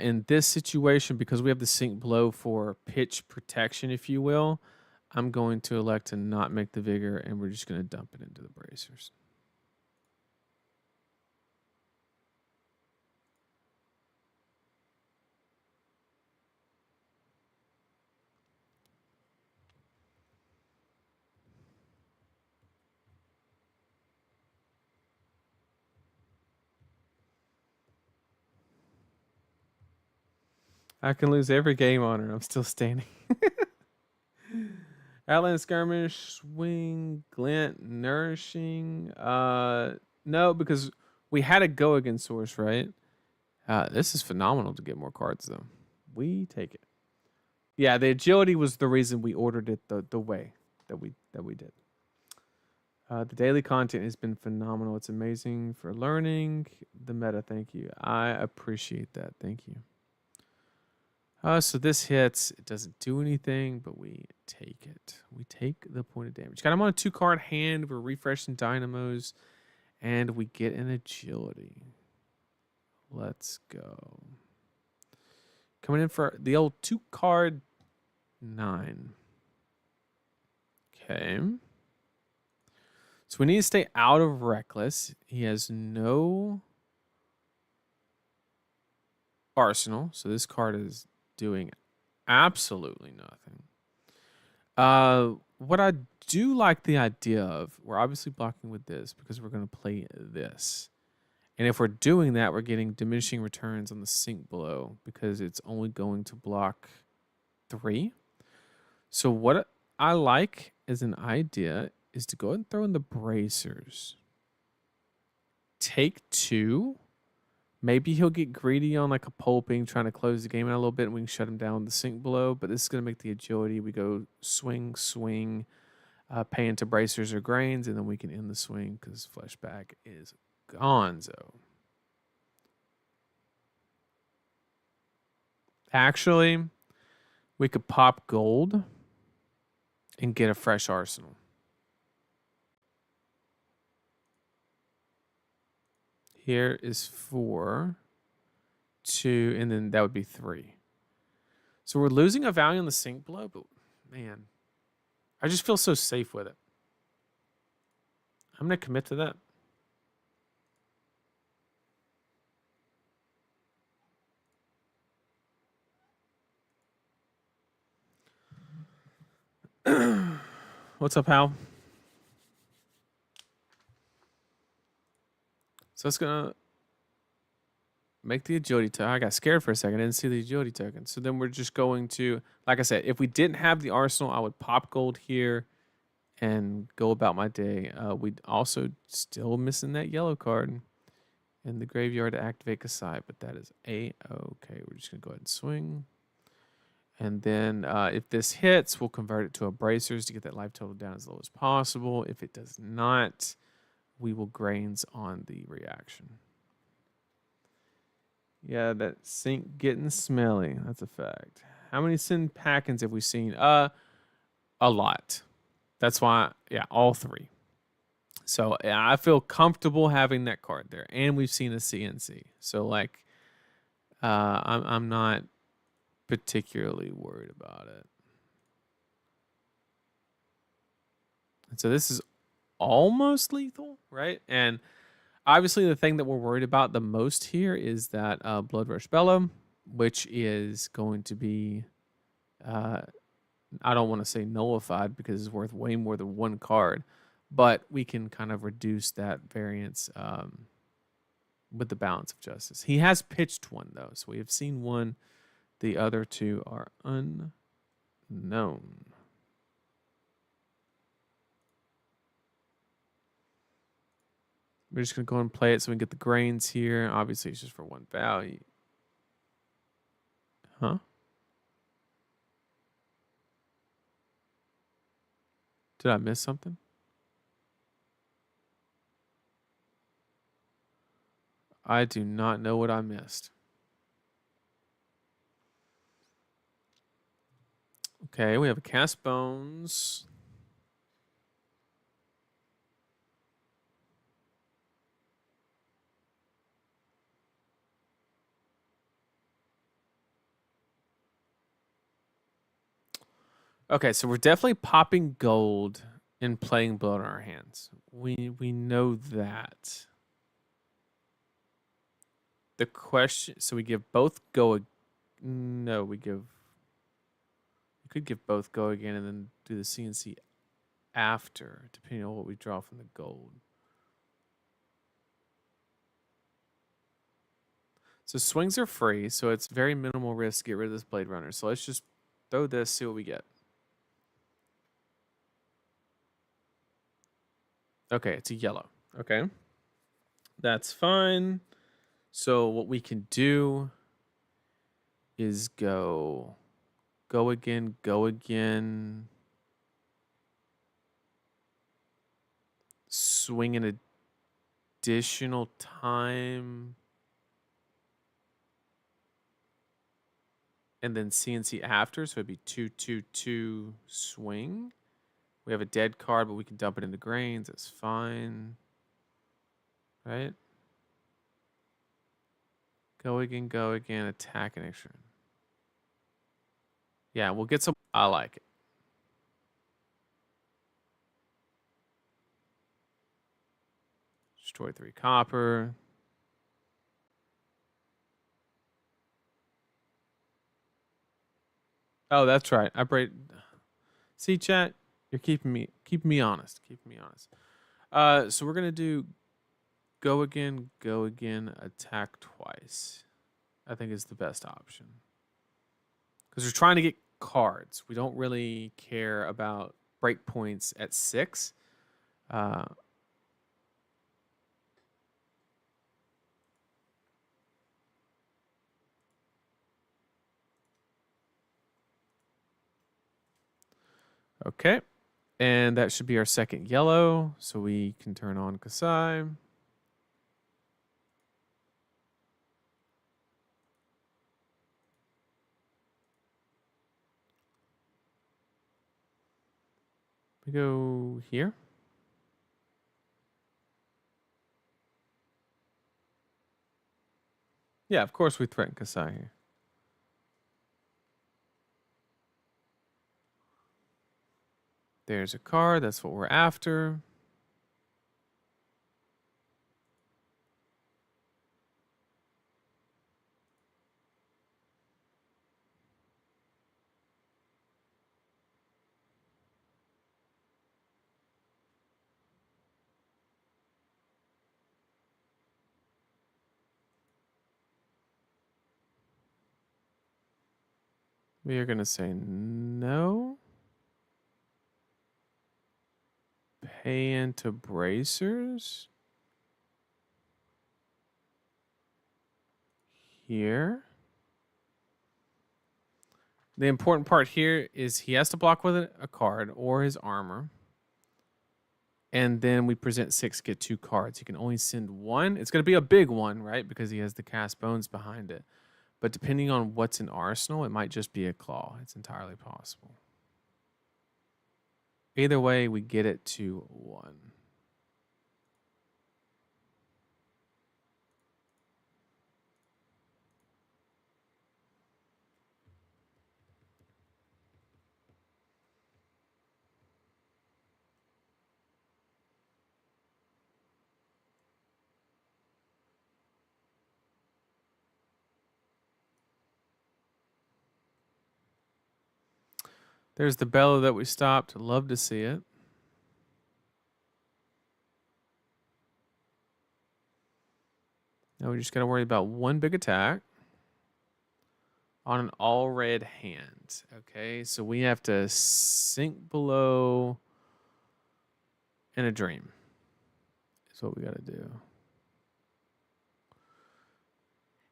In this situation, because we have the Sync Blow for pitch protection, if you will, I'm going to elect to not make the Vigor, and we're just going to dump it into the Bracers. I can lose every game on her. I'm still standing. Outland Skirmish, Swing, Glint, Nourishing. No, because we had to go against Source, right? This is phenomenal to get more cards, though. We take it. Yeah, the agility was the reason we ordered it the way that we did. The daily content has been phenomenal. It's amazing for learning the meta. Thank you. I appreciate that. Thank you. So this hits. It doesn't do anything, but we take it. We take the point of damage. Got him on a 2-card hand. We're refreshing Dynamos, and we get an agility. Let's go. Coming in for the old 2-card 9. Okay. So we need to stay out of Reckless. He has no Arsenal, so this card is doing absolutely nothing. What I do like the idea of, we're obviously blocking with this because we're going to play this. And if we're doing that, we're getting diminishing returns on the Sync Blow because it's only going to block 3. So what I like as an idea is to go ahead and throw in the Bracers. Take 2, Maybe he'll get greedy on like a pulping, trying to close the game out a little bit, and we can shut him down with the sink below. But this is going to make the agility. We go swing, swing, pay into bracers or grains, and then we can end the swing because fleshback is gonzo. Actually, we could pop gold and get a fresh arsenal. Here is 4, 2, and then that would be 3. So we're losing a value on the sink blow, but man, I just feel so safe with it. I'm going to commit to that. What's up, Hal? So it's going to make the agility token. I got scared for a second. I didn't see the agility token. So then we're just going to, like I said, if we didn't have the arsenal, I would pop gold here and go about my day. We'd also still missing that yellow card in the graveyard to activate Kasai, but that is A-okay. We're just going to go ahead and swing. And then if this hits, we'll convert it to a bracers to get that life total down as low as possible. If it does not, we will grains on the reaction. Yeah, that sink getting smelly. That's a fact. How many sin pack-ins have we seen? A lot. That's why, yeah, all 3. So yeah, I feel comfortable having that card there, and we've seen a CNC. So like, I'm not particularly worried about it. And so this is almost lethal, right? And obviously, the thing that we're worried about the most here is that Blood Rush Bella, which is going to be, I don't want to say nullified because it's worth way more than 1 card, but we can kind of reduce that variance with the Balance of Justice. He has pitched 1, though, so we have seen 1. The other 2 are unknown. We're just going to go and play it so we can get the grains here. Obviously, it's just for 1 value. Huh? Did I miss something? I do not know what I missed. Okay, we have a Cast Bones. Okay, so we're definitely popping gold and playing blood on our hands. We know that. The question, so we give both go. No, we give. We could give both go again and then do the CNC after, depending on what we draw from the gold. So swings are free, so it's very minimal risk to get rid of this Blade Runner. So let's just throw this, see what we get. Okay, it's a yellow. Okay. That's fine. So what we can do is go again, swing an additional time, and then CNC after, so it'd be 2-2-2 swing. We have a dead card, but we can dump it into grains. That's fine. Right? Go again, attack an extra. Yeah, we'll get some. I like it. Destroy 3 copper. Oh, that's right. I break. See, chat, you're keeping me honest. So we're gonna do go again, attack twice. I think is the best option because we're trying to get cards. We don't really care about breakpoints at 6. Okay. And that should be our second yellow. So we can turn on Kasai. We go here. Yeah, of course we threaten Kasai here. There's a card. That's what we're after. We are going to say no. Pay into bracers. Here. The important part here is he has to block with a card or his armor. And then we present 6, get 2 cards. He can only send 1. It's going to be a big one, right? Because he has the cast bones behind it. But depending on what's in Arsenal, it might just be a claw. It's entirely possible. Either way, we get it to 1. There's the bellow that we stopped. Love to see it. Now we just got to worry about 1 big attack on an all red hand. Okay, so we have to sink below in a dream. Is what we got to do.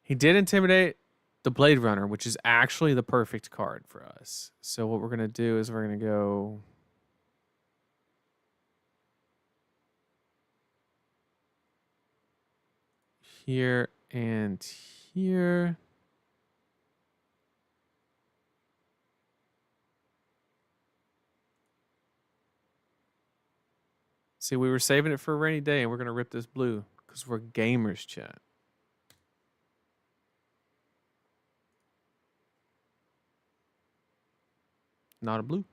He did intimidate the Blade Runner, which is actually the perfect card for us. So what we're going to do is we're going to go here and here. See, we were saving it for a rainy day, and we're going to rip this blue because we're gamers, chat. Not a blue.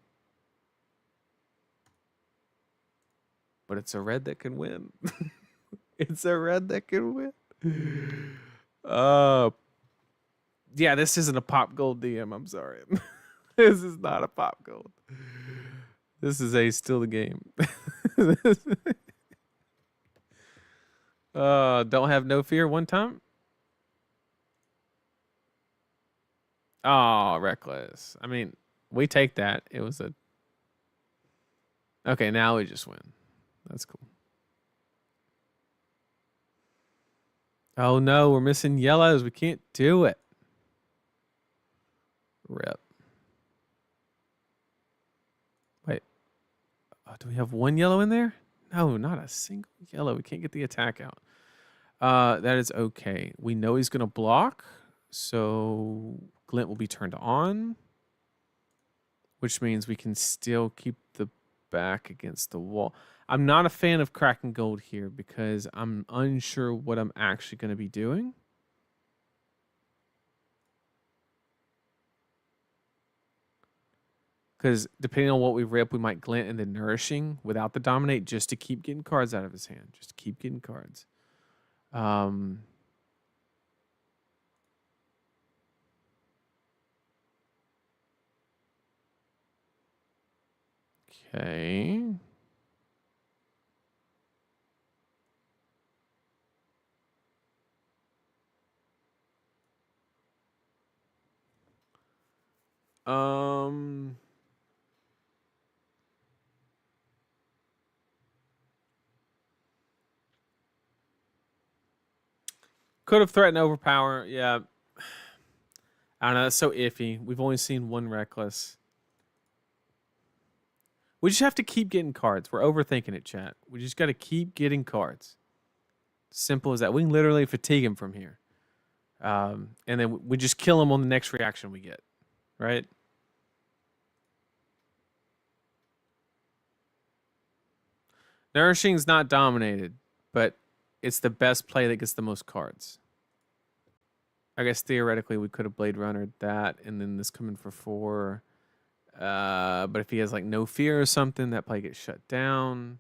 But it's a red that can win. It's a red that can win. Yeah, this isn't a pop gold DM. I'm sorry. This is not a pop gold. This is a still the game. Don't have no fear one time. Oh, reckless. I mean, we take that. It was a. Okay, now we just win. That's cool. Oh no, we're missing yellows. We can't do it. Rip. Wait. Oh, do we have 1 yellow in there? No, not a single yellow. We can't get the attack out. That is okay. We know he's going to block. So Glint will be turned on. Which means we can still keep the back against the wall. I'm not a fan of cracking gold here because I'm unsure what I'm actually going to be doing. Because depending on what we rip, we might glint into nourishing without the dominate just to keep getting cards out of his hand. Just to keep getting cards. Okay. Could have threatened overpower. Yeah. I don't know. That's so iffy. We've only seen 1 reckless. We just have to keep getting cards. We're overthinking it, chat. We just got to keep getting cards. Simple as that. We can literally fatigue him from here. And then we just kill him on the next reaction we get. Right? Nourishing's not dominated, but it's the best play that gets the most cards. I guess theoretically we could have Blade Runner that, and then this coming for 4. But if he has like no fear or something, that play gets shut down.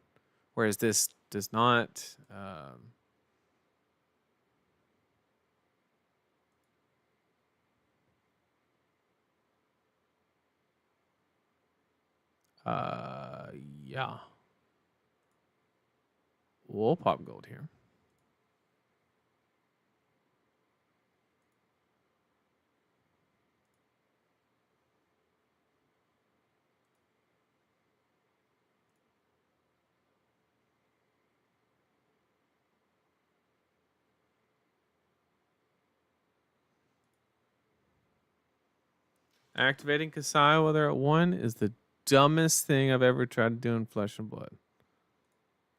Whereas this does not. Yeah. We'll pop gold here. Activating Kasai while they're at 1 is the dumbest thing I've ever tried to do in Flesh and Blood.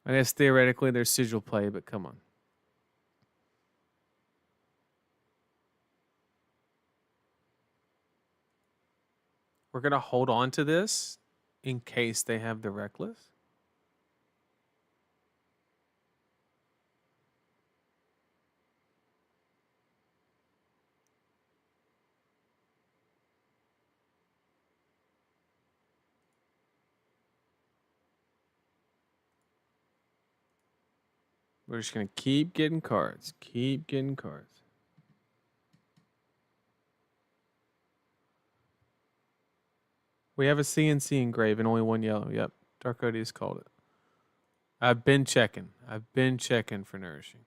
I guess theoretically there's sigil play, but come on. We're going to hold on to this in case they have the Reckless. We're just going to keep getting cards. Keep getting cards. We have a CNC engraved and only 1 yellow. Yep. Dark Odious called it. I've been checking. I've been checking for Nourishing.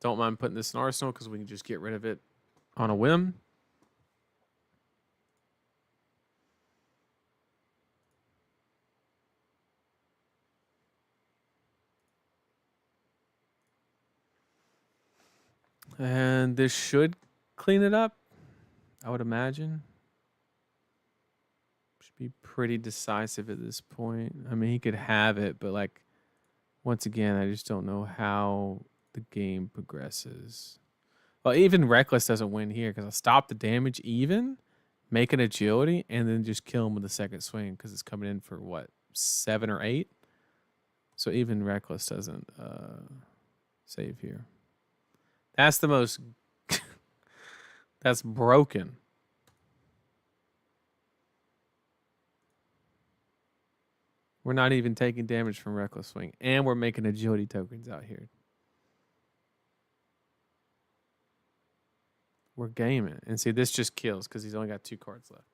Don't mind putting this in Arsenal because we can just get rid of it on a whim. And this should clean it up, I would imagine. Should be pretty decisive at this point. I mean, he could have it, but like, once again, I just don't know how the game progresses. Well, even Reckless doesn't win here because I stop the damage even, make an agility, and then just kill him with the second swing because it's coming in for what, 7 or 8? So even Reckless doesn't save here. That's the most... That's broken. We're not even taking damage from Reckless Swing. And we're making agility tokens out here. We're gaming. And see, this just kills because he's only got 2 cards left.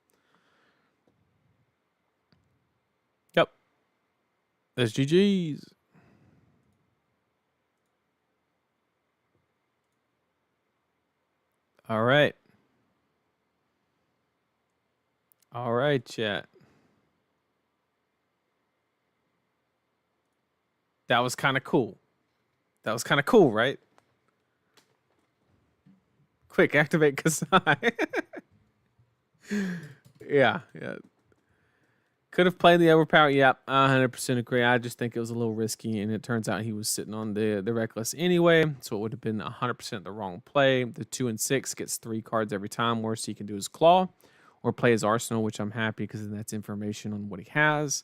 Yep. That's GG's. All right. All right, chat. That was kind of cool. That was kind of cool, right? Quick, activate Kasai. yeah. Could have played the overpower. Yep, 100% agree. I just think it was a little risky, and it turns out he was sitting on the Reckless anyway, so it would have been 100% the wrong play. The 2 and 6 gets 3 cards every time. Worst he can do is Claw or play his Arsenal, which I'm happy because then that's information on what he has.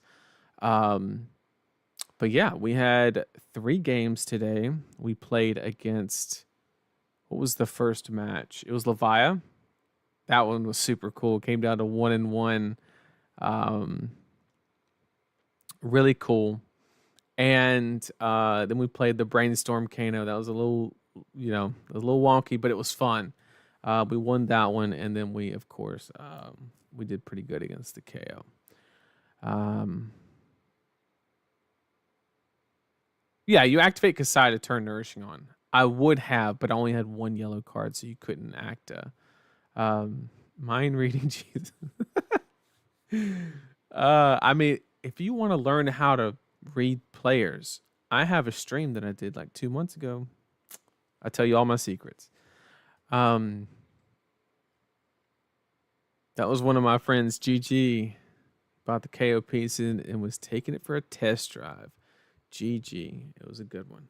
But yeah, we had 3 games today. We played against, what was the first match? It was Levia. That one was super cool. Came down to 1-1. Really cool. And then we played the Brainstorm Kano. That was a little, a little wonky, but it was fun. We won that one, and then we, of course, we did pretty good against the KO. Yeah, you activate Kasai to turn Nourishing on. I would have, but I only had 1 yellow card, so you couldn't act Mind reading Jesus. I mean, if you want to learn how to read players, I have a stream that I did like 2 months ago. I tell you all my secrets. Um, that was one of my friends, GG, bought the KO piece and was taking it for a test drive. GG, it was a good one.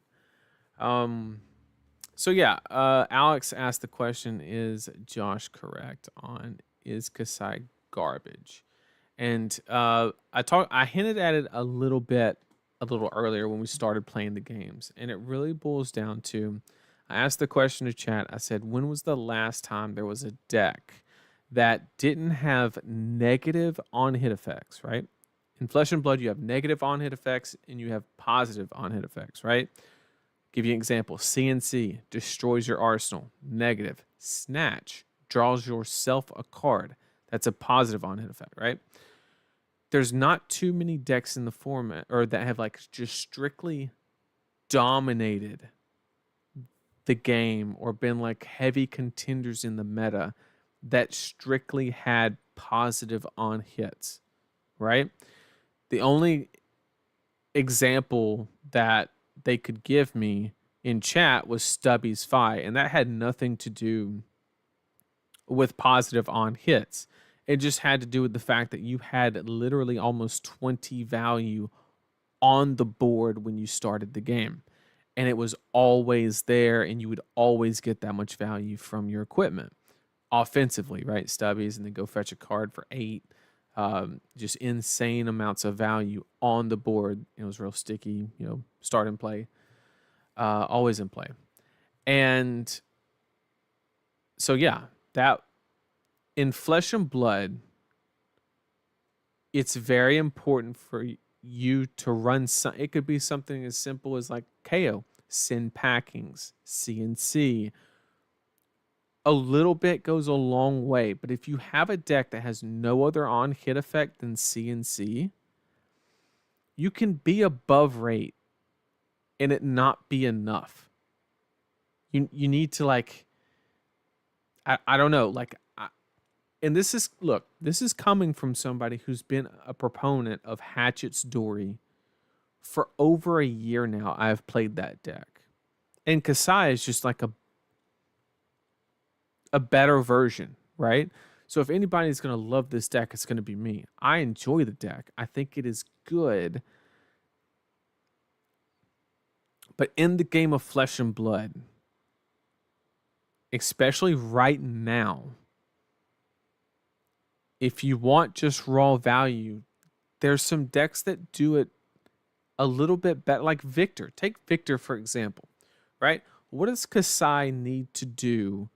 So yeah, Alex asked the question: is Josh correct on is Kasai garbage? And I hinted at it a little earlier when we started playing the games, and it really boils down to, I asked the question to chat. I said, when was the last time there was a deck that didn't have negative on hit effects, right? In Flesh and Blood, you have negative on hit effects and you have positive on hit effects, right? Give you an example. CNC destroys your arsenal. Negative. Snatch draws yourself a card. That's a positive on hit effect, right? There's not too many decks in the format or that have like just strictly dominated the game or been like heavy contenders in the meta that strictly had positive on hits, right? The only example that they could give me in chat was Stubby's fight, and that had nothing to do with positive on hits. It just had to do with the fact that you had literally almost 20 value on the board when you started the game. And it was always there, and you would always get that much value from your equipment offensively, right? Stubbies, and then go fetch a card for 8. Just insane amounts of value on the board. It was real sticky, start and play, always in play. And so, yeah, that in Flesh and Blood, it's very important for you to run some. It could be something as simple as like KO, Sin Packings, CNC. A little bit goes a long way, but if you have a deck that has no other on hit effect than CNC, you can be above rate and it not be enough. You need to like, I don't know, like, and this is coming from somebody who's been a proponent of Hatchet's Dory for over a year now. I've played that deck, and Kasai is just like a better version, right? So if anybody's going to love this deck, it's going to be me. I enjoy the deck. I think it is good. But in the game of Flesh and Blood, especially right now, if you want just raw value, there's some decks that do it a little bit better. Like Victor. Take Victor, for example, right? What does Kasai need to do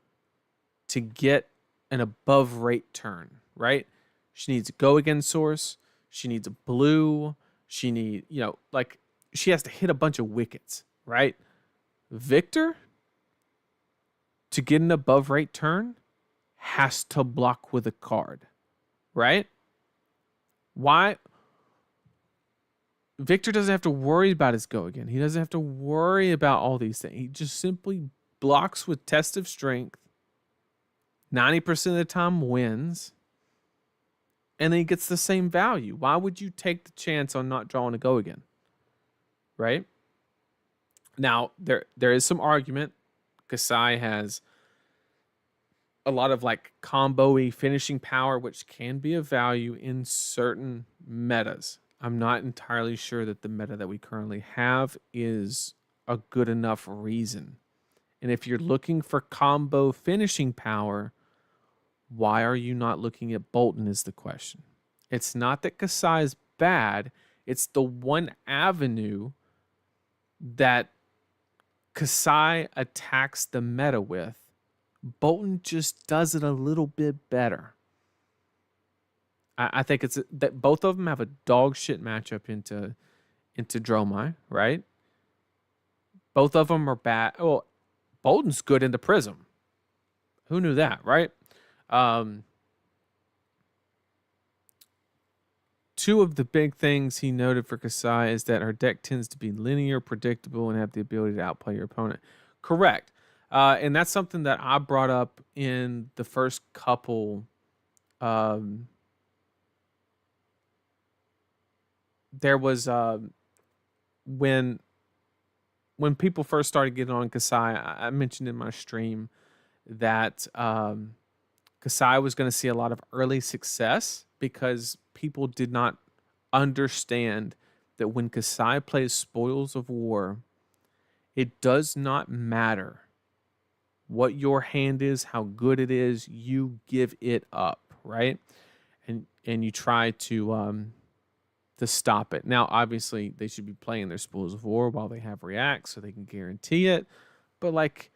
to get an above rate turn, right? She needs a go again source. She needs a blue. She need, like she has to hit a bunch of wickets, right? Victor, to get an above rate turn, has to block with a card, right? Why? Victor doesn't have to worry about his go again. He doesn't have to worry about all these things. He just simply blocks with Test of Strength. 90% of the time wins. And then he gets the same value. Why would you take the chance on not drawing a go again? Right? Now, there is some argument. Kasai has a lot of like combo-y finishing power, which can be of value in certain metas. I'm not entirely sure that the meta that we currently have is a good enough reason. And if you're looking for combo finishing power, why are you not looking at Bolton is the question. It's not that Kasai is bad. It's the one avenue that Kasai attacks the meta with. Bolton just does it a little bit better. I think it's that both of them have a dog shit matchup into Dromai, right? Both of them are bad. Well, Bolton's good into Prism. Who knew that, right? Two of the big things he noted for Kasai is that her deck tends to be linear, predictable, and have the ability to outplay your opponent. Correct. And that's something that I brought up in the first couple Um, there was when people first started getting on Kasai, I mentioned in my stream that Kasai was going to see a lot of early success because people did not understand that when Kasai plays Spoils of War, it does not matter what your hand is, how good it is, you give it up, right? And you try to stop it. Now, obviously, they should be playing their Spoils of War while they have React so they can guarantee it. But like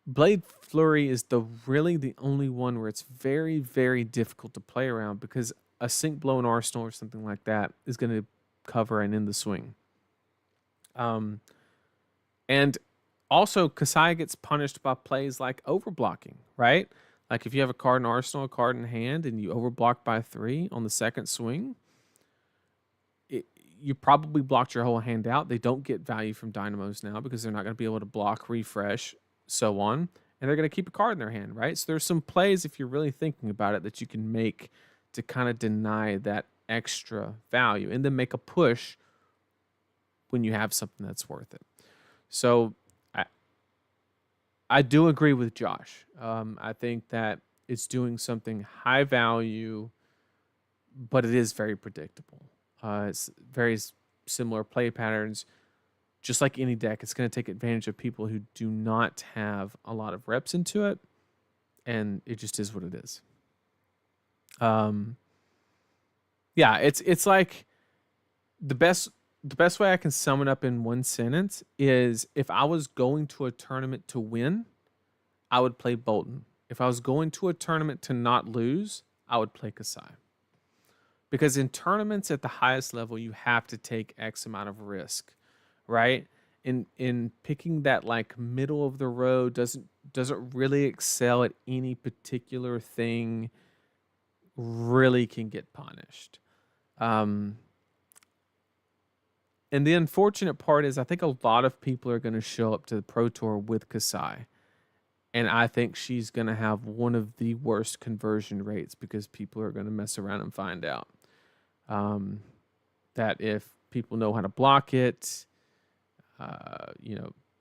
Blade Flurry is really the only one where it's very, very difficult to play around because a Sync Blown Arsenal or something like that is going to cover and end the swing. And also, Kasai gets punished by plays like overblocking, right? Like if you have a card in Arsenal, a card in hand, and you overblock by 3 on the second swing, you probably blocked your whole hand out. They don't get value from Dynamos now because they're not going to be able to block, refresh, so on. And they're going to keep a card in their hand, right? So there's some plays, if you're really thinking about it, that you can make to kind of deny that extra value and then make a push when you have something that's worth it. So I do agree with Josh. I think that it's doing something high value, but it is very predictable. It's very similar play patterns. Just like any deck, it's going to take advantage of people who do not have a lot of reps into it, and it just is what it is. Yeah, it's like the best way I can sum it up in one sentence is if I was going to a tournament to win, I would play Bolton. If I was going to a tournament to not lose, I would play Kasai. Because in tournaments at the highest level, you have to take X amount of risk, right? In picking that like middle of the road doesn't really excel at any particular thing, really can get punished. And the unfortunate part is I think a lot of people are going to show up to the Pro Tour with Kasai. And I think she's going to have one of the worst conversion rates because people are going to mess around and find out that if people know how to block it,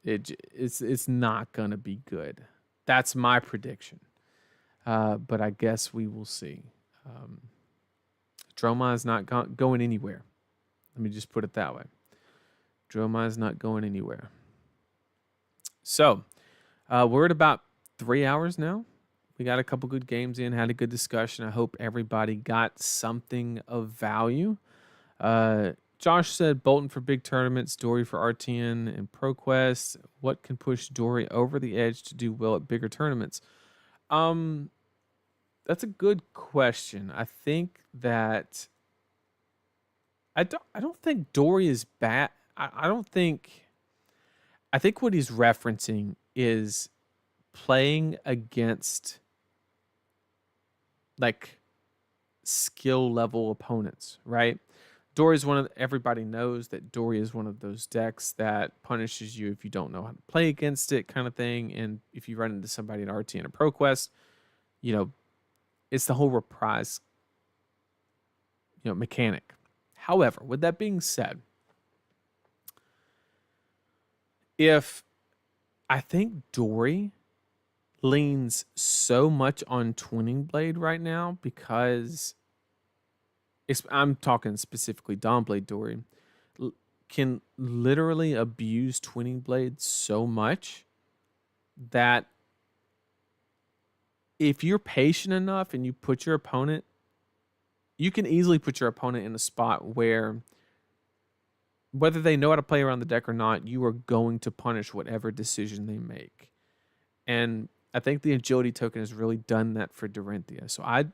it's not going to be good. That's my prediction. But I guess we will see. Droma is not going anywhere. Let me just put it that way. Droma is not going anywhere. So we're at about 3 hours now. We got a couple good games in, had a good discussion. I hope everybody got something of value. Josh said Bolton for big tournaments, Dory for RTN and ProQuest. What can push Dory over the edge to do well at bigger tournaments? That's a good question. I think that I don't think Dory is bad. I think what he's referencing is playing against like skill level opponents, right? Dory is everybody knows that Dory is one of those decks that punishes you if you don't know how to play against it, kind of thing. And if you run into somebody in RT and a ProQuest, it's the whole reprise, mechanic. However, with that being said, I think Dory leans so much on Twinning Blade right now because I'm talking specifically Dawnblade Dory can literally abuse Twinning Blade so much that if you're patient enough and you put your opponent, you can easily put your opponent in a spot where whether they know how to play around the deck or not, you are going to punish whatever decision they make. And I think the agility token has really done that for Dorinthia. So I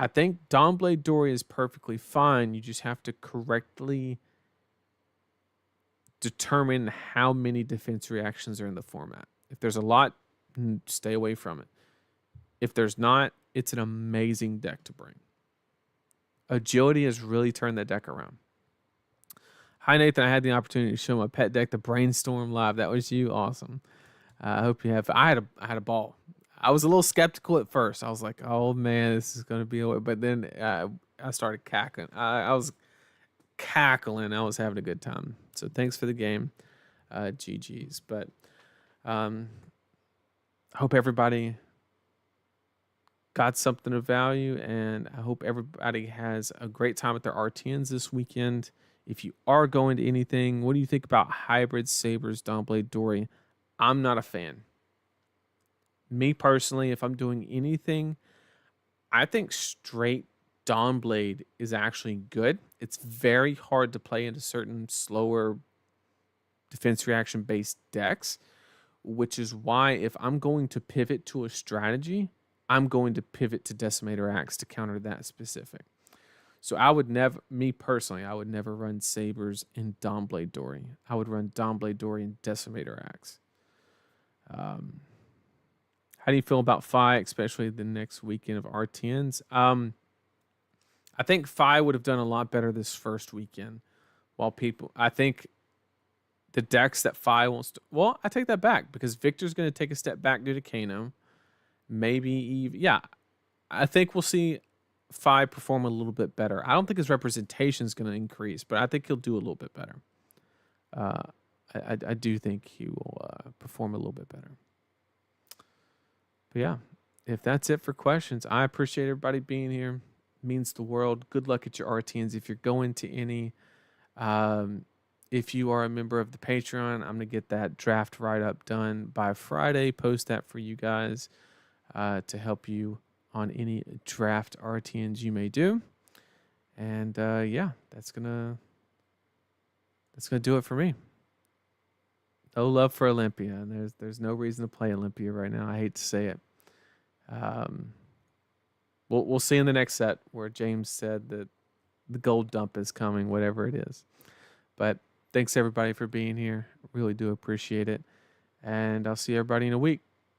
think Dawnblade Dory is perfectly fine. You just have to correctly determine how many defense reactions are in the format. If there's a lot, stay away from it. If there's not, it's an amazing deck to bring. Agility has really turned that deck around. Hi, Nathan. I had the opportunity to show my pet deck, the Brainstorm, live. That was you. Awesome. I hope you have. I had a ball. I was a little skeptical at first. I was like, "Oh man, this is gonna be," but then I started cackling. I was cackling. I was having a good time. So thanks for the game, GG's. But I hope everybody got something of value, and I hope everybody has a great time at their RTNs this weekend. If you are going to anything, what do you think about hybrid sabers, Dawnblade, Dory? I'm not a fan. Me personally, if I'm doing anything, I think straight Dawnblade is actually good. It's very hard to play into certain slower defense reaction based decks, which is why if I'm going to pivot to a strategy, I'm going to pivot to Decimator Axe to counter that specific. So I would never, me personally, I would never run Sabers in Dawnblade Dory. I would run Dawnblade Dory and Decimator Axe. How do you feel about Fi, especially the next weekend of RTNs? I think Fi would have done a lot better this first weekend. I think the decks that Fi wants to, well, I take that back because Victor's going to take a step back due to Kano. Maybe even, yeah, I think we'll see Fi perform a little bit better. I don't think his representation is going to increase, but I think he'll do a little bit better. I do think he will perform a little bit better. But yeah, if that's it for questions, I appreciate everybody being here. It means the world. Good luck at your RTNs. If you're going to any, if you are a member of the Patreon, I'm going to get that draft write-up done by Friday. Post that for you guys to help you on any draft RTNs you may do. And yeah, that's gonna do it for me. No love for Olympia, and there's no reason to play Olympia right now. I hate to say it. We'll see in the next set where James said that the gold dump is coming, whatever it is. But thanks everybody for being here. Really do appreciate it. And I'll see everybody in a week.